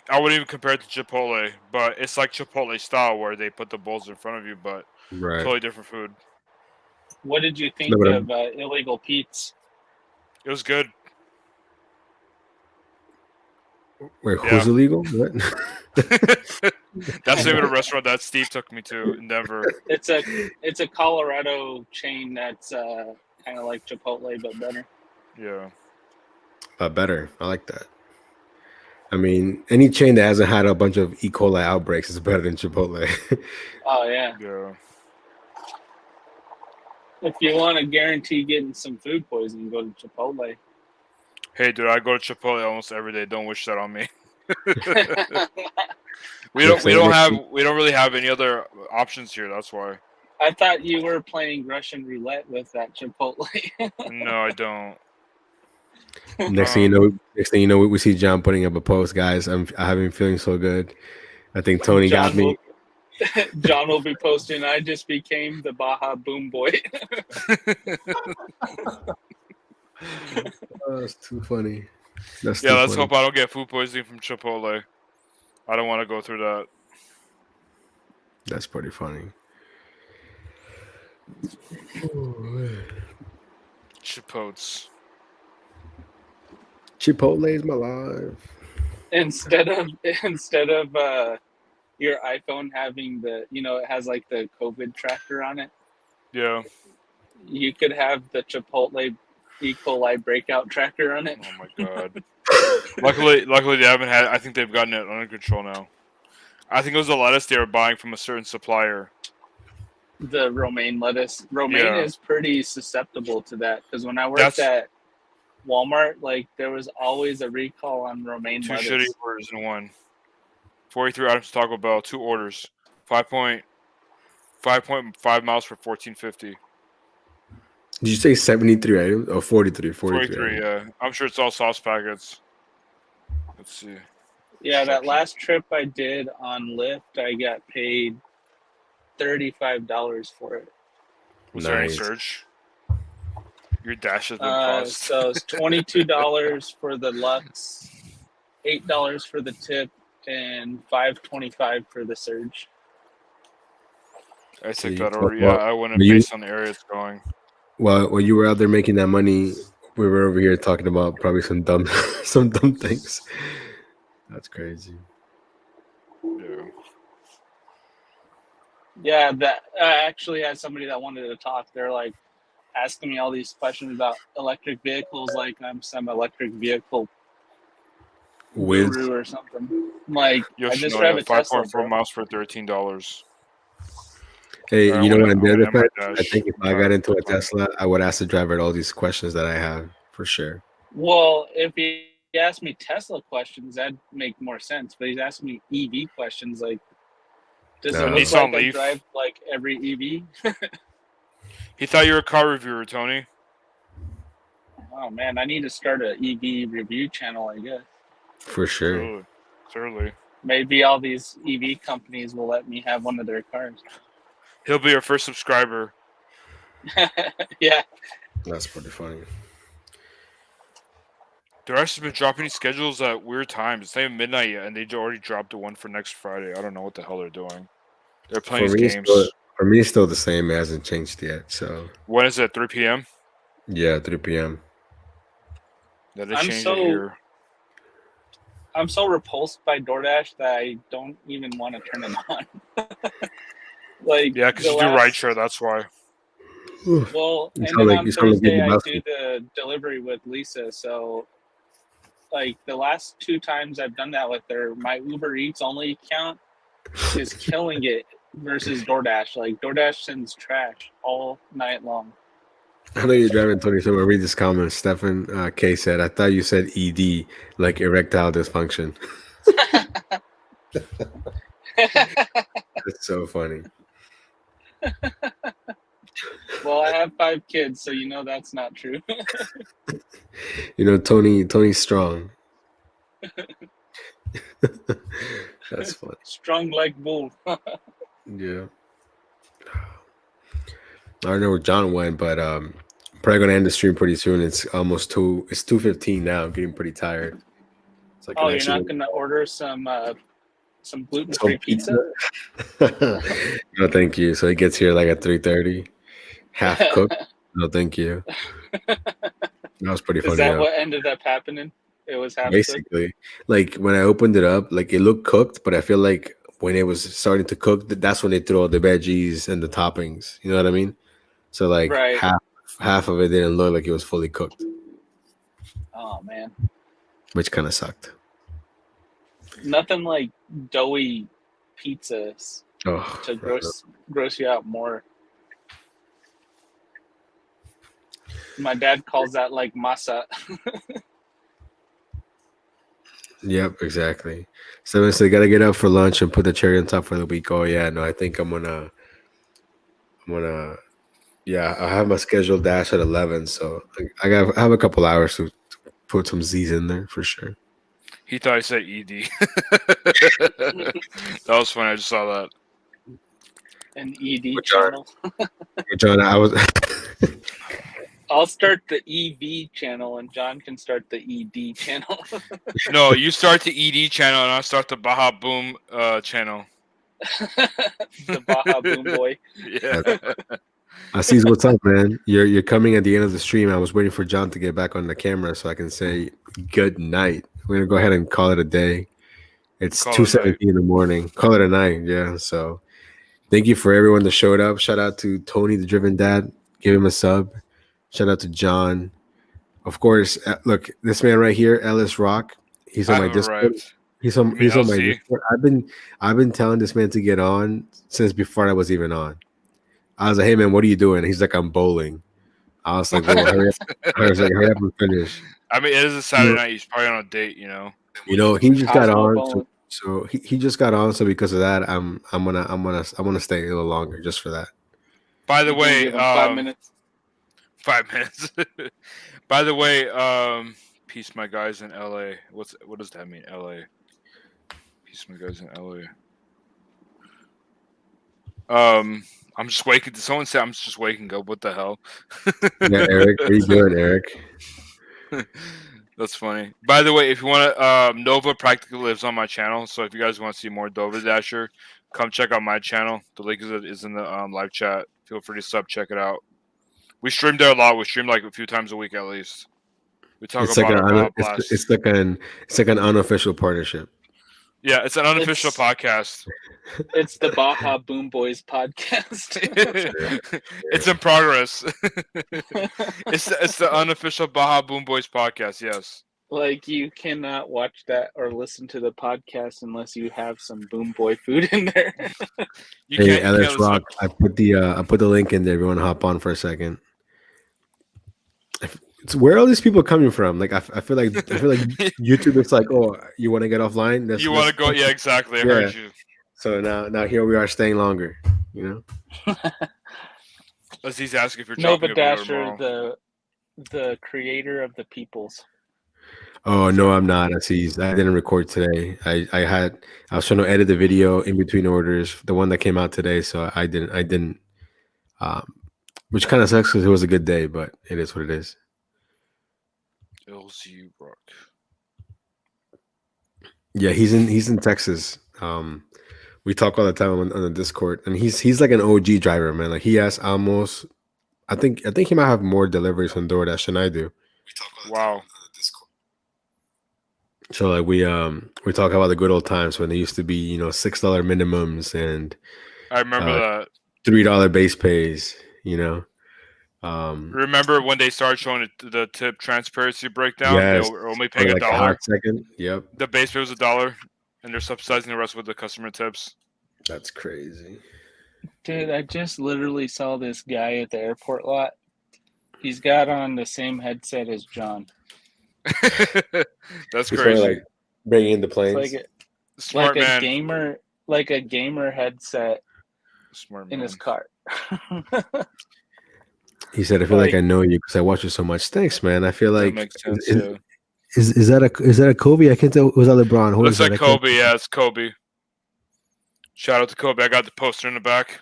compare it to Chipotle, but it's like Chipotle style where they put the bowls in front of you, but Right. totally different food. What did you think No, but of, Illegal Pete's? It was good. Wait, who's illegal? What? That's the name of the restaurant that Steve took me to in Denver. It's a Colorado chain that's kind of like Chipotle but better. Yeah. Better. I like that. I mean, any chain that hasn't had a bunch of E. coli outbreaks is better than Chipotle. Oh yeah. Yeah. If you want to guarantee getting some food poisoning, go to Chipotle. Hey, dude, I go to Chipotle almost every day. Don't wish that on me. We don't really have any other options here. That's why. I thought you were playing Russian roulette with that Chipotle. No, I don't. Next thing you know, we see John putting up a post, guys. I haven't been feeling so good. I think Tony got me. John will be posting. I just became the Baja Boom Boy. Oh, that's too funny. Let's hope I don't get food poisoning from Chipotle. I don't want to go through that. That's pretty funny. Chipotle Chipotle is my life. Instead of your iPhone having the, it has like the COVID tracker on it. Yeah. You could have the Chipotle E. coli breakout tracker on it. Oh my god. Luckily they haven't had. I think they've gotten it under control now. I think it was the lettuce they were buying from a certain supplier. The romaine lettuce. Romaine is pretty susceptible to that because when I worked at Walmart, like there was always a recall on romaine lettuce. 2 shitty orders in one. 43 items to Taco Bell, 2 orders. 5.5 miles for $14.50. Did you say 73 items or 43? 43, yeah. I'm sure it's all sauce packets. Let's see. Yeah, that last trip I did on Lyft, I got paid $35 for it. Was there any surge? Your dash has been paused. So it's $22 for the Lux, $8 for the tip, and $5.25 for the surge. I took that order. Yeah, I wouldn't based on the area it's going. Well, when you were out there making that money, we were over here talking about probably some dumb things. That's crazy. Yeah. Yeah, that I actually had somebody that wanted to talk. They're like asking me all these questions about electric vehicles, like I'm some electric vehicle guru or something. Like I just drive a Tesla. 5.4 miles for $13. Hey, you know what I did? I think if I got into a Tesla, I would ask the driver all these questions that I have for sure. Well, if he asked me Tesla questions, that'd make more sense. But he's asking me EV questions, like, does it look like I drive like every EV? He thought you were a car reviewer, Tony. Oh man, I need to start an EV review channel, I guess. For sure. Certainly. Maybe all these EV companies will let me have one of their cars. He'll be your first subscriber. Yeah. That's pretty funny. They're actually been dropping these schedules at weird times. It's not even midnight yet, and they already dropped the one for next Friday. I don't know what the hell they're doing. They're playing these games. For me, it's still the same. It hasn't changed yet. So when is it? 3 p.m. Yeah, 3 p.m. That is changing here. I'm so repulsed by DoorDash that I don't even want to turn it on. Yeah, because you do rideshare. That's why. Well, and then on Thursday I do the delivery with Lisa. So, like the last 2 times I've done that with her, my Uber Eats only account is killing it versus DoorDash. Like DoorDash sends trash all night long. I know you're driving, Tony. So I'll read this comment. Stephen K said, "I thought you said ED, like erectile dysfunction." That's so funny. Well, I have 5 kids, so you know that's not true. You know, Tony's strong. That's funny. Strong like bull. Yeah. I don't know where John went, but probably gonna end the stream pretty soon. It's almost 2:15 now. I'm getting pretty tired. It's like you're not gonna order some gluten-free pizza? No, thank you. So it gets here like at 3:30, half cooked. No, thank you. That was pretty funny. Is that what ended up happening? It was half basically. Like when I opened it up, like it looked cooked, but I feel like when it was starting to cook, that's when they throw all the veggies and the toppings. You know what I mean? So like Right. half of it didn't look like it was fully cooked, Oh man, which kind of sucked. nothing like doughy pizzas Oh, to gross you out more. My dad calls that like masa. Yep, exactly. So they gotta get up for lunch and put the cherry on top for the week. Oh yeah, no, I think I'm gonna yeah, I have my scheduled dash at 11, so I have a couple hours to put some Z's in there for sure. He thought I said ED. That was funny. I just saw that. An ED channel. John, I was. I'll start the EV channel, and John can start the ED channel. No, you start the ED channel, and I'll start the Baja Boom channel. The Baja Boom Boy. Yeah. Aziz, what's up, man? You're coming at the end of the stream. I was waiting for John to get back on the camera so I can say good night. We're gonna go ahead and call it a day. It's 2:17 in the morning. Call it a night, yeah. So thank you for everyone that showed up. Shout out to Tony, the Driven Dad. Give him a sub. Shout out to John. Of course, look, this man right here, Ellis Rock. He's on my Discord. He's on my Discord. I've been telling this man to get on since before I was even on. I was like, "Hey man, what are you doing?" He's like, "I'm bowling." I was like, "Well, hurry up!" I was like, "Hurry up and finish." I mean, it is a Saturday night. He's probably on a date, you know. He just got on, so he just got on. So because of that, I'm gonna stay a little longer just for that. By the way, 5 minutes. 5 minutes. By the way, peace, my guys in LA. What does that mean, LA? Peace, my guys in LA. I'm just waking. Someone said I'm just waking up. What the hell? Yeah, Eric, what are you doing, Eric? That's funny. By the way, if you want to, Nova practically lives on my channel. So if you guys want to see more Dova Dasher, come check out my channel. The link is in the live chat. Feel free to sub. Check it out. We stream there a lot. We stream like a few times a week at least. We talk It's about it's like an unofficial partnership. Yeah, it's an unofficial podcast. It's the Baja Boom Boys podcast. It's in progress. It's the unofficial Baja Boom Boys podcast. Yes. Like you cannot watch that or listen to the podcast unless you have some Boom Boy food in there. Hey, Alex Rock, I put the link in there. If you want to hop on for a second. Where are all these people coming from? Like I feel like YouTube is like, oh, you want to get offline? You want to go? Yeah, exactly. I heard you. So now here we are staying longer. You know. Aziz asking if you're Nova Dasher, the creator of the peoples. Oh no, I'm not. Aziz, I didn't record today. I was trying to edit the video in between orders, the one that came out today. So I didn't. Which kind of sucks because it was a good day, but it is what it is. LZ Rock. Yeah, he's in Texas. We talk all the time on the Discord, and he's like an OG driver, man. Like he has almost, I think he might have more deliveries on DoorDash than I do. Wow. So like we talk about the good old times when they used to be, $6 minimums and I remember that $3 base pays. Remember when they started showing the tip transparency breakdown? Yes, they were only paying like $1. A second. Yep. The base pay was $1, and they're subsidizing the rest with the customer tips. That's crazy. Dude, I just literally saw this guy at the airport lot. He's got on the same headset as John. That's crazy. Like bringing in the planes. Smart man. A gamer headset. Smart man. In his car. He said, "I feel like I know you because I watch you so much." Thanks, man. I feel like that makes sense, is that a Kobe? I can't tell. Was that LeBron? Looks like Kobe. Yeah, it's Kobe. Shout out to Kobe. I got the poster in the back.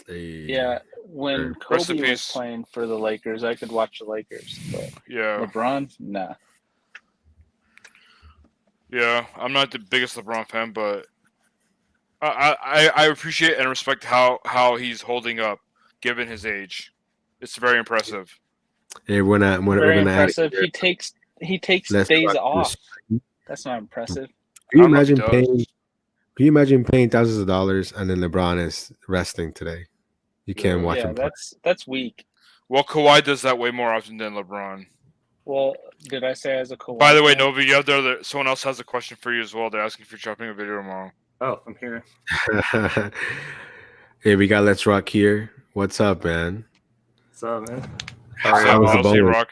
Hey. Yeah, when Kobe was playing for the Lakers, I could watch the Lakers. But yeah, LeBron, nah. Yeah, I'm not the biggest LeBron fan, but I appreciate and respect how he's holding up given his age. It's very impressive. Hey, we're gonna impressive. He takes Let's days rock off. this. That's not impressive. Can you I don't know if he imagine paying? does. Can you imagine paying thousands of dollars and then LeBron is resting today? You can't Yeah. watch Yeah, him play. that's weak. Well, Kawhi does that way more often than LeBron. Well, did I say as a Kawhi By the way, fan? Novi, you have someone else has a question for you as well. They're asking if you're dropping a video tomorrow. Oh, I'm here. Hey, we got Let's Rock here. What's up, man? What's up, man? How was the LC bowling? Rock?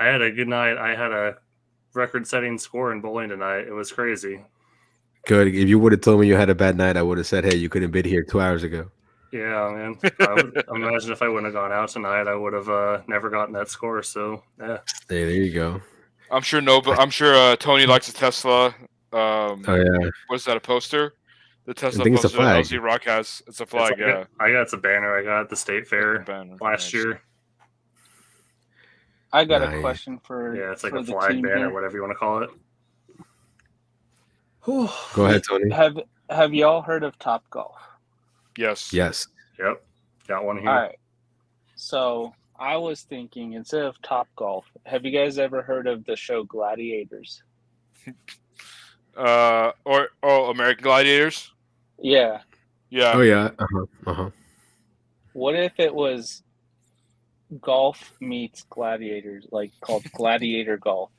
I had a good night. I had a record-setting score in bowling tonight. It was crazy. Good. If you would have told me you had a bad night, I would have said, "Hey, you couldn't been here 2 hours ago." Yeah, man. Imagine if I wouldn't have gone out tonight, I would have never gotten that score. So yeah. Hey, there you go. I'm sure Tony likes a Tesla. Oh yeah, What is that? A poster? The Tesla think it's a poster that flag. LC Rock has. It's a flag. Yeah. I got a banner I got at the state fair Banner. last Nice. year. I got Nice. a question for Yeah, it's like for a the flag team banner, here. whatever you want to call it. Go ahead, Tony. Have y'all heard of Top Golf? Yes. Yes. Yep, got one here. All right. So I was thinking, instead of Top Golf, have you guys ever heard of the show Gladiators? American Gladiators. Yeah. Yeah. Oh yeah. What if it was golf meets gladiators, like called Gladiator Golf?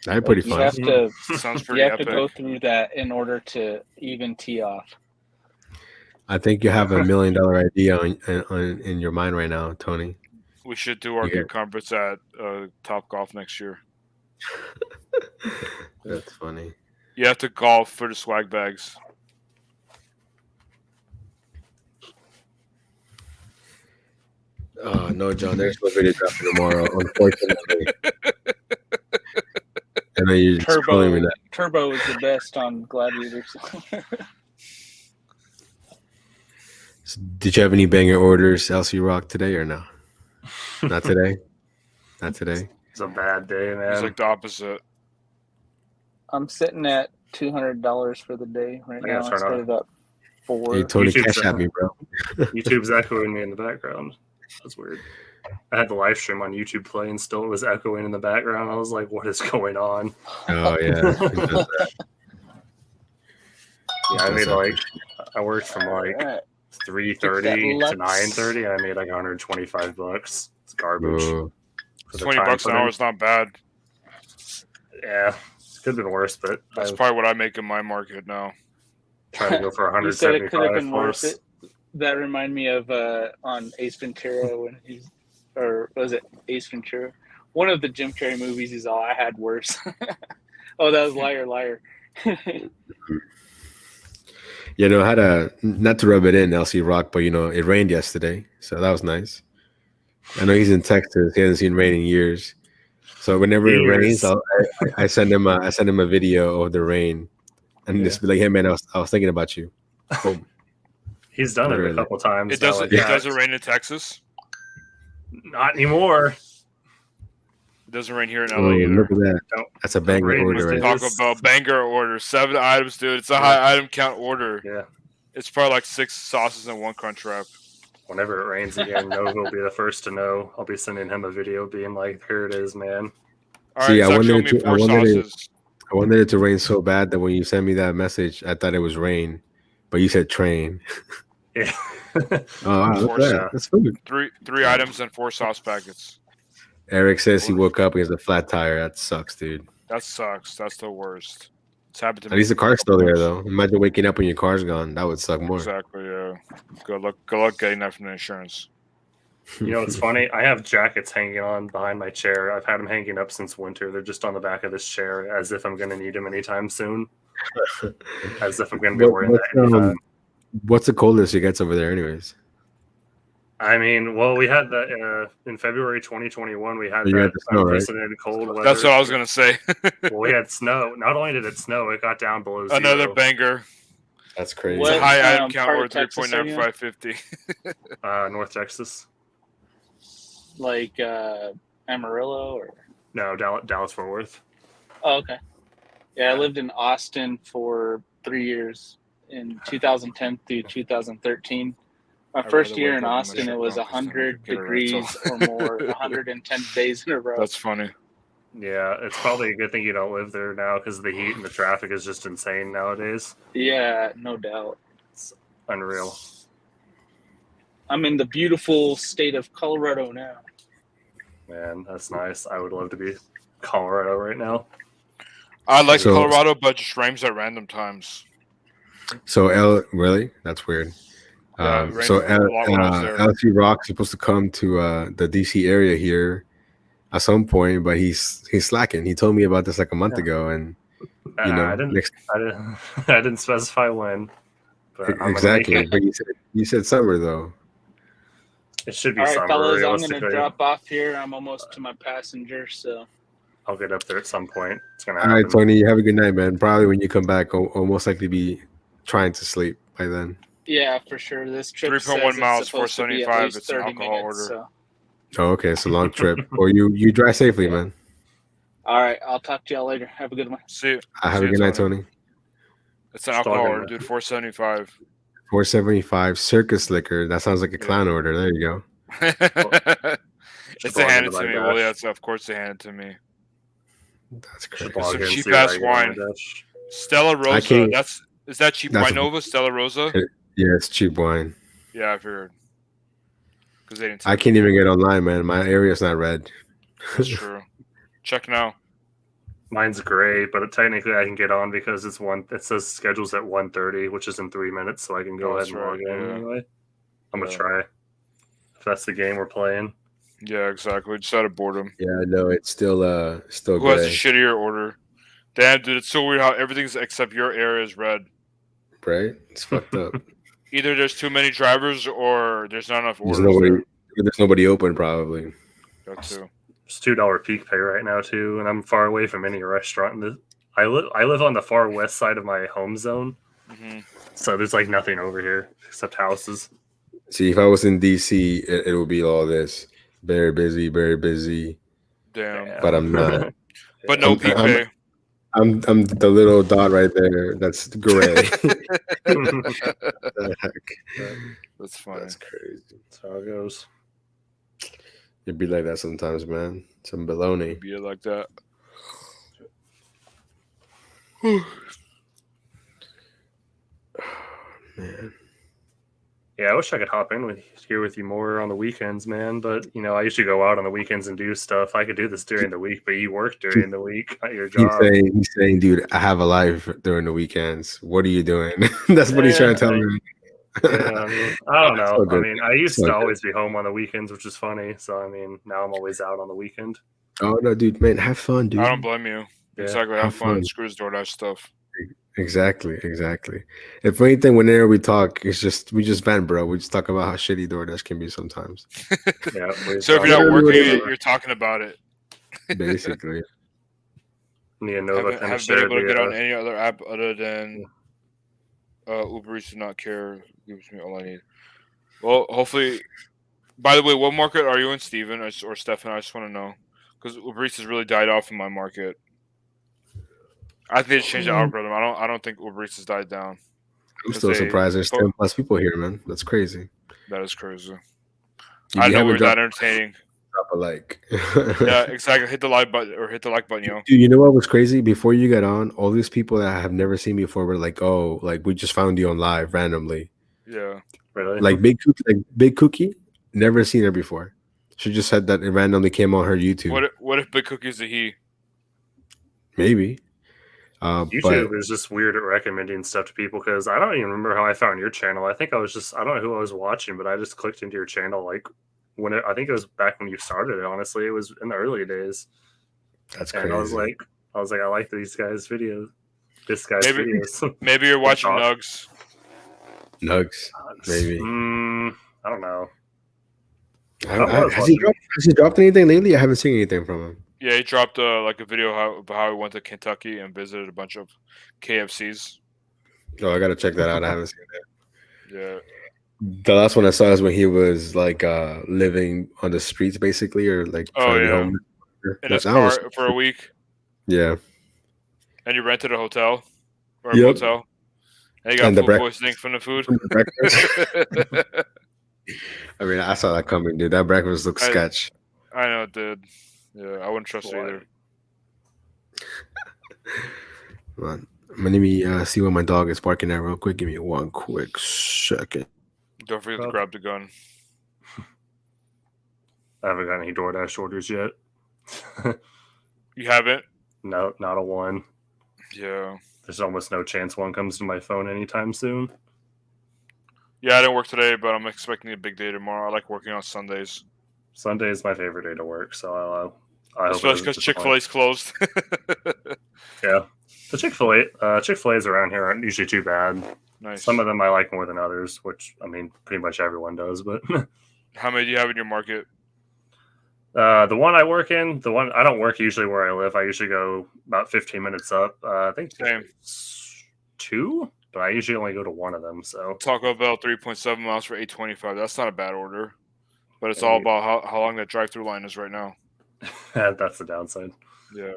That'd be pretty You fun. have to Sounds you pretty have epic. to go through that in order to even tee off. I think you have $1 million idea in your mind right now, Tony. We should do our Yeah. good conference at Top Golf next year. That's funny. You have to golf for the swag bags. No, John. There's no video dropping tomorrow, unfortunately. I know you're spoiling me that. Turbo is the best on Gladiators. So did you have any banger orders, LC Rock, today or no? Not today. Not today. It's a bad day, man. It's like the opposite. I'm sitting at $200 for the day right I gotta now. I turn started at 4. Hey, Tony, YouTube's cash at me, bro. YouTube's echoing me in the background. That's weird. I had the live stream on YouTube playing, still it was echoing in the background. I was like, what is going on? Oh yeah. Yeah, I made I worked from like Alright. 3:30 to 9:30. I made like $125. It's garbage. Ooh. For the $20 time an put hour in. is not bad. Yeah, it could have been worse, but That's I probably what I make in my market now. try to go for You said it could have 175 been worse. plus. That reminded me of on Ace Ventura when he's, or was it Ace Ventura? One of the Jim Carrey movies. He's all, I had worse. Oh, that was Liar Liar. You know, I had not to rub it in, LC Rock, but it rained yesterday, so that was nice. I know he's in Texas; he hasn't seen rain in years. So whenever it rains, I send him a video of the rain, and just be like, "Hey man, I was thinking about you." Boom. He's done it a Literally. couple times. It now, doesn't. like, It doesn't rain in Texas. Not anymore. It doesn't rain here in Oh, LA either. look at that! Don't- That's a banger rain order, was right? the- Taco Bell banger order, 7 items, dude. It's a high item count order. Yeah. It's probably like 6 sauces and 1 crunch wrap. Whenever it rains again, Nova will be the first to know. I'll be sending him a video being like, here it is, man. All See, right, I Zach, show wanted me to- I 4 wanted to- sauces. I wanted it to rain so bad that when you sent me that message, I thought it was rain, but you said train. Yeah. Oh, wow, look at that. That's food. 3 items and 4 sauce packets. Eric says he woke up and he has a flat tire. That sucks, dude. That sucks. That's the worst. It's happened to me. At least the car's still there, though. Imagine waking up when your car's gone. That would suck more. Exactly. Yeah. Good luck getting that from the insurance. You know, it's funny. I have jackets hanging on behind my chair. I've had them hanging up since winter. They're just on the back of this chair as if I'm going to need them anytime soon. As if I'm going to be wearing that anytime. What's the coldest it gets over there, anyways? I mean, well, we had that in February 2021. We had You that had the snow, right? unprecedented cold weather. That's what I was gonna say. Well, we had snow. Not only did it snow, it got down below zero. Another banger. That's crazy. What, It's a high item count part or of Texas are you in? 3.9550. North Texas. Like Amarillo or? No, Dallas Fort Worth. Oh, okay. Yeah, I lived in Austin for 3 years, in 2010 through 2013. My first year in Austin, it was 100 degrees or more, 110 days in a row. That's funny. Yeah, it's probably a good thing you don't live there now because the heat and the traffic is just insane nowadays. Yeah, no doubt. It's unreal. I'm in the beautiful state of Colorado now. Man, that's nice. I would love to be Colorado right now. I like Colorado, but it just rains at random times. So really? That's weird. Yeah, so LC Rock's supposed to come to the DC area here at some point, but he's slacking. He told me about this like a month ago, and I didn't specify when. But exactly. But you said summer though. It should be all right, summer. Fellas, I'm gonna drop off here. I'm almost to my passenger, so I'll get up there at some point. It's gonna happen. All right, Tony. Have a good night, man. Probably when you come back, I'll most likely be trying to sleep by then. Yeah, for sure. This trip 3.1 miles, 475. It's an alcohol order. So. Oh, okay. It's a long trip. Or you drive safely, man. All right. I'll talk to y'all later. Have a good one. See you. Have a good night, Tony. It's an alcohol order, dude. 475. 475 circus liquor. That sounds like a clown order. There you go. It's handed to me. Well, yeah, of course they handed to me. That's crazy. Some cheap ass wine. Stella Rosa. Is that cheap wine Nova? Stella Rosa? Yeah, it's cheap wine. Yeah, I figured. Because they didn't. I can't even get online, man. My area's not red. That's true. Check now. Mine's gray, but technically I can get on because it says schedules at 1:30, which is in 3 minutes, so I can go ahead and log in anyway. I'm gonna try. If that's the game we're playing. Yeah, exactly. Just out of boredom. Yeah, no, it's still Who gray. has a shittier order? Damn, dude, it's so weird how everything's except your area is red. Right? It's fucked up. Either there's too many drivers or there's not enough orders. There's nobody open, probably. That too. It's $2 peak pay right now too, and I'm far away from any restaurant. I live on the far west side of my home zone, so there's like nothing over here except houses. See, if I was in DC, it would be all this very busy, very busy. Damn, but I'm not. But no peak pay. I'm the little dot right there. That's gray. That's funny. That's crazy. That's how it goes. It'd be like that sometimes, man. Some baloney. It'd be like that. Man. Yeah, I wish I could hop in here with you more on the weekends, man. But I usually go out on the weekends and do stuff. I could do this during the week, but you work during the week at your job. He's saying, dude, I have a life during the weekends. What are you doing? That's what he's trying to tell me. Yeah, I don't know. I used to always be home on the weekends, which is funny. So now I'm always out on the weekend. Oh no, dude, man, have fun, dude. I don't blame you. Yeah. Exactly, have fun. Screw this DoorDash stuff. Exactly. If anything, whenever we talk, we just vent, bro. We just talk about how shitty DoorDash can be sometimes. Yeah. So if you're not working, you're talking about it. Basically. Me and Nova have been able to get on any other app other than Uber Eats. Do not care. Gives me all I need. Well, hopefully. By the way, what market are you in, Steven or Stefan? I just want to know because Uber Eats has really died off in my market. I think they changed the algorithm. I don't think Uber Eats has died down. I'm still surprised there's 10+ people here, man. That's crazy. That is crazy. I know we're that entertaining. Drop a like. Yeah, exactly. Hit the like button, yo. Dude, you know what was crazy? Before you got on, all these people that I have never seen before were like, "Oh, like we just found you on live randomly." Yeah, really. Like Big Cookie, never seen her before. She just said that it randomly came on her YouTube. What if Big Cookie's a he? Maybe. YouTube is just weird at recommending stuff to people because I don't even remember how I found your channel. I think I don't know who I was watching, but I just clicked into your channel like I think it was back when you started it. Honestly, it was in the early days. That's crazy. And I was like, I like these guys' videos. This guy's videos. Maybe you're watching Nugs. Nugs, maybe. I don't know. Has he dropped anything lately? I haven't seen anything from him. Yeah, he dropped a video about how he went to Kentucky and visited a bunch of KFCs. Oh, I gotta check that out. I haven't seen that. Yeah. The last one I saw is when he was like living on the streets, basically, or like home in his car for a week. Yeah. And you rented a hotel or a motel. And you got food poisoning from the food. I mean, I saw that coming, dude. That breakfast looks sketch. I know it did. Yeah, I wouldn't trust it either. Let me see what my dog is barking at real quick. Give me one quick second. Don't forget to grab the gun. I haven't got any DoorDash orders yet. You haven't? No, not a one. Yeah. There's almost no chance one comes to my phone anytime soon. Yeah, I didn't work today, but I'm expecting a big day tomorrow. I like working on Sundays. Sunday is my favorite day to work, so especially because Chick-fil-A's closed. Yeah, the Chick-fil-A's around here aren't usually too bad. Nice. Some of them I like more than others, which I mean, pretty much everyone does. But how many do you have in your market? The one I work in, I don't work usually where I live. I usually go about 15 minutes up. I think it's 2, but I usually only go to one of them. So Taco Bell 3.7 miles for $8.25. That's not a bad order, but it's all about how long that drive-through line is right now. That's the downside. Yeah,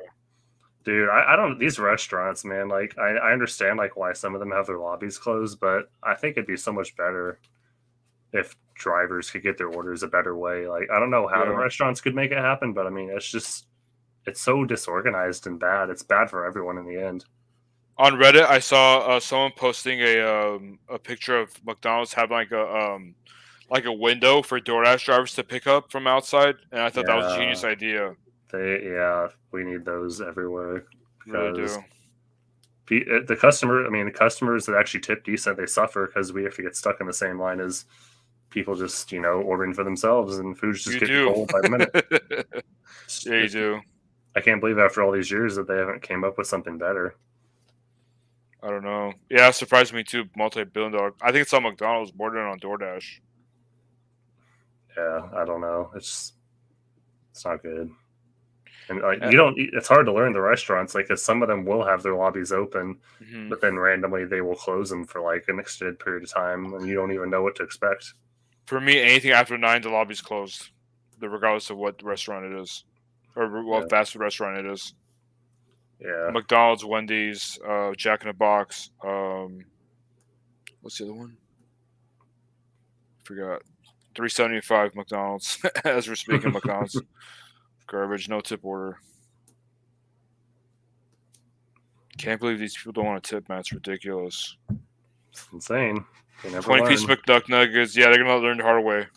dude, I don't. These restaurants, man. Like I understand like why some of them have their lobbies closed, but I think it'd be so much better if drivers could get their orders a better way. Like, I don't know how the restaurants could make it happen, but I mean, it's so disorganized and bad. It's bad for everyone in the end. On Reddit, I saw someone posting a picture of McDonald's having like a window for DoorDash drivers to pick up from outside, and I thought that was a genius idea. We need those everywhere. Really do. The customers that actually tip decent, they suffer because we have to get stuck in the same line as people just, ordering for themselves, and food's just getting cold by the minute. Yeah, you do. I can't believe after all these years that they haven't came up with something better. I don't know. Yeah, it surprised me too. Multi-billion-dollar. I think it's on McDonald's more than on DoorDash. Yeah, I don't know. It's not good. And it's hard to learn the restaurants, like, because some of them will have their lobbies open, but then randomly they will close them for like an extended period of time, and you don't even know what to expect. For me, anything after 9, the lobby's closed, regardless of what restaurant it is, or what fast food restaurant it is. Yeah. McDonald's, Wendy's, Jack in the Box. What's the other one? Forgot. $3.75 McDonald's. As we're speaking, McDonald's. Garbage, no tip order. Can't believe these people don't want to tip, man. It's ridiculous. It's insane. 20-piece McDuck nuggets. Yeah, they're gonna learn the hard way.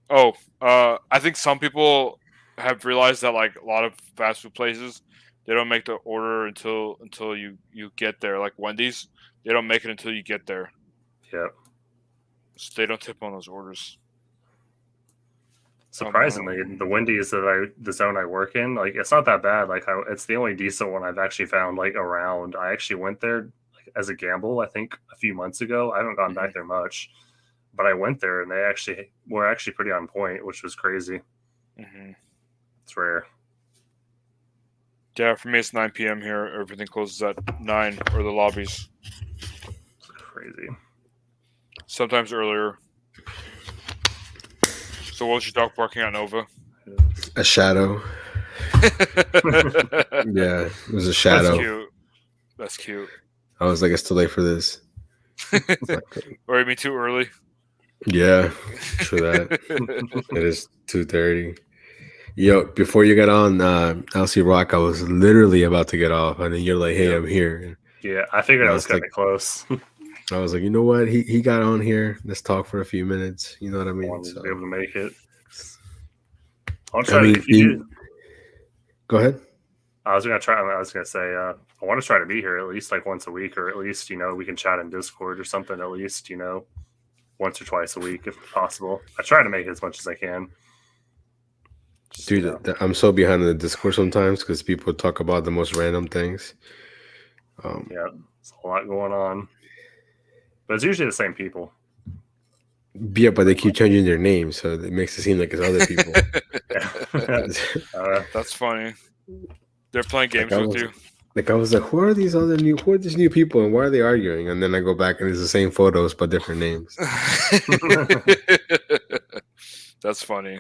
Oh, I think some people have realized that, like, a lot of fast food places, they don't make the order until you get there. Like Wendy's, they don't make it until you get there. Yeah. So they don't tip on those orders. Surprisingly, the Wendy's the zone I work in, like, it's not that bad. Like, it's the only decent one I've actually found, like, around. I actually went there as a gamble, I think, a few months ago. I haven't gone back there much, but I went there and they were actually pretty on point, which was crazy. It's rare. Yeah, for me it's 9 p.m. here. Everything closes at 9, or the lobbies. It's crazy. Sometimes earlier. So what was your dog barking at, Nova? A shadow. Yeah, it was a shadow. That's cute. I was like, it's too late for this. Or you mean too early? Yeah, for that. It is 2:30. Yo, before you got on LC Rock, I was literally about to get off, and then you're like, "Hey, I'm here." Yeah, I figured I was kind of close. I was like, you know what? He got on here. Let's talk for a few minutes. You know what I mean? I wanted to be able to make it. I'll try Go ahead. I was gonna say, I want to try to be here at least like once a week, or at least, we can chat in Discord or something, at least, once or twice a week if possible. I try to make it as much as I can. Dude, I'm so behind in the Discord sometimes because people talk about the most random things. Yeah, there's a lot going on, but it's usually the same people. Yeah, but they keep changing their names, so it makes it seem like it's other people. That's funny. They're playing games with you. Like, I was like, who are these new people, and why are they arguing? And then I go back and it's the same photos but different names. That's funny.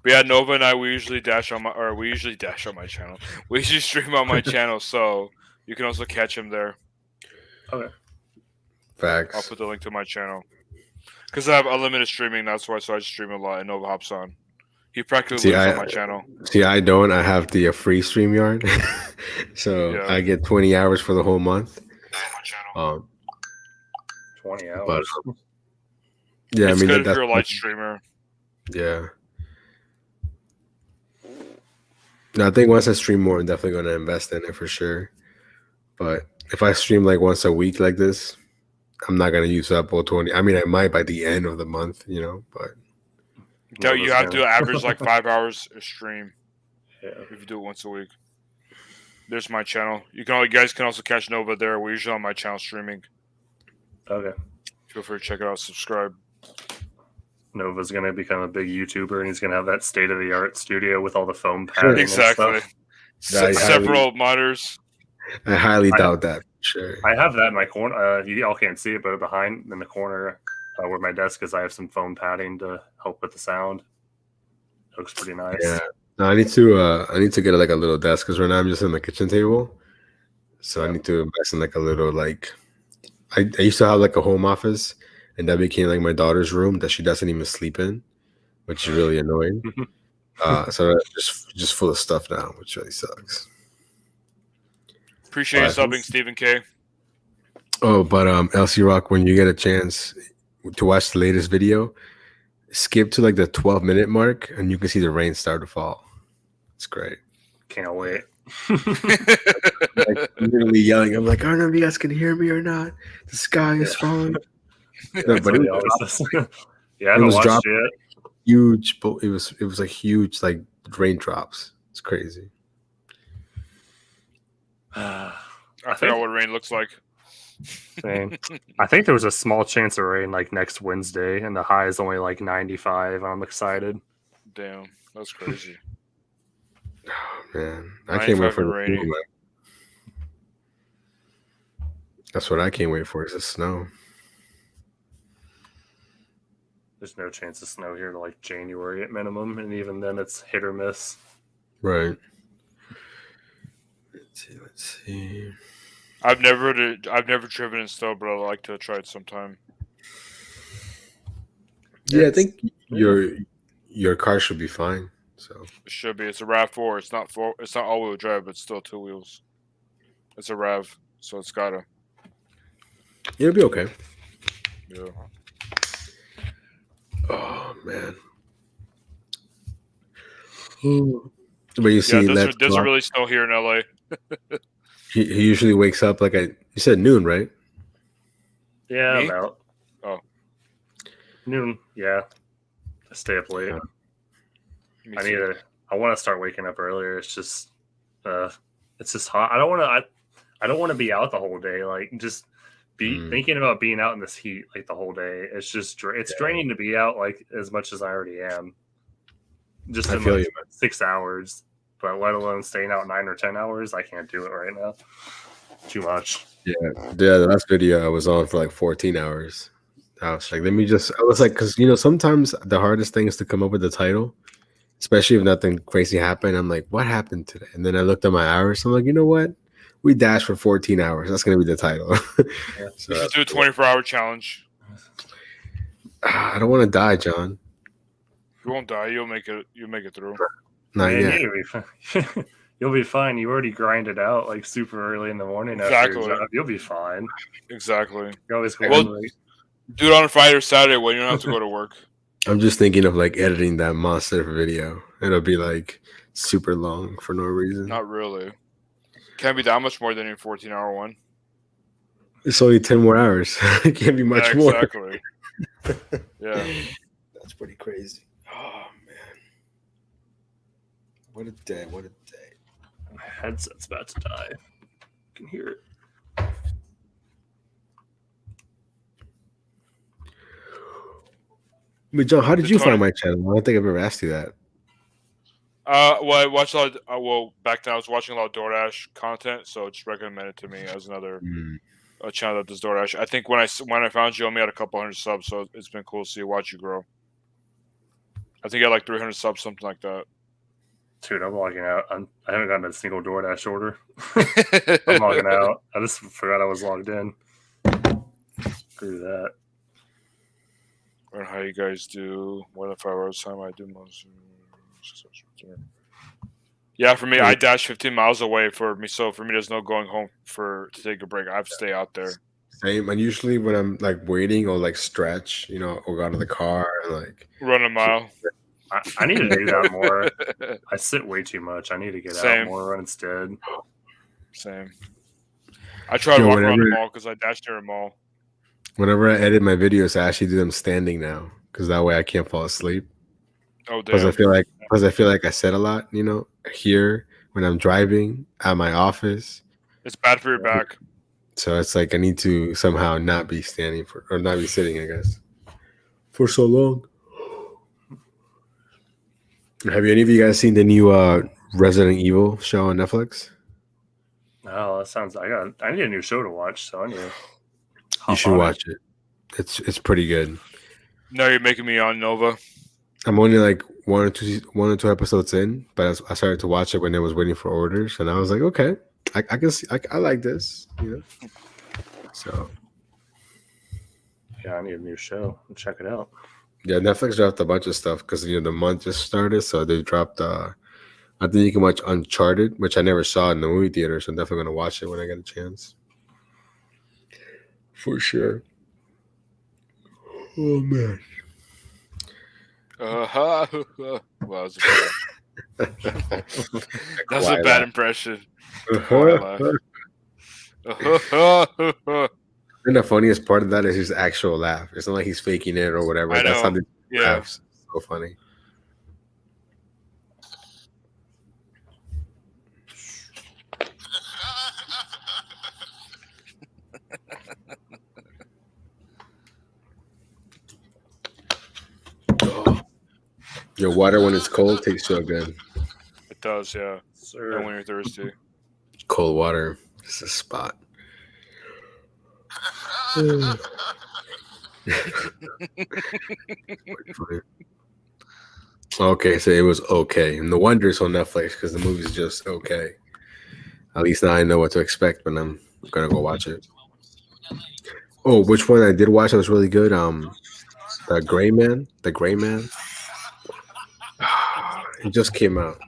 But yeah, Nova and I, we usually dash on my channel. We usually stream on my channel, so you can also catch him there. Okay. Facts. I'll put the link to my channel. Because I have unlimited streaming, that's why. So I stream a lot, and Nova hops on. He practically lives on my channel. See, I don't. I have the free StreamYard, so I get 20 hours for the whole month. 20 hours. But, yeah, it's I mean good if you're a light streamer. Yeah. No, I think once I stream more, I'm definitely going to invest in it for sure. But if I stream like once a week like this, I'm not going to use up all 20. I mean, I might by the end of the month, you know, but. No, you have to average like 5 hours a stream. Yeah. If you do it once a week. There's my channel. You guys can also catch Nova there. We're usually on my channel streaming. Okay. Feel free to check it out. Subscribe. Nova's going to become a big YouTuber, and he's going to have that state-of-the-art studio with all the foam padding exactly. and stuff. Several monitors. I highly doubt that. Sure. I have that in my corner. You all can't see it, but behind in the corner where my desk is, I have some foam padding to help with the sound. It looks pretty nice. Yeah. No, I need to get like a little desk because right now I'm just in the kitchen table. So I need to invest in like a little like. I used to have like a home office, and that became like my daughter's room that she doesn't even sleep in, which is really annoying. So it's just full of stuff now, which really sucks. Appreciate you subbing, Stephen K. Oh, but LC Rock, when you get a chance to watch the latest video, skip to like the 12-minute mark, and you can see the rain start to fall. It's great. Can't wait. Like, literally yelling. I'm like, I don't know if you guys can hear me or not. The sky is falling. No, but it I haven't watched it yet. Huge. It was like huge, like raindrops. It's crazy. I forgot what rain looks like. Same. I think there was a small chance of rain like next Wednesday, and the high is only like 95. I'm excited. Damn, that's crazy. Oh, man, I can't wait for the rain. That's what I can't wait for is the snow. There's no chance of snow here to like January at minimum, and even then it's hit or miss. Right. Let's see. I've never driven in snow, but I'd like to try it sometime. Yeah, I think your car should be fine. So it should be. It's a RAV4. It's not all-wheel drive, but it's still 2 wheels. It's a RAV, so it's gotta. It'll be okay. Yeah. Oh man. But you see, there's a really snow here in LA. He usually wakes up like you said noon, right? Yeah, Me? about. Oh. Noon. Yeah. I stay up late. I want to start waking up earlier. It's just hot. I don't want to be out the whole day. Like just thinking about being out in this heat like the whole day. It's just it's draining to be out like as much as I already am. Just in like 6 hours, but let alone staying out 9 or 10 hours. I can't do it right now. Too much. Yeah. The last video I was on for like 14 hours. I was like, because sometimes the hardest thing is to come up with the title. Especially if nothing crazy happened. I'm like, what happened today? And then I looked at my hours. I'm like, you know what? We dashed for 14 hours. That's going to be the title. So you should do a 24-hour challenge. I don't want to die, John. You won't die. You'll make it through. Not yet. You'll be fine. You already grinded out like super early in the morning. Exactly. After your job. You'll be fine. Exactly. You always do it on a Friday or Saturday when you don't have to go to work. I'm just thinking of like editing that monster video. It'll be like super long for no reason. Not really. Can't be that much more than a 14-hour one. It's only 10 more hours. It can't be much more. Exactly. Yeah. That's pretty crazy. Oh man. What a day. What a day. My headset's about to die. I can hear it. But John, how did you find my channel? I don't think I've ever asked you that. Well, I watched a lot. Back then I was watching a lot of DoorDash content, so it's recommended to me as another channel that does DoorDash. I think when I found you, I only had a couple hundred subs, so it's been cool to watch you grow. I think you had like 300 subs, something like that. Dude, I'm logging out. I haven't gotten a single DoorDash order. I'm logging out. I just forgot I was logged in. Screw that. Or how you guys do more than 5 hours time. I do most. Yeah, for me, I dash 15 miles away for me. So for me, there's no going home to take a break. I have to stay out there. Same. And usually when I'm like waiting or like stretch, or go out of the car and like run a mile. I need to do that more. I sit way too much. I need to get out more instead. Same. I try to walk around the mall because I dash near a mall. Whenever I edit my videos, I actually do them standing now because that way I can't fall asleep. Oh, damn. Because I feel like I said a lot, here when I'm driving at my office. It's bad for your back. So it's like I need to somehow not be standing or not be sitting, I guess, for so long. Have any of you guys seen the new Resident Evil show on Netflix? Oh, that sounds. I need a new show to watch, so I need to. You should watch it. It's pretty good. Now you're making me on Nova. I'm only like one or two episodes in, but I started to watch it when I was waiting for orders, and I was like, okay, I can see, I like this, So yeah, I need a new show. Check it out. Yeah, Netflix dropped a bunch of stuff because the month just started, so they dropped. I think you can watch Uncharted, which I never saw in the movie theater, so I'm definitely gonna watch it when I get a chance. For sure. Oh man. Wow, that's a bad impression. And the funniest part of that is his actual laugh. It's not like he's faking it or whatever. I know. That's how they laughs. So funny. Your water when it's cold tastes so good. It does, yeah. Sir. And when you're thirsty. Cold water is a spot. Okay, so it was okay. And no wonder it's on Netflix because the movie's just okay. At least now I know what to expect when I'm gonna go watch it. Oh, which one I did watch that was really good? The Gray Man. The Gray Man. It just came out.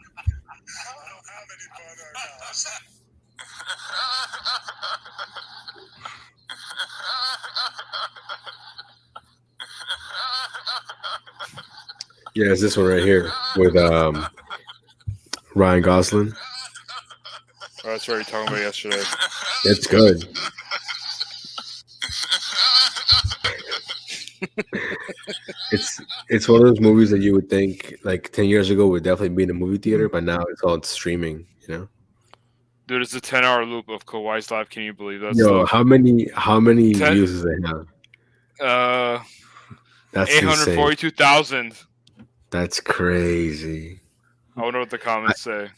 Yeah, it's this one right here with Ryan Gosling. Oh, that's what you were talking about yesterday. It's good. It's one of those movies that you would think like 10 years ago would definitely be in a movie theater, but now it's all streaming, Dude, it's a 10-hour loop of Kawhi's life. Can you believe that? Yo, how many views does it have? That's 842,000. That's crazy. I wonder what the comments say.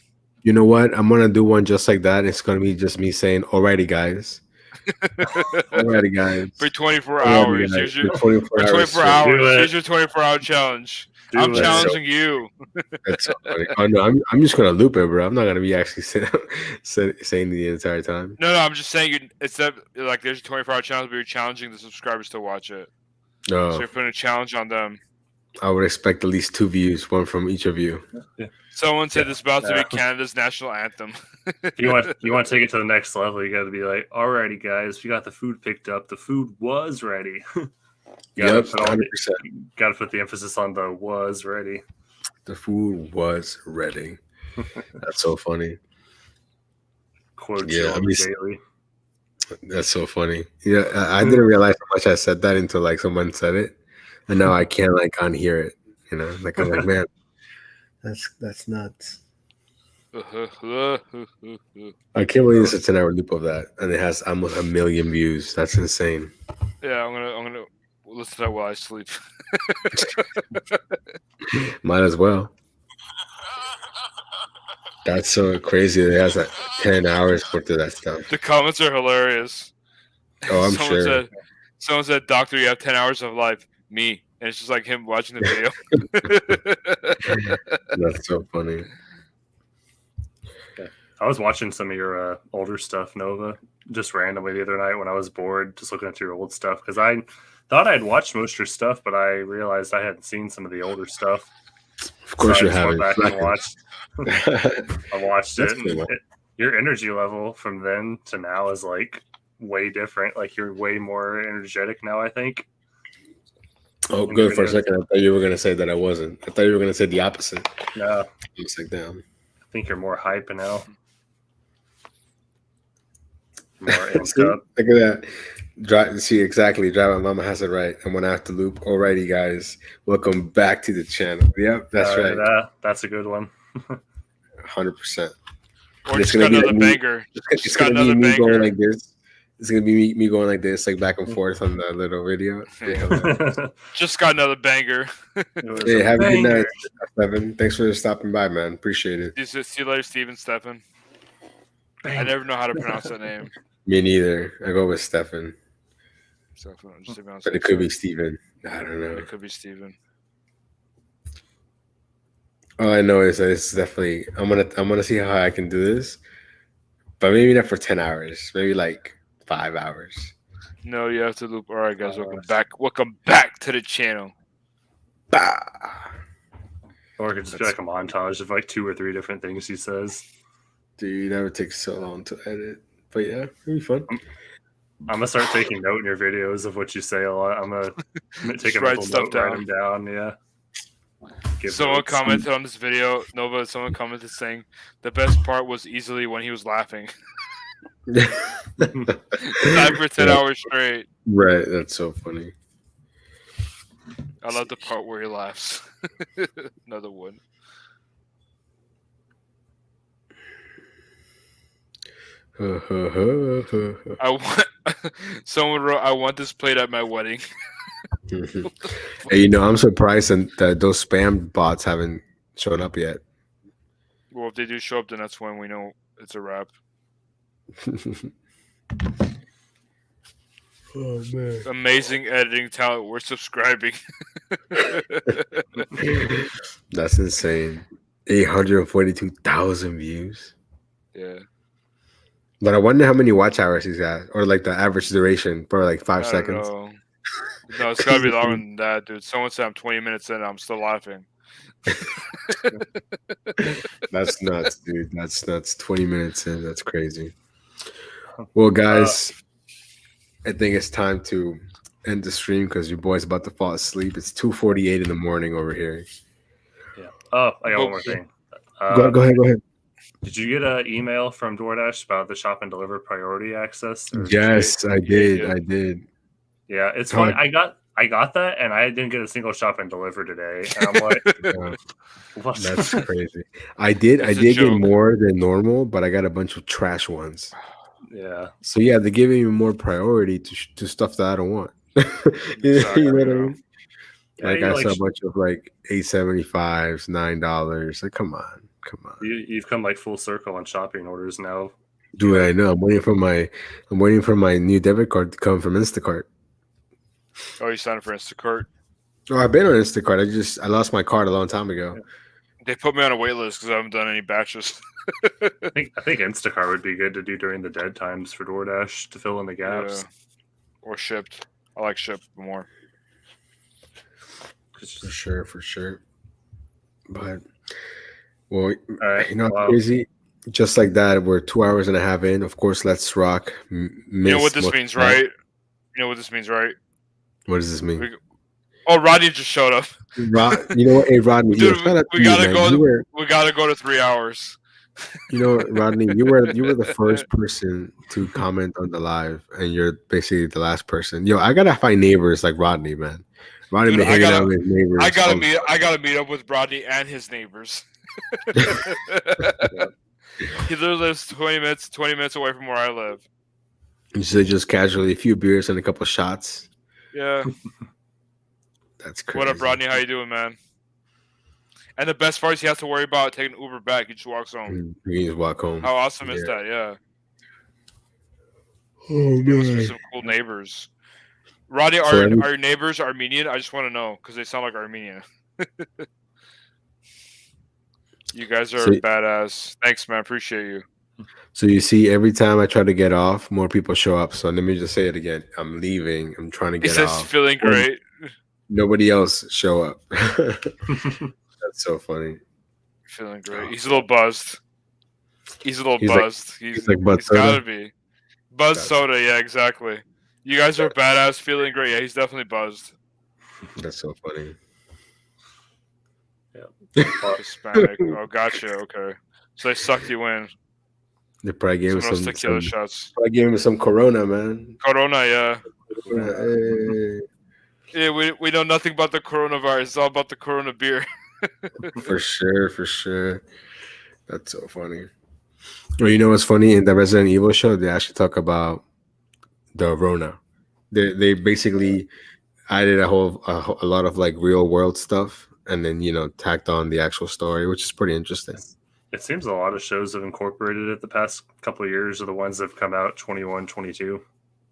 You know what? I'm gonna do one just like that. It's gonna be just me saying, "Alrighty, guys." Alrighty, guys. For 24 hours. Here's your 24 hours. Here's your 24-hour challenge. I'm challenging you. That's so funny. Oh no, I'm just gonna loop it, bro. I'm not gonna be actually saying the entire time. No, I'm just saying it's that like there's a 24-hour challenge, but you're challenging the subscribers to watch it. No. So you're putting a challenge on them. I would expect at least 2 views, one from each of you. Yeah. Someone said this is about to be Canada's national anthem. If you want to take it to the next level, you got to be like, "Alrighty, guys, we got the food picked up. The food was ready." Yep, 100%. Got to put the emphasis on the "was ready." The food was ready. That's so funny. Quote daily. That's so funny. Yeah, I didn't realize how much I said that until like someone said it, and now I can't like unhear it. Like I'm like, man, that's nuts. I can't believe it's a 10-hour loop of that, and it has almost 1 million views. That's insane. Yeah, I'm gonna listen to that while I sleep. Might as well. That's so crazy. It has like 10 hours worth of that stuff. The comments are hilarious. Oh, I'm sure. Someone said, "Doctor, you have 10 hours of life." Me. And it's just like him watching the video. That's so funny. I was watching some of your older stuff, Nova, just randomly the other night when I was bored, just looking at your old stuff because I thought I'd watched most of your stuff, but I realized I hadn't seen some of the older stuff. Of course, so you I just haven't. went back and watched. I watched That's it, cool. and your energy level from then to now is like way different. Like you're way more energetic now, I think. Oh, good. For a second, I thought you were going to say that I wasn't. I thought you were going to say the opposite. No. It's like, damn. I think you're more hype now. More amped See, up. look at that. See, exactly. Drive Mama has it right. I'm going to have to loop. Alrighty, guys. Welcome back to the channel. Yep, that's right. That's a good one. 100%. Or just got another banger. It's going to be me going like this. It's going to be me going like this, like back and forth on the little video. Yeah. Just got another banger. Hey, have a good night, Stephen. Thanks for stopping by, man. Appreciate it. See you later, Steven, Stephen. I never know how to pronounce that name. Me neither. I go with Stephen. But it could be Steven. I don't know. It could be Steven. All I know is that it's definitely I'm gonna see how I can do this. But maybe not for 10 hours. Maybe like 5 hours. No, you have to loop. All right, guys, welcome back. Welcome back to the channel. Bah! Or it could just be like a montage of like 2 or 3 different things he says. Dude, that would take so long to edit. But yeah, it'd be fun. I'm gonna start taking note in your videos of what you say a lot. I'm gonna take a mental note, write them down. Yeah. Someone commented on this video, Nova. Someone commented saying the best part was easily when he was laughing. 9 for 10 hours straight. Right, that's so funny. I love the part where he laughs. Another one. Someone wrote, "I want this played at my wedding." Hey, you know, I'm surprised that those spam bots haven't shown up yet. Well, if they do show up, then that's when we know it's a wrap. Oh man! Amazing editing talent. We're subscribing. That's insane. 842,000 views. Yeah. But I wonder how many watch hours he's got, or like the average duration, probably like 5 seconds. No, it's gotta be longer than that, dude. Someone said I'm 20 minutes in, I'm still laughing. That's nuts, dude. That's nuts. 20 minutes in, that's crazy. Well, guys, I think it's time to end the stream because your boy's about to fall asleep. It's 2:48 in the morning over here. Yeah. Oh, I got one more thing. Go ahead. Did you get an email from DoorDash about the shop and deliver priority access? Yes, I did. I did. Yeah, it's funny. I got that, and I didn't get a single shop and deliver today. And I'm like, that's crazy. I did get more than normal, but I got a bunch of trash ones. Yeah. So yeah, they're giving me more priority to stuff that I don't want. You know what I mean? Like I saw a bunch of like $8.75s, $9. Like, come on. You've come like full circle on shopping orders now. Dude, I know. I'm waiting for my new debit card to come from Instacart. Oh, you signed up for Instacart? Oh, I've been on Instacart. I lost my card a long time ago. Yeah. They put me on a wait list because I haven't done any batches. I think Instacart would be good to do during the dead times for DoorDash to fill in the gaps. Yeah. Or Shipped. I like Shipped more. For sure. But well, you know, crazy. Just like that, we're 2 hours and a half in. Of course, let's rock. You know what this means, right? You know what this means, right? What does this mean? Rodney just showed up. You know what? Hey, Rodney, dude, we gotta go to 3 hours. You know, Rodney, you were the first person to comment on the live, and you're basically the last person. Yo, I gotta find neighbors like Rodney, man. Rodney been hanging out with his neighbors. I gotta meet up with Rodney and his neighbors. He literally lives 20 minutes away from where I live. You said just casually a few beers and a couple shots. Yeah. That's crazy. What up, Rodney? How you doing, man? And the best part is he has to worry about taking Uber back. He just walks home. He just walk home. How awesome is that? Yeah. Oh man. Some cool neighbors. Rodney, are your neighbors Armenian? I just want to know because they sound like Armenian. You guys are badass. Thanks, man. Appreciate you. So you see, every time I try to get off, more people show up. So let me just say it again. I'm leaving. I'm trying to He get says off. he's feeling great. Nobody else show up. That's so funny. Feeling great. He's a little buzzed. He's buzzed. He's like Bud he's gotta Soda? be. Buzz Gotcha. Soda, yeah, exactly. You guys are badass, feeling great. Yeah, he's definitely buzzed. That's so funny. Yeah. Hispanic. Oh, gotcha. Okay. So they sucked you in. They probably gave him Some some tequila shots. Probably gave him some Corona, man. Corona, yeah. Hey. Yeah, we know nothing about the coronavirus. It's all about the Corona beer. For sure. That's so funny. Well, you know what's funny? In the Resident Evil show, they actually talk about the Rona. They basically added a lot of like real world stuff, and then tacked on the actual story, which is pretty interesting. It seems a lot of shows have incorporated it the past couple of years, or the ones that have come out 21, 22.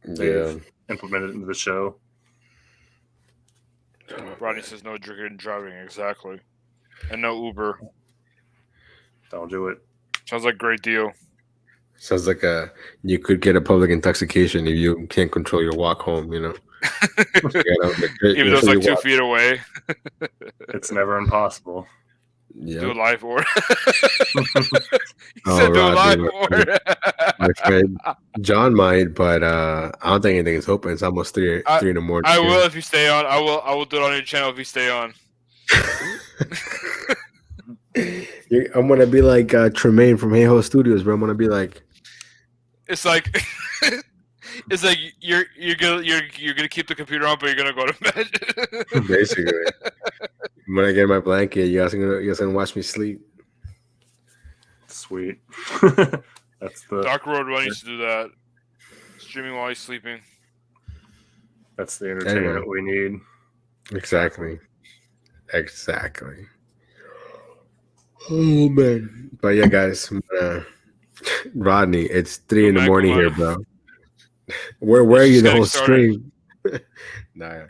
They've implemented it into the show. Rodney says no drinking and driving, exactly. And no Uber. Don't do it. Sounds like a great deal. Sounds like you could get a public intoxication if you can't control your walk home, Even though it's like 2 feet away. It's never impossible. Yeah. Do a live order. My friend John might, but I don't think anything is open. It's almost 3 in the morning. I will if you stay on. I will do it on your channel if you stay on. I'm gonna be like Tremaine from Hey Ho Studios, bro. I'm gonna be like, it's like you're gonna keep the computer on, but you're gonna go to bed. Basically, when I get my blanket, you guys gonna watch me sleep. Sweet. That's the Dark Road Run used to do that. Streaming while he's sleeping. That's the entertainment we need. Exactly. Oh man, but yeah, guys, Rodney, it's 3 in the morning here, bro. Where are you the whole stream? Nah.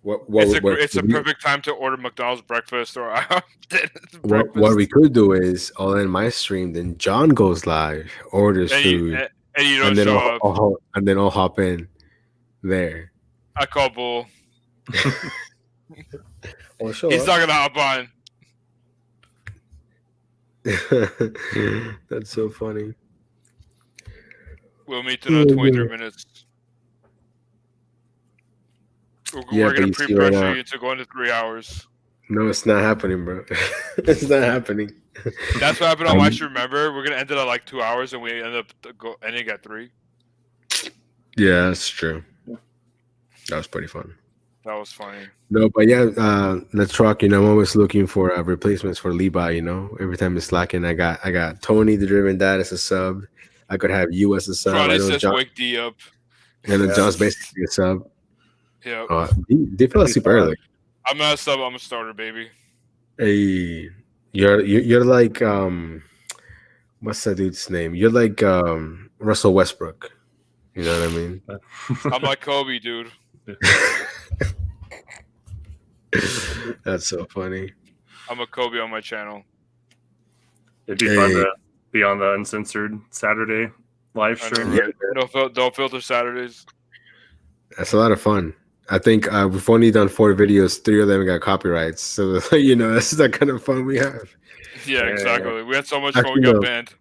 It's a perfect time to order McDonald's breakfast or what we could do is I'll end my stream, then John goes live, orders food, and you don't show up. And then I'll hop in there. I call bull. He's not gonna hop on. That's so funny. We'll meet in 23 minutes. We're gonna pre-pressure you to go into 3 hours. No, it's not happening, bro. It's not happening. That's what happened on Watch. Remember, we're gonna end it at like 2 hours, and we end up ending at 3. Yeah, that's true. That was pretty fun. That was funny. No, but yeah, let's rock. I'm always looking for replacements for Levi. Every time it's slacking, I got Tony, the Driven Dad, as a sub. I could have you as a sub. Friday says wake D up. And then John's basically a sub. Yeah. They fell asleep early. I'm not a sub. I'm a starter, baby. Hey, you're like what's that dude's name? You're like Russell Westbrook. You know what I mean? I'm like Kobe, dude. That's so funny. I'm a Kobe on my channel. It'd be fun to be on the Uncensored Saturday live stream. Right? No filter Saturdays. That's a lot of fun. I think we've only done 4 videos. 3 of them got copyrights. So, that's the kind of fun we have. Yeah, exactly. We had so much fun we got banned.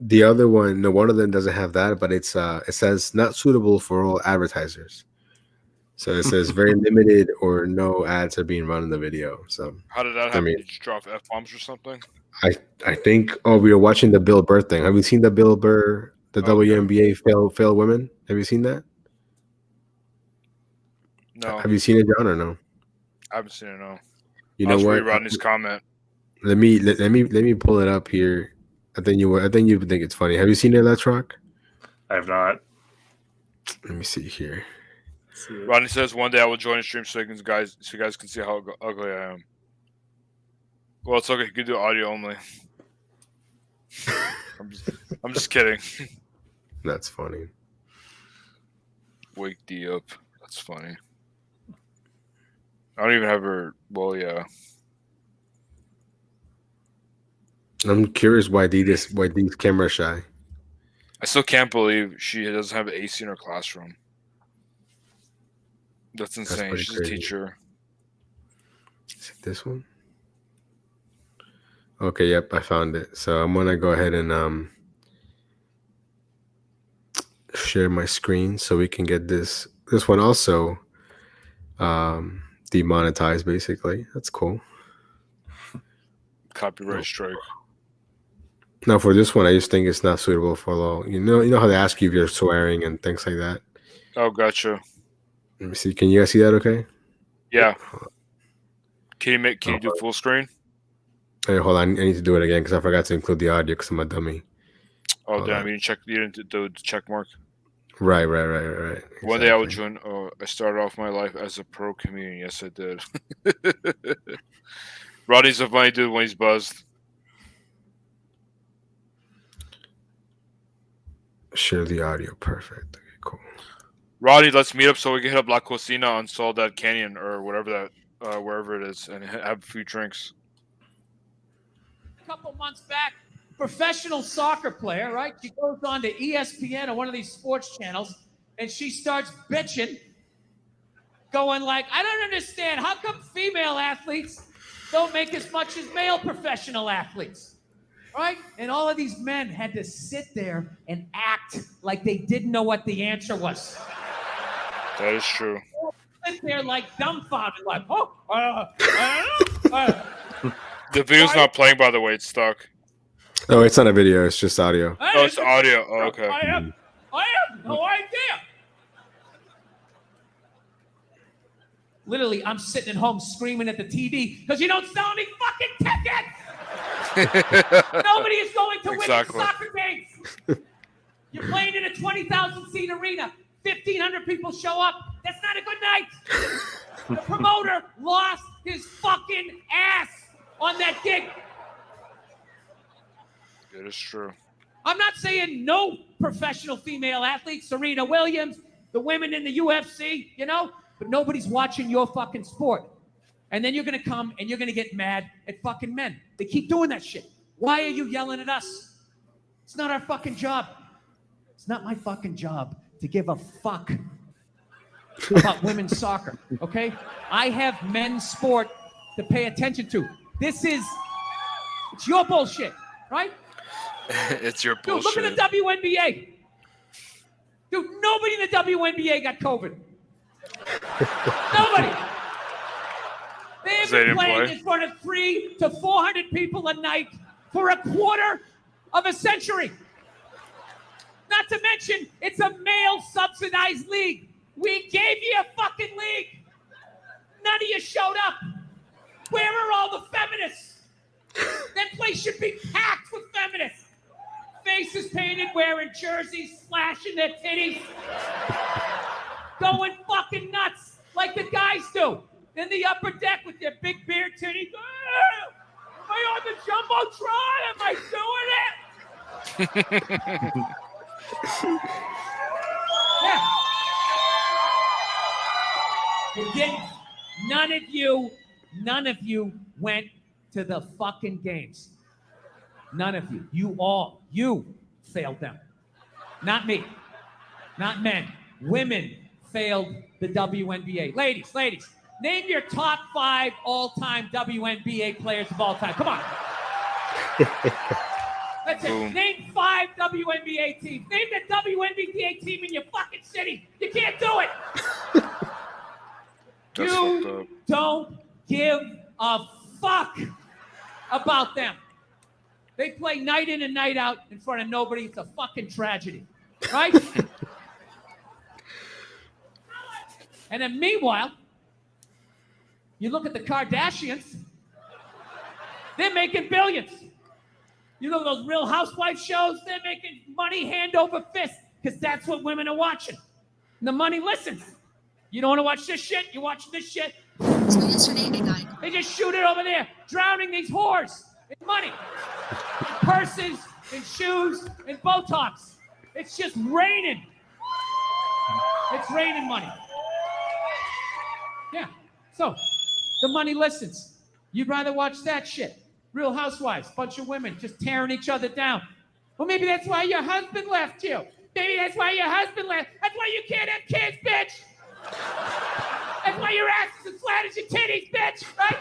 The other one, one of them doesn't have that, but it says not suitable for all advertisers. So it says very limited or no ads are being run in the video. So how did that happen? Did you drop F-bombs or something? I think we were watching the Bill Burr thing. Have you seen the Bill Burr, the WNBA fail women? Have you seen that? No. Have you seen it, John, or no? I haven't seen it, no. You know what? Rodney's comment. Let me pull it up here. I think you think it's funny. Have you seen it, Let's Rock? I have not. Let me see here. Rodney says one day I will join a stream so you guys can see how ugly I am. Well, it's okay. You can do audio only. I'm just kidding. That's funny. Wake D up. That's funny. I don't even have her. Well, yeah. I'm curious why D's camera shy. I still can't believe she doesn't have AC in her classroom. That's insane. That's She's crazy. a teacher. Is it this one? Okay, yep, I found it. So I'm gonna go ahead and share my screen so we can get this one also demonetized. Basically, that's cool. Copyright strike. Now for this one, I just think it's not suitable for law. You know how they ask you if you're swearing and things like that. Oh, gotcha. Let me see. Can you guys see that? Okay. Yeah. Can you do full screen? Hey, hold on. I need to do it again because I forgot to include the audio because I'm a dummy. Oh, damn! You didn't do the check mark. Right. Exactly. One day I would join. I started off my life as a pro comedian. Yes, I did. Rodney's a funny dude when he's buzzed. Share the audio. Perfect. Okay, cool. Rodney, let's meet up so we can hit up La Cocina on Soledad Canyon or whatever that, wherever it is, and have a few drinks. A couple months back, professional soccer player, right? She goes on to ESPN or one of these sports channels, and she starts bitching, going like, I don't understand. How come female athletes don't make as much as male professional athletes? Right? And all of these men had to sit there and act like they didn't know what the answer was. That is true. Sit there like dumbfounded, like, oh, The video's not playing, by the way. It's stuck. Oh, it's not a video. It's just audio. Oh, it's audio. Oh, okay. I have no idea. Literally, I'm sitting at home screaming at the TV because you don't sell any fucking tickets. Nobody is going to win soccer games. You're playing in a 20,000 seat arena. 1,500 people show up. That's not a good night. The promoter lost his fucking ass on that gig. It is true. I'm not saying no professional female athletes, Serena Williams, the women in the UFC, but nobody's watching your fucking sport. And then you're going to come and you're going to get mad at fucking men. They keep doing that shit. Why are you yelling at us? It's not our fucking job. It's not my fucking job to give a fuck about women's soccer, okay? I have men's sport to pay attention to. It's your bullshit, right? It's your Dude, bullshit. look at the WNBA. Dude, nobody in the WNBA got COVID. Nobody. They've been playing in front of 300 to 400 people a night for a quarter of a century. Not to mention, it's a male-subsidized league. We gave you a fucking league. None of you showed up. Where are all the feminists? That place should be packed with feminists. Faces painted, wearing jerseys, slashing their titties. Going fucking nuts like the guys do. In the upper deck with their big beard titties. Am I on the Jumbotron? Am I doing it? Yeah. You didn't. None of you went to the fucking games. None of you. You failed them. Not me. Not men. Women failed the WNBA. Ladies, name your top 5 all-time WNBA players of all time. Come on. That's it. Boom. Name 5 WNBA teams. Name the WNBA team in your fucking city. You can't do it. You don't give a fuck about them. They play night in and night out in front of nobody. It's a fucking tragedy, right? And then meanwhile, you look at the Kardashians, they're making billions. You know those Real Housewives shows? They're making money hand over fist because that's what women are watching. And the money listens. You don't want to watch this shit? You watch this shit? They just shoot it over there, drowning these whores in money. In purses, in shoes, in Botox. It's just raining. It's raining money. Yeah. So, the money listens. You'd rather watch that shit. Real Housewives, bunch of women just tearing each other down. Well, maybe that's why your husband left you. Maybe that's why your husband left. That's why you can't have kids, bitch. That's why your ass is as flat as your titties, bitch, right?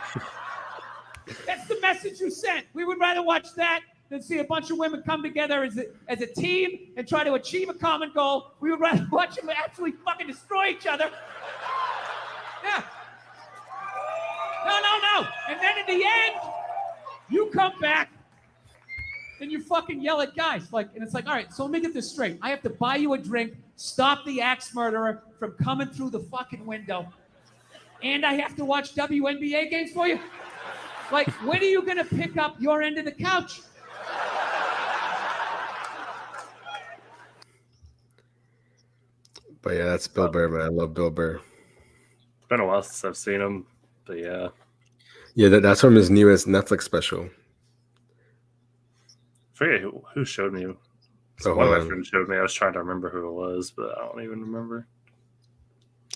That's the message you sent. We would rather watch that than see a bunch of women come together as a team and try to achieve a common goal. We would rather watch them actually fucking destroy each other. Yeah. No. And then in the end, you come back and you fucking yell at guys. And it's like, all right, so let me get this straight. I have to buy you a drink, stop the axe murderer from coming through the fucking window, and I have to watch WNBA games for you? Like, when are you going to pick up your end of the couch? But yeah, that's Bill Burr, man. I love Bill Burr. It's been a while since I've seen him, but yeah. Yeah, that's from his newest Netflix special. I forget who showed me. Oh, one of my friends showed me. I was trying to remember who it was, but I don't even remember.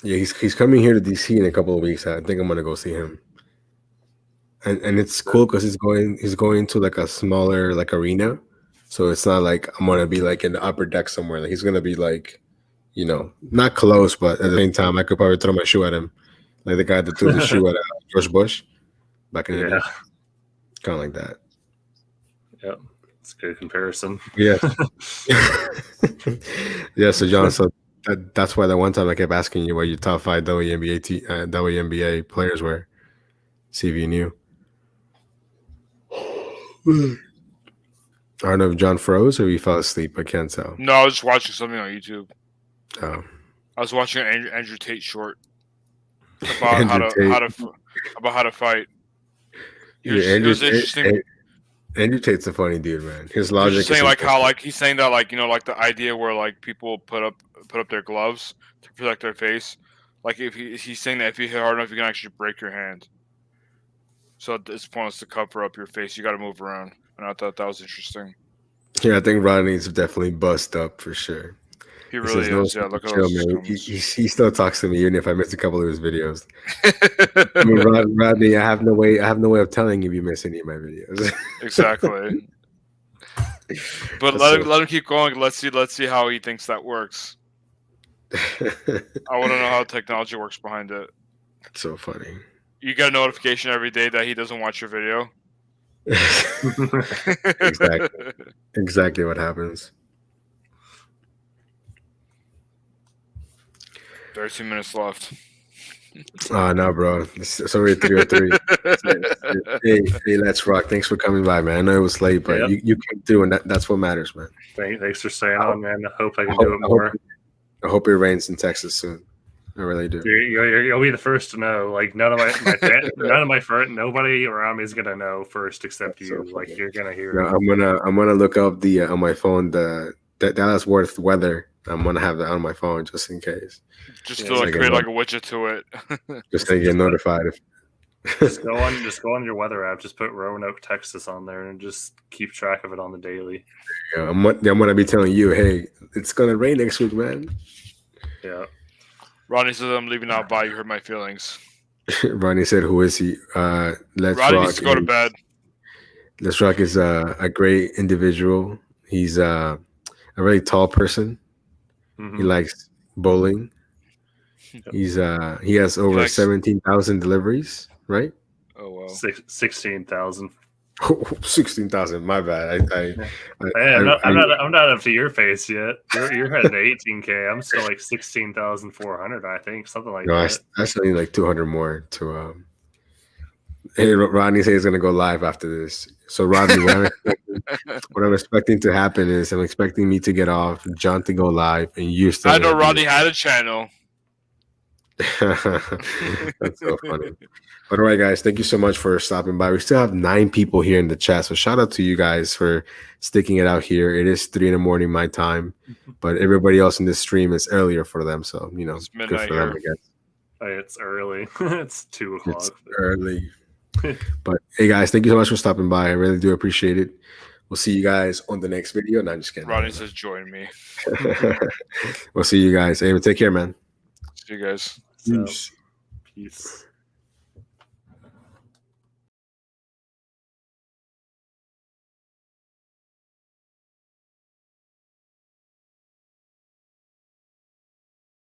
Yeah, he's coming here to DC in a couple of weeks. I think I'm gonna go see him. And it's cool because he's going to like a smaller like arena, so it's not like I'm gonna be like in the upper deck somewhere. Like he's gonna be like, you know, not close, but at the same time, I could probably throw my shoe at him, like the guy that threw the shoe at George Bush back in the day. Kind of like that. Yep, it's a good comparison. Yeah. Yeah. So John, so that's why that one time I kept asking you what your top 5 WNBA players were. See if you knew. I don't know if John froze or he fell asleep. I can't tell. No, I was just watching something on YouTube. Oh. I was watching an Andrew Tate short about how to fight. It was interesting. Andrew Tate's a funny dude, man. His logic. He's saying like how like he's saying that like, you know, like the idea where like people put up their gloves to protect their face. Like if he's saying that if you hit hard enough, you can actually break your hand. So it's pointless to cover up your face. You got to move around, and I thought that was interesting. Yeah, I think Rodney's definitely bust up for sure. He really is. Yeah, look at those. He still talks to me even if I missed a couple of his videos. I mean, Rodney, I have no way of telling if you miss any of my videos. Exactly. But let him keep going. Let's see how he thinks that works. I want to know how technology works behind it. That's so funny. You get a notification every day that he doesn't watch your video. Exactly what happens. 13 minutes left. No, bro. It's already 3:03. Hey, let's rock. Thanks for coming by, man. I know it was late, but you came through, and that's what matters, man. Thanks for staying on, man. I hope I can do it more. I hope it rains in Texas soon. I really do. You'll be the first to know. Like nobody around me is gonna know first except you. So like you're gonna hear. I'm gonna look up the on my phone the Dallas Worth weather. I'm gonna have that on my phone just in case. Just to like create like a widget to it. Just to get notified. Just go on your weather app. Just put Roanoke, Texas on there and just keep track of it on the daily. Yeah, I'm gonna be telling you, hey, it's gonna rain next week, man. Yeah. Ronnie says I'm leaving out by. You hurt my feelings. Ronnie said, "Who is he?" Ronnie needs to go to bed. Let's Rock is a great individual. He's a really tall person. Mm-hmm. He likes bowling. He has over 17,000 deliveries, right? Oh wow, 16,000. 16,000. My bad. I'm not up to your face yet. You're headed to 18K. I'm still like 16,400. I think something like that. I still need like 200 more to. Hey, Rodney says he's gonna go live after this. So Rodney, what I'm expecting to happen is I'm expecting me to get off, John to go live, and you still. I know Rodney had a channel. That's so funny. But all right, guys, thank you so much for stopping by. We still have 9 people here in the chat, so shout out to you guys for sticking it out here. It is 3 a.m. my time, but everybody else in this stream is earlier for them, so you know, it's midnight good for them, I guess. It's early. It's 2 o'clock. It's early. But hey, guys, thank you so much for stopping by. I really do appreciate it. We'll see you guys on the next video. No, I'm just kidding. Ronnie says, "Join me." We'll see you guys. Hey, take care, man. See you guys. Peace. Peace.